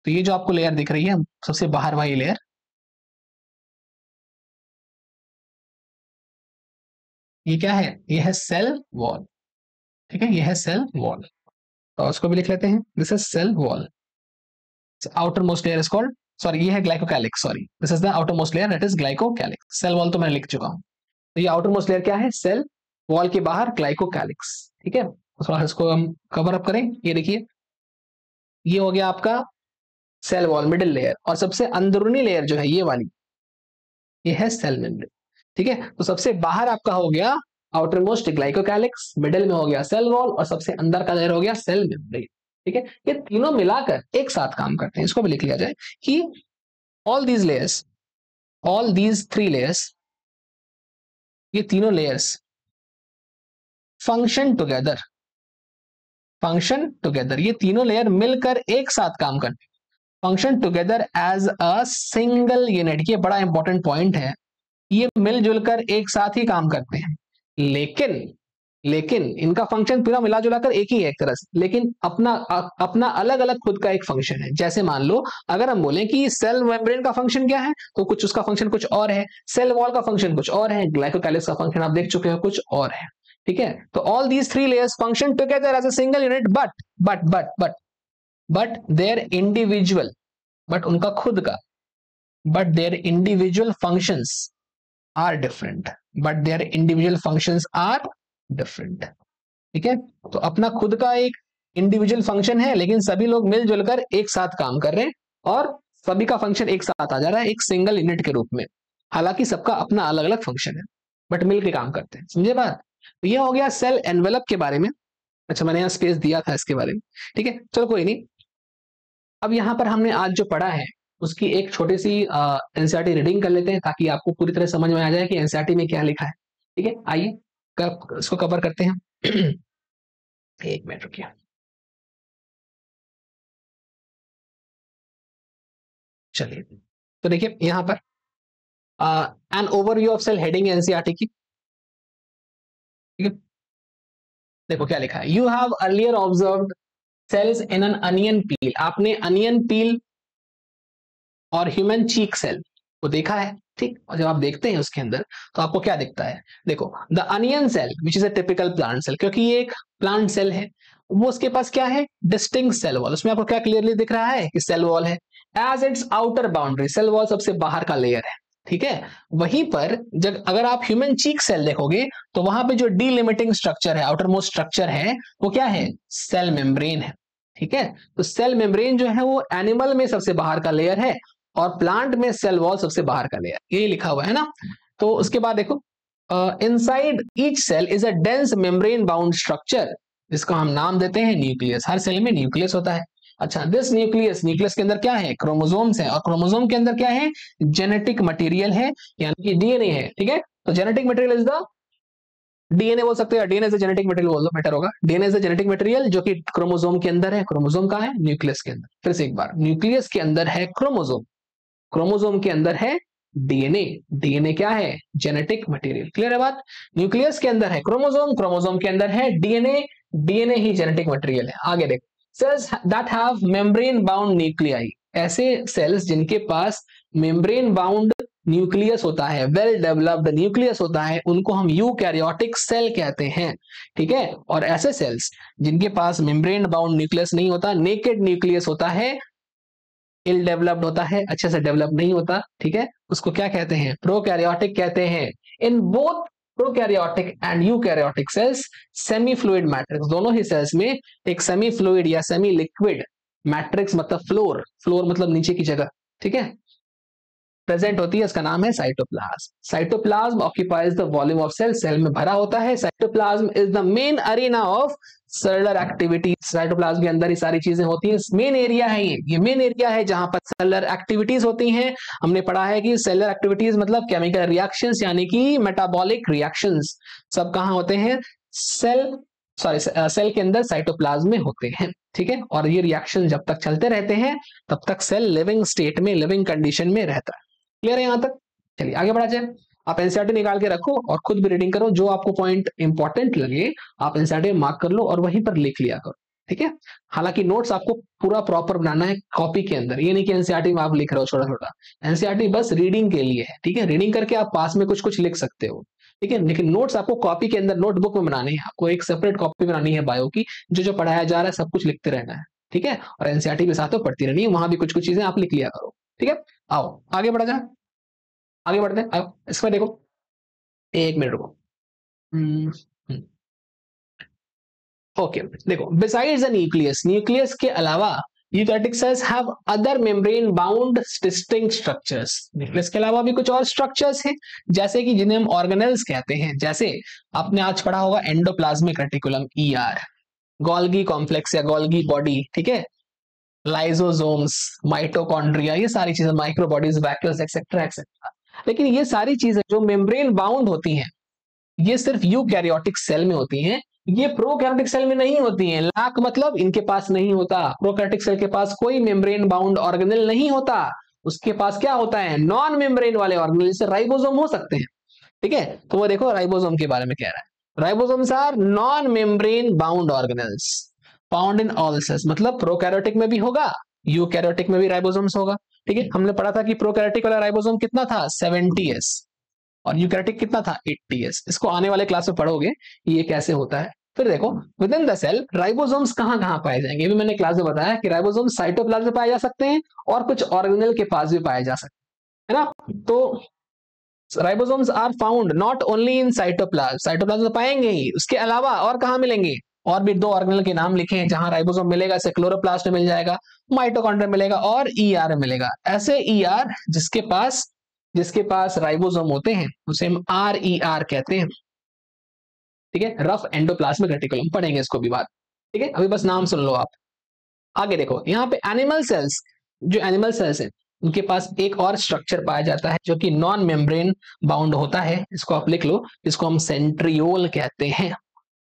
S1: तो ये जो आपको लेयर दिख रही है सबसे बाहर वाली लेयर, ये क्या है? ये है सेल वॉल, ठीक है। ये है सेल वॉल, तो उसको भी लिख लेते हैं, this is cell wall. Outermost layer is called, sorry ये है glycocalyx, sorry this is the outermost layer, that is glycocalyx. Cell wall तो मैं लिख चुका हूं। तो ये आउटर मोस्ट लेयर क्या है? सेल वॉल के बाहर ग्लाइकोकैलिक्स, ठीक है। तो थोड़ा इसको हम कवर अप करें। ये देखिए, ये हो गया आपका सेल वॉल मिडिल लेयर, और सबसे अंदरूनी लेयर जो है ये वाली, ये है सेल मेम्ब्रेन, ठीक है। तो सबसे बाहर आपका हो गया आउटर मोस्ट ग्लाइकोकैलिक्स, मिडिल में हो गया सेल वॉल, और सबसे अंदर का लेयर हो गया सेल मेम्ब्रेन, ठीक है। ये तीनों मिलाकर एक साथ काम करते हैं। इसको भी लिख लिया जाए कि all these layers, all these 3 layers, ये तीनों layers function together, function together, ये तीनों लेयर मिलकर एक साथ काम करते हैं, function together as a single unit. ये बड़ा इंपॉर्टेंट पॉइंट है, ये मिलजुल कर एक साथ ही काम करते हैं, लेकिन लेकिन इनका फंक्शन पूरा मिला जुला कर एक ही है एक तरह से, लेकिन अपना अपना अलग अलग खुद का एक फंक्शन है। जैसे मान लो अगर हम बोलें कि सेल मेम्ब्रेन का फंक्शन क्या है, तो कुछ उसका फंक्शन कुछ और है, सेल वॉल का फंक्शन कुछ और है, ग्लाइकोकैलिक्स का फंक्शन आप देख चुके हो कुछ और है, ठीक है। तो all these 3 layers function together as a single unit, but their individual, but उनका खुद का, but their individual functions are different, but their individual functions are different, ठीक है। तो अपना खुद का एक इंडिविजुअल फंक्शन है, लेकिन सभी लोग मिलजुल कर एक साथ काम कर रहे हैं, और सभी का फंक्शन एक साथ आ जा रहा है एक सिंगल यूनिट के रूप में। हालांकि सबका अपना अलग अलग फंक्शन है, बट मिलकर काम करते हैं, समझे बात। तो ये हो गया सेल एनवेलप के बारे में। अच्छा, मैंने यहाँ स्पेस दिया था इसके बारे में, ठीक है, चलो कोई नहीं। अब यहाँ पर हमने आज जो पढ़ा है उसकी एक छोटी सी एनसीईआरटी रीडिंग कर लेते हैं, ताकि आपको पूरी तरह समझ में आ जाए कि एनसीईआरटी में क्या लिखा है, ठीक है। आइए इसको कवर करते हैं। एक मिनट रुकिए। चलिए, तो देखिए यहाँ पर an overview of cell heading NCERT की, ठीक है। देखो क्या लिखा है, you have earlier observed cells in an onion peel. आपने अनियन पील और ह्यूमन चीक सेल को देखा है, ठीक। और जब आप देखते हैं उसके अंदर तो आपको क्या दिखता है? देखो, the onion cell which is a typical plant cell, क्योंकि ये एक प्लांट सेल है, वो उसके पास क्या है? Distinct cell wall. उसमें आपको क्या क्लियरली दिख रहा है कि सेल वॉल है। As its outer boundary, cell wall सबसे बाहर का लेयर है, ठीक है। वहीं पर जब अगर आप ह्यूमन चीक सेल देखोगे तो वहां पे जो डीलिमिटिंग स्ट्रक्चर है, आउटर मोस्ट स्ट्रक्चर है, वो क्या है? सेल मेम्ब्रेन है, ठीक है। तो सेल मेम्ब्रेन जो है वो एनिमल में सबसे बाहर का लेयर है, और प्लांट में सेल वॉल सबसे बाहर का लेयर, ये लिखा हुआ है ना। तो उसके बाद देखो, inside each cell is a dense membrane bound structure, जिसको हम नाम देते हैं न्यूक्लियस। हर सेल में न्यूक्लियस होता है। अच्छा, दिस न्यूक्लियस, न्यूक्लियस के अंदर क्या है? क्रोमोसोम्स है, और क्रोमोसोम के अंदर क्या है? जेनेटिक मटेरियल है, यानी कि डीएनए है, ठीक है। तो genetic material is the, DNA बोल सकते हैं, डीएनए से जेनेटिक मटेरियल बोल दो, बेटर होगा। डीएनए से जेनेटिक मटेरियल जो कि क्रोमोसोम के अंदर है। क्रोमोसोम कहाँ है? न्यूक्लियस के अंदर। फिर से एक बार, न्यूक्लियस के अंदर है क्रोमोसोम, क्रोमोसोम के अंदर है डीएनए। डीएनए क्या है? Genetic material. क्लियर है बात? न्यूक्लियस के अंदर है क्रोमोसोम, क्रोमोसोम के अंदर है डीएनए, डीएनए ही जेनेटिक मटेरियल है। आगे देखो, cells that have membrane bound nuclei, ऐसे सेल्स जिनके पास मेम्ब्रेन बाउंड न्यूक्लियस होता है, वेल डेवलप्ड न्यूक्लियस होता है, उनको हम यूकैरियोटिक सेल कहते हैं, ठीक है। और ऐसे सेल्स जिनके पास मेम्ब्रेन बाउंड न्यूक्लियस नहीं होता, नेकेड न्यूक्लियस होता है, इल डेवलप्ड होता है, अच्छे से डेवलप नहीं होता, ठीक है, उसको क्या कहते हैं? प्रोकैरियोटिक कहते हैं। In both prokaryotic and eukaryotic cells semi fluid matrix, दोनों ही सेल्स में एक सेमी फ्लूइड या सेमी लिक्विड मैट्रिक्स मतलब फ्लोर, फ्लोर मतलब नीचे की जगह, ठीक है, प्रेजेंट होती है, इसका नाम है cytoplasm. Cytoplasm occupies the volume of cell, cell में भरा होता है। Cytoplasm is the main arena of cellular activities, cytoplasm के अंदर ही सारी चीजें होती हैं, मेन एरिया है ये मेन एरिया है जहां पर सेलुलर एक्टिविटीज होती हैं। हमने पढ़ा है कि सेलुलर एक्टिविटीज मतलब केमिकल रिएक्शंस यानी कि मेटाबॉलिक रिएक्शंस सब कहां होते हैं, सेल के अंदर साइटोप्लाज्म में होते हैं, ठीक है। और ये रिएक्शन जब तक चलते रहते हैं तब तक सेल लिविंग स्टेट में, लिविंग कंडीशन में रहता है। क्लियर है यहां तक? चलिए आगे बढ़ा जाए। आप एनसीईआरटी निकाल के रखो और खुद भी रीडिंग करो, जो आपको पॉइंट इंपॉर्टेंट लगे आप एनसीईआरटी में मार्क कर लो और वहीं पर लिख लिया करो, ठीक है। हालांकि नोट्स आपको पूरा प्रॉपर बनाना है कॉपी के अंदर, ये नहीं कि एनसीईआरटी में आप लिख रहे हो छोटा छोटा, एनसीईआरटी बस रीडिंग के लिए है, ठीक है। रीडिंग करके आप पास में कुछ कुछ लिख सकते हो, ठीक है, लेकिन नोट्स आपको कॉपी के अंदर नोटबुक में बनानी है, आपको एक सेपरेट कॉपी बनानी है बायो की, जो पढ़ाया जा रहा है सब कुछ लिखते रहना है, ठीक है। और एनसीईआरटी के साथ तो पढ़ती रहनी है, वहां भी कुछ कुछ चीजें आप लिख लिया करो, ठीक है। आओ आगे बढ़ा जाए, आगे बढ़ते हैं। अब इसमें देखो, एक मिनट रुको। ओके देखो, बिसाइड्स द न्यूक्लियस, न्यूक्लियस के अलावा eukaryotic cells have other membrane bound distinct structures, nucleus के अलावा भी कुछ और स्ट्रक्चर्स हैं जैसे कि जिन्हें हम ऑर्गेनेल्स कहते हैं। जैसे आपने आज पढ़ा होगा endoplasmic reticulum ER, Golgi complex या गोल्गी बॉडी, ठीक है, लाइसोसोम्स, माइटोकॉन्ड्रिया, ये सारी चीजें, माइक्रोबॉडीज, वैक्यूल्स एक्सेट्रा एक्सेट्रा। लेकिन ये सारी चीजें जो मेम्ब्रेन बाउंड होती हैं ये सिर्फ यूकैरियोटिक सेल में होती हैं, ये प्रोकैरियोटिक सेल में नहीं होती हैं। लाख मतलब इनके पास नहीं होता, प्रोकैरियोटिक सेल के पास कोई मेम्ब्रेन बाउंड ऑर्गेनेल नहीं होता, उसके पास क्या होता है, नॉन मेम्ब्रेन वाले ऑर्गेनेल, जैसे राइबोसोम हो सकते हैं, ठीक है। तो वो देखो राइबोसोम के बारे में कह रहा है, ribosomes are non membrane bound organelles found in all cells, मतलब प्रोकैरियोटिक में भी होगा, यूकैरियोटिक में भी राइबोसोम्स होगा, ठीक है। हमने पढ़ा था कि प्रोकैरियोटिक वाला राइबोसोम कितना था 70s और यूकैरियोटिक कितना था 80s। इसको आने वाले क्लास में पढ़ोगे ये कैसे होता है। फिर देखो within the cell ribosomes कहां कहां पाए जाएंगे, ये भी मैंने क्लास में बताया कि राइबोसोम्स साइटोप्लाज्म में पाए जा सकते हैं और कुछ ऑर्गेनेल के पास भी पाए जा सकते हैं, है ना। तो ribosomes are found not only in cytoplasm, cytoplasm तो पाएंगे ही, उसके अलावा और कहां मिलेंगे, और भी दो ऑर्गेनेल के नाम लिखे हैं जहां राइबोसोम मिलेगा, जैसे क्लोरोप्लास्ट में मिल जाएगा, माइटोकॉन्ड्रिया मिलेगा और ईआर मिलेगा। ऐसे ईआर जिसके पास राइबोसोम होते हैं उसे हम आर कहते हैं, ठीक है। रफ एंडोप्लाज्मिक रेटिकुलम पढ़ेंगे इसको भी बात, ठीक है, अभी बस नाम सुन लो आप। आगे देखो यहाँ पे एनिमल सेल्स, जो एनिमल सेल्स है उनके पास एक और स्ट्रक्चर पाया जाता है जो कि नॉन मेम्ब्रेन बाउंड होता है, इसको आप लिख लो, इसको हम सेंट्रियोल कहते हैं।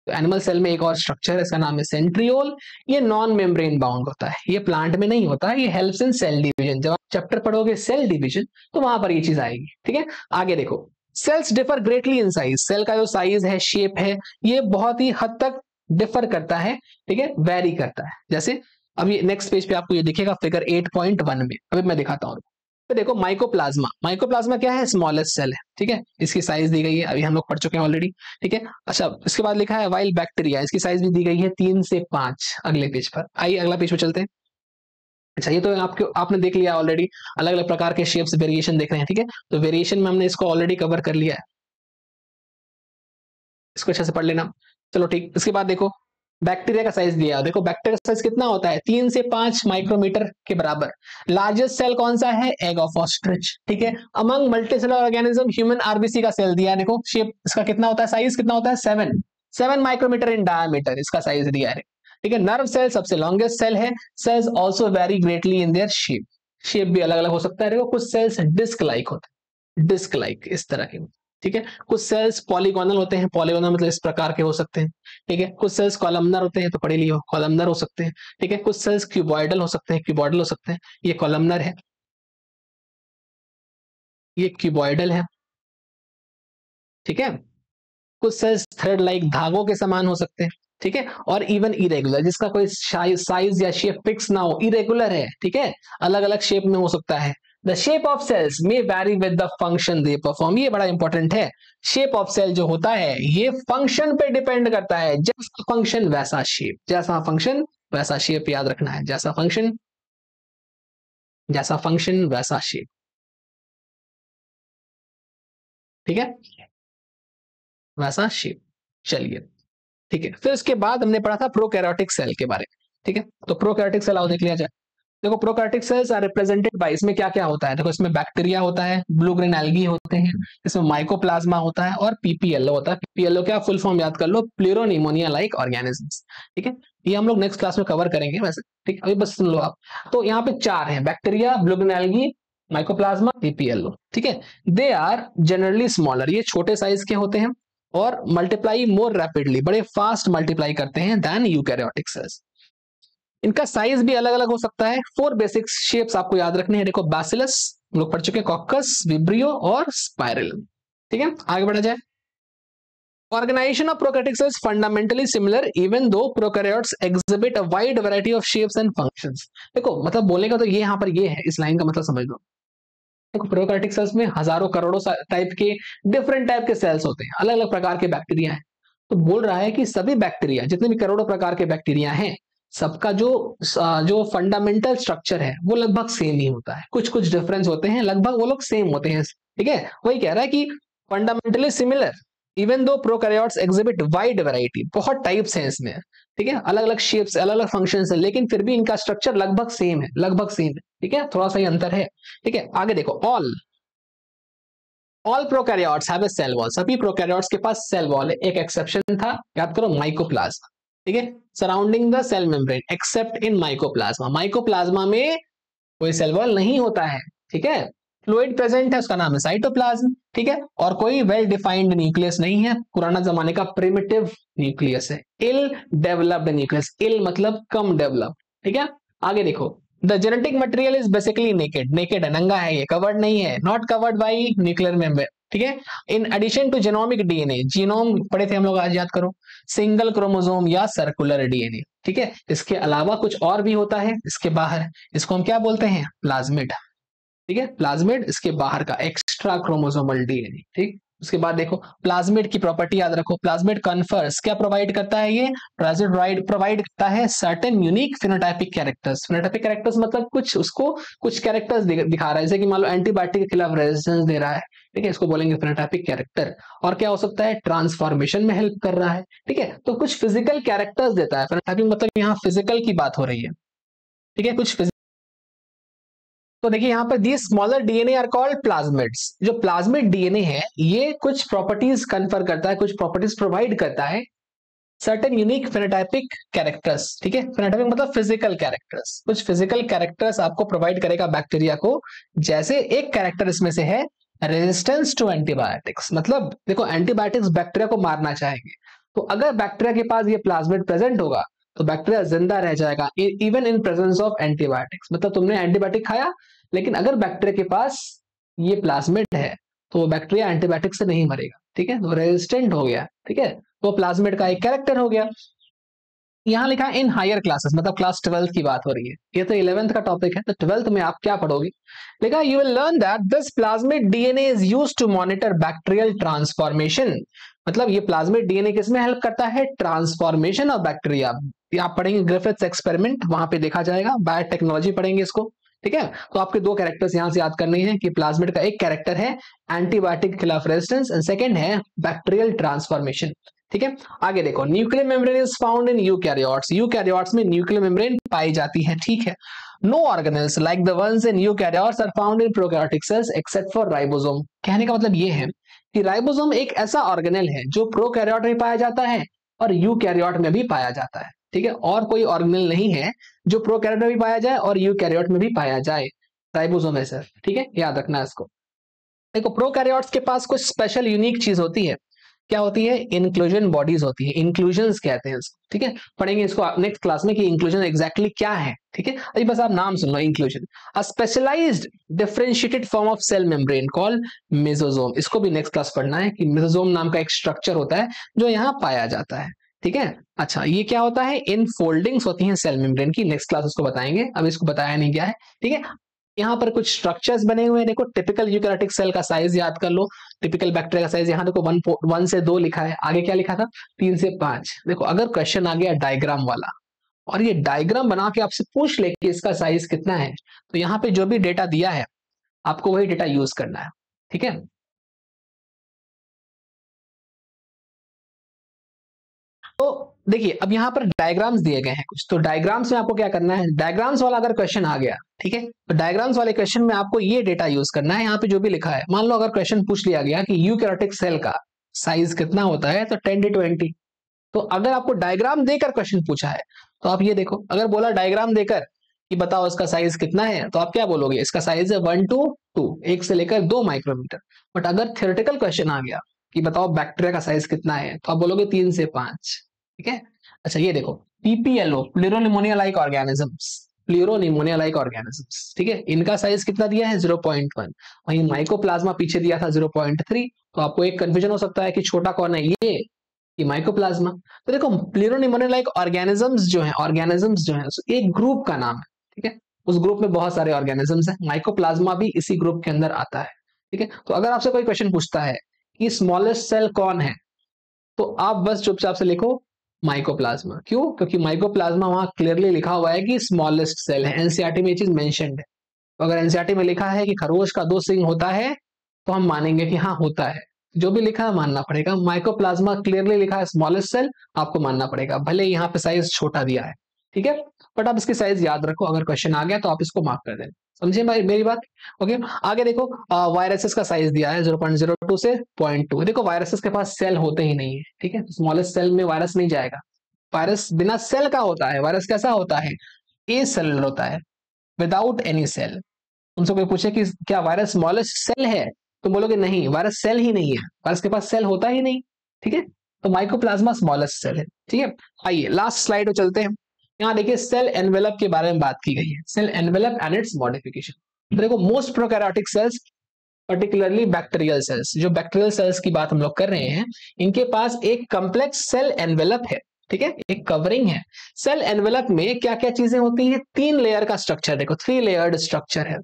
S1: तो एनिमल सेल में एक और स्ट्रक्चर है, इसका नाम है सेंट्रियोल, ये नॉन मेम्ब्रेन बाउंड होता है, ये प्लांट में नहीं होता, ये हेल्प्स इन सेल डिवीजन, जब आप चैप्टर पढ़ोगे सेल डिवीजन तो वहां पर ये चीज आएगी, ठीक है। आगे देखो, cells differ greatly in size, cell का जो साइज है, शेप है, ये बहुत ही हद तक डिफर करता है, ठीक है, वेरी करता है। जैसे अभी नेक्स्ट पेज पे आपको ये दिखेगा फिगर 8.1 में, अभी मैं दिखाता हूँ। तो देखो माइकोप्लाज्मा, माइकोप्लाज्मा क्या है, स्मॉलेस्ट सेल है, ठीक है, इसकी साइज दी गई है, अभी हम लोग पढ़ चुके हैं ऑलरेडी, ठीक है। अच्छा इसके बाद लिखा है वाइल्ड बैक्टीरिया, इसकी साइज भी दी गई है 3 से 5। अगले पेज पर आइए, अगला पेज पर चलते हैं। अच्छा ये तो आपने देख लिया ऑलरेडी, अलग अलग प्रकार के शेप्स वेरिएशन देख रहे हैं, ठीक है। तो वेरिएशन में हमने इसको ऑलरेडी कवर कर लिया है, इसको अच्छे से पढ़ लेना। चलो ठीक, इसके बाद देखो बैक्टीरिया का साइज दिया, देखो बैक्टीरिया का साइज कितना होता है 3 से 5 माइक्रोमीटर के बराबर। लार्जेस्ट सेल कौन सा है, एग ऑफ ऑस्ट्रिच, ठीक है। Among multicellular organism human RBC का सेल दिया है, देखो शेप इसका कितना होता है, साइज कितना होता है 7 माइक्रोमीटर इन डायमीटर, इसका साइज दिया है, ठीक है। नर्व सेल सबसे लॉन्गेस्ट सेल है, sales also very greatly in their shape, shape भी अलग अलग हो सकता है, देखो कुछ सेल्स डिस्क लाइक होते हैं, डिस्क लाइक इस तरह के, ठीक है। कुछ सेल्स पॉलीगोनल होते हैं, पॉलीगोनल मतलब इस प्रकार के हो सकते हैं, ठीक है। कुछ सेल्स कॉलमनर होते हैं, तो पढ़े लियो कॉलमनर हो सकते हैं, ठीक है। कुछ सेल्स क्यूबॉइडल हो सकते हैं, क्यूबॉइडल हो सकते हैं, ये कॉलमनर है, ये क्यूबॉइडल है, ठीक है। कुछ सेल्स थ्रेड लाइक धागों के समान हो सकते हैं, ठीक है। और इवन इरेगुलर, जिसका कोई साइज या शेप फिक्स ना हो, इरेगुलर है, ठीक है, अलग अलग शेप में हो सकता है। The shape of cells may vary with the function they perform, ये बड़ा इंपॉर्टेंट है, शेप ऑफ सेल जो होता है ये फंक्शन पे डिपेंड करता है, जैसा फंक्शन वैसा शेप, जैसा फंक्शन वैसा शेप, याद रखना है, जैसा फंक्शन वैसा शेप, ठीक है। वैसा शेप। चलिए ठीक है, फिर उसके बाद हमने पढ़ा था प्रोकैरियोटिक सेल के बारे में। ठीक है, तो प्रोकैरियोटिक सेल आओ देख लिया जाए। देखो prokaryotic cells are represented by, इसमें क्या क्या होता है, देखो इसमें बैक्टीरिया होता है, ब्लू ग्रीन एल्गी होते हैं, इसमें माइकोप्लाज्मा होता है और पीपीएलओ होता है। पीपीएलओ क्या फुल फॉर्म याद कर लो, प्लूरोनिमोनिया लाइक ऑर्गेनिजम्स। ठीक है, ये हम लोग नेक्स्ट क्लास में कवर करेंगे वैसे। ठीक, अभी बस सुन लो आप। तो यहाँ पे चार है, bacteria, blue green algae, mycoplasma, PPLO. ठीक है, दे आर जनरली स्मॉलर, ये छोटे साइज के होते हैं और मल्टीप्लाई मोर रैपिडली, बड़े फास्ट मल्टीप्लाई करते हैं देन यूकैरियोटिक सेल्स। इनका साइज भी अलग अलग हो सकता है। फोर बेसिक शेप्स आपको याद रखने हैं, देखो बैसिलस हम लोग पढ़ चुके हैं, कॉकस, विब्रियो और स्पाइरल। ठीक है, आगे बढ़ा जाए। Organization of prokaryotic cells fundamentally similar even though prokaryotes exhibit a wide variety of shapes and functions। देखो मतलब बोलेगा तो ये यहाँ पर ये है, इस लाइन का मतलब समझ लो। देखो प्रोकैरियोटिक सेल्स में हजारों करोड़ों टाइप के डिफरेंट टाइप के सेल्स होते हैं, अलग अलग प्रकार के बैक्टीरिया हैं। तो बोल रहा है कि सभी बैक्टीरिया, जितने भी करोड़ों प्रकार के बैक्टीरिया हैं, सबका जो फंडामेंटल स्ट्रक्चर है वो लगभग सेम ही होता है, कुछ कुछ डिफरेंस होते हैं, लगभग वो लोग सेम होते हैं। ठीक है, वही कह रहा है कि fundamentally similar even though prokaryotes exhibit wide variety, बहुत टाइप्स हैं इसमें। ठीक है, अलग अलग शेप्स, अलग अलग फंक्शंस है, लेकिन फिर भी इनका स्ट्रक्चर लगभग सेम है, लगभग सेम है। ठीक है, थोड़ा सा ही अंतर है। ठीक है, आगे देखो, all prokaryotes have a cell wall, सभी प्रोकैरियोट्स के पास सेल वॉल है। एक एक्सेप्शन था, याद करो, माइकोप्लाज्मा। ठीक है, surrounding the cell membrane except in mycoplasma, mycoplasma में कोई सेल वॉल नहीं होता है। ठीक है, फ्लूइड प्रेजेंट है, उसका नाम है साइटोप्लाज्म। ठीक है, और कोई वेल डिफाइंड न्यूक्लियस नहीं है, पुराना जमाने का प्रिमिटिव न्यूक्लियस है, इल डेवलप्ड न्यूक्लियस, इल मतलब कम डेवलप। ठीक है, आगे देखो, the genetic material is basically naked, naked है, नंगा है, ये कवर्ड नहीं है, not covered by nuclear membrane. ठीक है, in addition to genomic DNA, genome पढ़े थे हम लोग, आज याद करो, सिंगल क्रोमोसोम या सर्कुलर डीएनए। ठीक है, इसके अलावा कुछ और भी होता है इसके बाहर, इसको हम क्या बोलते हैं, प्लाज्मिड। ठीक है, प्लाज्मिड इसके बाहर का एक्स्ट्रा क्रोमोसोमल डीएनए। ठीक, उसके बाद देखो प्लाज्मिड की प्रॉपर्टी याद रखो, प्लाज्मिड कन्फर्स क्या प्रोवाइड करता है, ये प्लाज्मिड प्रोवाइड करता है certain unique phenotypic characters. Phenotypic characters मतलब कुछ उसको कुछ कैरेक्टर्स दिखा रहा है, जैसे कि मान लो एंटीबायोटिक के खिलाफ रेजिस्टेंस दे रहा है। ठीक है, इसको बोलेंगे फिनोटाइपिक कैरेक्टर। और क्या हो सकता है, ट्रांसफॉर्मेशन में हेल्प कर रहा है। ठीक है, तो कुछ फिजिकल कैरेक्टर्स देता है। फिनोटाइपिक मतलब यहाँ फिजिकल की बात हो रही है। ठीक है, कुछ तो देखिए यहाँ पर the smaller DNA are called plasmids. जो प्लाज्मिड डीएनए है ये कुछ प्रॉपर्टीज कन्फर करता है, कुछ प्रॉपर्टीज प्रोवाइड करता है, सर्टेन यूनिक फेनोटाइपिक कैरेक्टर्स। ठीक है, फेनोटाइपिक मतलब फिजिकल कैरेक्टर्स, कुछ फिजिकल कैरेक्टर्स आपको प्रोवाइड करेगा बैक्टीरिया को। जैसे एक कैरेक्टर इसमें से है रेजिस्टेंस टू एंटीबायोटिक्स, मतलब देखो एंटीबायोटिक्स बैक्टीरिया को मारना चाहेंगे, तो अगर बैक्टीरिया के पास ये प्लाज्मिड प्रेजेंट होगा तो बैक्टीरिया जिंदा रह जाएगा even in presence of antibiotics. मतलब तुमने एंटीबायोटिक खाया, लेकिन अगर बैक्टीरिया के पास ये प्लाज्मिड है तो वो बैक्टीरिया एंटीबायोटिक से नहीं मरेगा। ठीक है, तो रेजिस्टेंट हो गया। ठीक है, तो प्लाज्मिड का एक कैरेक्टर हो गया। यहां लिखा इन हायर क्लासेस, मतलब क्लास 12 की बात हो रही है, ये तो 11th का टॉपिक है, तो 12th में आप क्या पढ़ोगे, लिखा you will learn that this plasmid DNA is used to monitor bacterial transformation. मतलब ये प्लाज्मिड डीएनए किसमें हेल्प करता है, ट्रांसफॉर्मेशन ऑफ बैक्टीरिया। आप पढ़ेंगे ग्रिफिथ्स एक्सपेरिमेंट, वहां पे देखा जाएगा, बायोटेक्नोलॉजी पढ़ेंगे इसको। ठीक है, तो आपके दो कैरेक्टर्स यहां से याद करने हैं कि प्लाज्मिड का एक कैरेक्टर है एंटीबायोटिक के खिलाफ रेजिस्टेंस एंड सेकंड है बैक्टीरियल ट्रांसफॉर्मेशन। ठीक है, आगे देखो, nuclear membrane is found in eukaryotes, eukaryotes में न्यूक्लियर मेम्ब्रेन पाई जाती है। ठीक है, no organelles like the ones in eukaryotes are found in prokaryotic cells except for ribosome. कहने का मतलब ये है कि राइबोसोम एक ऐसा ऑर्गेनेल है जो प्रोकैरियोट में पाया जाता है और यूकैरियोट में भी पाया जाता है। ठीक है, और कोई ऑर्गेनेल नहीं है जो प्रोकैरियोट में भी पाया जाए और यूकैरियोट में भी पाया जाए, राइबोसोम है सिर्फ। ठीक है, याद रखना इसको। देखो प्रोकैरियोट्स के पास कुछ स्पेशल यूनिक चीज होती है, क्या होती है, इंक्लूजन बॉडीज होती है, इंक्लूजन्स कहते हैं इसको। ठीक है, पढ़ेंगे इसको नेक्स्ट क्लास में कि इंक्लूजन एग्जैक्टली क्या है। ठीक है, अभी बस आप नाम सुन लो, inclusion, a specialized differentiated form of cell membrane called mesosome. इसको भी नेक्स्ट क्लास पढ़ना है कि मेसोसोम नाम का एक स्ट्रक्चर होता है जो यहाँ पाया जाता है। ठीक है, अच्छा ये क्या होता है, इन फोल्डिंग्स होती हैं सेल मेम्ब्रेन की, नेक्स्ट क्लास उसको बताएंगे, अब इसको बताया नहीं गया है। ठीक है, यहाँ पर कुछ स्ट्रक्चर्स बने हुए हैं, देखो टिपिकल यूकैरियोटिक सेल का साइज याद कर लो, टिपिकल बैक्टीरिया का साइज यहाँ देखो 1 से 2 लिखा है, आगे क्या लिखा था 3 से 5। देखो अगर क्वेश्चन आ गया डायग्राम वाला और ये डायग्राम बना के आपसे पूछ ले कि इसका साइज कितना है, तो यहाँ पे जो भी डेटा दिया है आपको वही डेटा यूज करना है। ठीक है, तो देखिए अब यहाँ पर डायग्राम्स दिए गए हैं कुछ, तो डायग्राम्स में आपको क्या करना है, डायग्राम्स वाला अगर क्वेश्चन आ गया, ठीक है, तो डायग्राम्स वाले क्वेश्चन में आपको ये डेटा यूज करना है। यहाँ पे जो भी लिखा है, मान लो अगर क्वेश्चन पूछ लिया गया कि यूकैरियोटिक सेल का साइज कितना होता है, तो 10 to 20। तो अगर आपको डायग्राम देकर क्वेश्चन पूछा है तो आप ये देखो, अगर बोला डायग्राम देकर कि बताओ इसका साइज कितना है, तो आप क्या बोलोगे, इसका साइज है 1 to 2, 1 से लेकर 2 माइक्रोमीटर। बट अगर थियोरेटिकल क्वेश्चन आ गया कि बताओ बैक्टीरिया का साइज कितना है, तो आप बोलोगे 3 से 5। ठीक है। अच्छा ये देखो, PPLO, pleuropneumonia like organisms, pleuropneumonia like organisms, ठीक है, इनका साइज कितना दिया है 0.1। वहीं माइकोप्लाज्मा पीछे दिया था 0.3। तो आपको एक कंफ्यूजन हो सकता है कि छोटा कौन है, ये माइकोप्लाज्मा। तो देखो प्लूरोनिमोनिया लाइक ऑर्गेनिजम्स जो है, ऑर्गेनिजम्स जो है एक ग्रुप का नाम है, ठीक है, उस ग्रुप में बहुत सारे ऑर्गेनिजम्स हैं, माइकोप्लाज्मा भी इसी ग्रुप के अंदर आता है। ठीक है, तो अगर आपसे कोई क्वेश्चन पूछता है कि स्मॉलेस्ट सेल कौन है, तो आप बस चुपचाप से लिखो माइकोप्लाज्मा। क्यों? क्योंकि माइकोप्लाज्मा वहां क्लियरली लिखा हुआ है कि स्मॉलेस्ट सेल है, एनसीईआरटी में ये चीज मेंशन्ड है। तो अगर एनसीईआरटी में लिखा है कि खरगोश का 2 सिंग होता है, तो हम मानेंगे कि हाँ होता है, जो भी लिखा है मानना पड़ेगा। माइकोप्लाज्मा क्लियरली लिखा है स्मॉलेस्ट सेल, आपको मानना पड़ेगा, भले यहाँ पे साइज छोटा दिया है, ठीक है, बट आप इसकी साइज याद रखो, अगर क्वेश्चन आ गया तो आप इसको मार्क कर देना। समझे भाई मेरी बात? ओके, आगे देखो, वायरसेस का साइज दिया है 0.02 से 0.2। देखो वायरसेस के पास सेल होते ही नहीं है, ठीक है, स्मॉलेस्ट सेल में वायरस नहीं जाएगा। वायरस बिना सेल का होता है। वायरस कैसा होता है? ए सेल होता है, विदाउट एनी सेल। तुमसे कोई पूछे कि क्या वायरस स्मॉलेस्ट सेल है, तो बोलोगे नहीं, वायरस सेल ही नहीं है, वायरस के पास सेल होता ही नहीं। ठीक है, तो माइकोप्लाज्मा स्मॉलेस्ट सेल है। ठीक है, आइए लास्ट स्लाइड पे चलते हैं। यहाँ देखिए सेल एनवेलप के बारे में बात की गई है, cell envelope and its modification. देखो most prokaryotic cells, particularly bacterial cells, जो बैक्टीरियल सेल्स की बात हम लोग कर रहे हैं, इनके पास एक कॉम्प्लेक्स सेल एनवेलप है। ठीक है, एक कवरिंग है। सेल एनवेलप में क्या क्या चीजें होती हैं? 3 लेयर का स्ट्रक्चर, देखो 3 लेयर्ड स्ट्रक्चर है।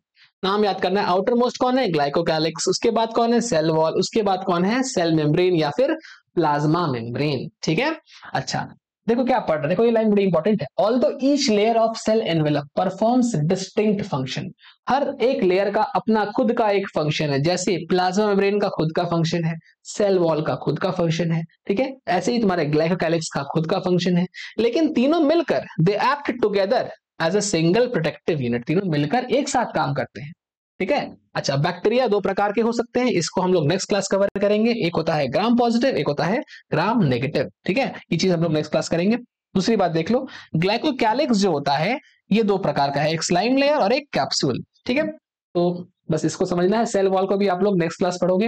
S1: नाम याद करना है, आउटर मोस्ट कौन है? ग्लाइकोकैलिक्स, उसके बाद कौन है? सेल वॉल, उसके बाद कौन है? सेल मेम्ब्रेन या फिर प्लाज्मा मेम्ब्रेन। ठीक है, अच्छा देखो क्या पढ़ रहे, देखो ये लाइन बड़ी इंपॉर्टेंट है। Although each layer of cell envelope performs distinct function, हर एक लेयर का अपना खुद का एक फंक्शन है। जैसे प्लाज्मा मेम्ब्रेन का खुद का फंक्शन है, सेल वॉल का खुद का फंक्शन है, ठीक है, ऐसे ही तुम्हारे ग्लाइकोकैलिक्स का खुद का फंक्शन है। लेकिन तीनों मिलकर they act together as a single protective unit, तीनों मिलकर एक साथ काम करते हैं। ठीक है, अच्छा बैक्टीरिया 2 प्रकार के हो सकते हैं, इसको हम लोग नेक्स्ट क्लास कवर करेंगे। एक होता है ग्राम पॉजिटिव, एक होता है ग्राम नेगेटिव। ठीक है, ये चीज हम लोग नेक्स्ट क्लास करेंगे। दूसरी बात देख लो, ग्लाइकोकैलिक्स जो होता है ये 2 प्रकार का है, एक स्लाइम लेयर और एक कैप्सूल। ठीक है, तो बस इसको समझना है। सेल वॉल को भी आप लोग नेक्स्ट क्लास पढ़ोगे,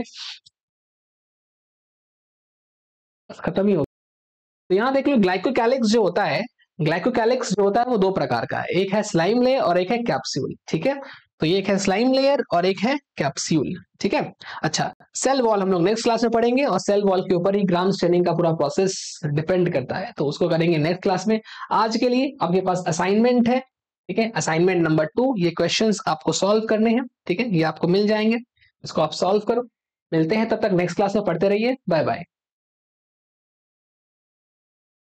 S1: बस खत्म ही हो। तो यहाँ देख लो ग्लाइकोकैलिक्स जो होता है, ग्लाइकोकैलिक्स जो होता है वो 2 प्रकार का है, एक है स्लाइम लेयर और एक है कैप्सूल। ठीक है, तो ये एक है स्लाइम लेयर और एक है कैप्सूल। ठीक है, अच्छा सेल वॉल हम लोग नेक्स्ट क्लास में पढ़ेंगे, और सेल वॉल के ऊपर ही ग्राम स्टेनिंग का पूरा प्रोसेस डिपेंड करता है, तो उसको करेंगे नेक्स्ट क्लास में। आज के लिए आपके पास असाइनमेंट है, ठीक है, असाइनमेंट नंबर 2, ये क्वेश्चंस आपको सॉल्व करने हैं। ठीक है, ये आपको मिल जाएंगे, इसको आप सॉल्व करो। मिलते हैं तब तक नेक्स्ट क्लास में, पढ़ते रहिए, बाय बाय।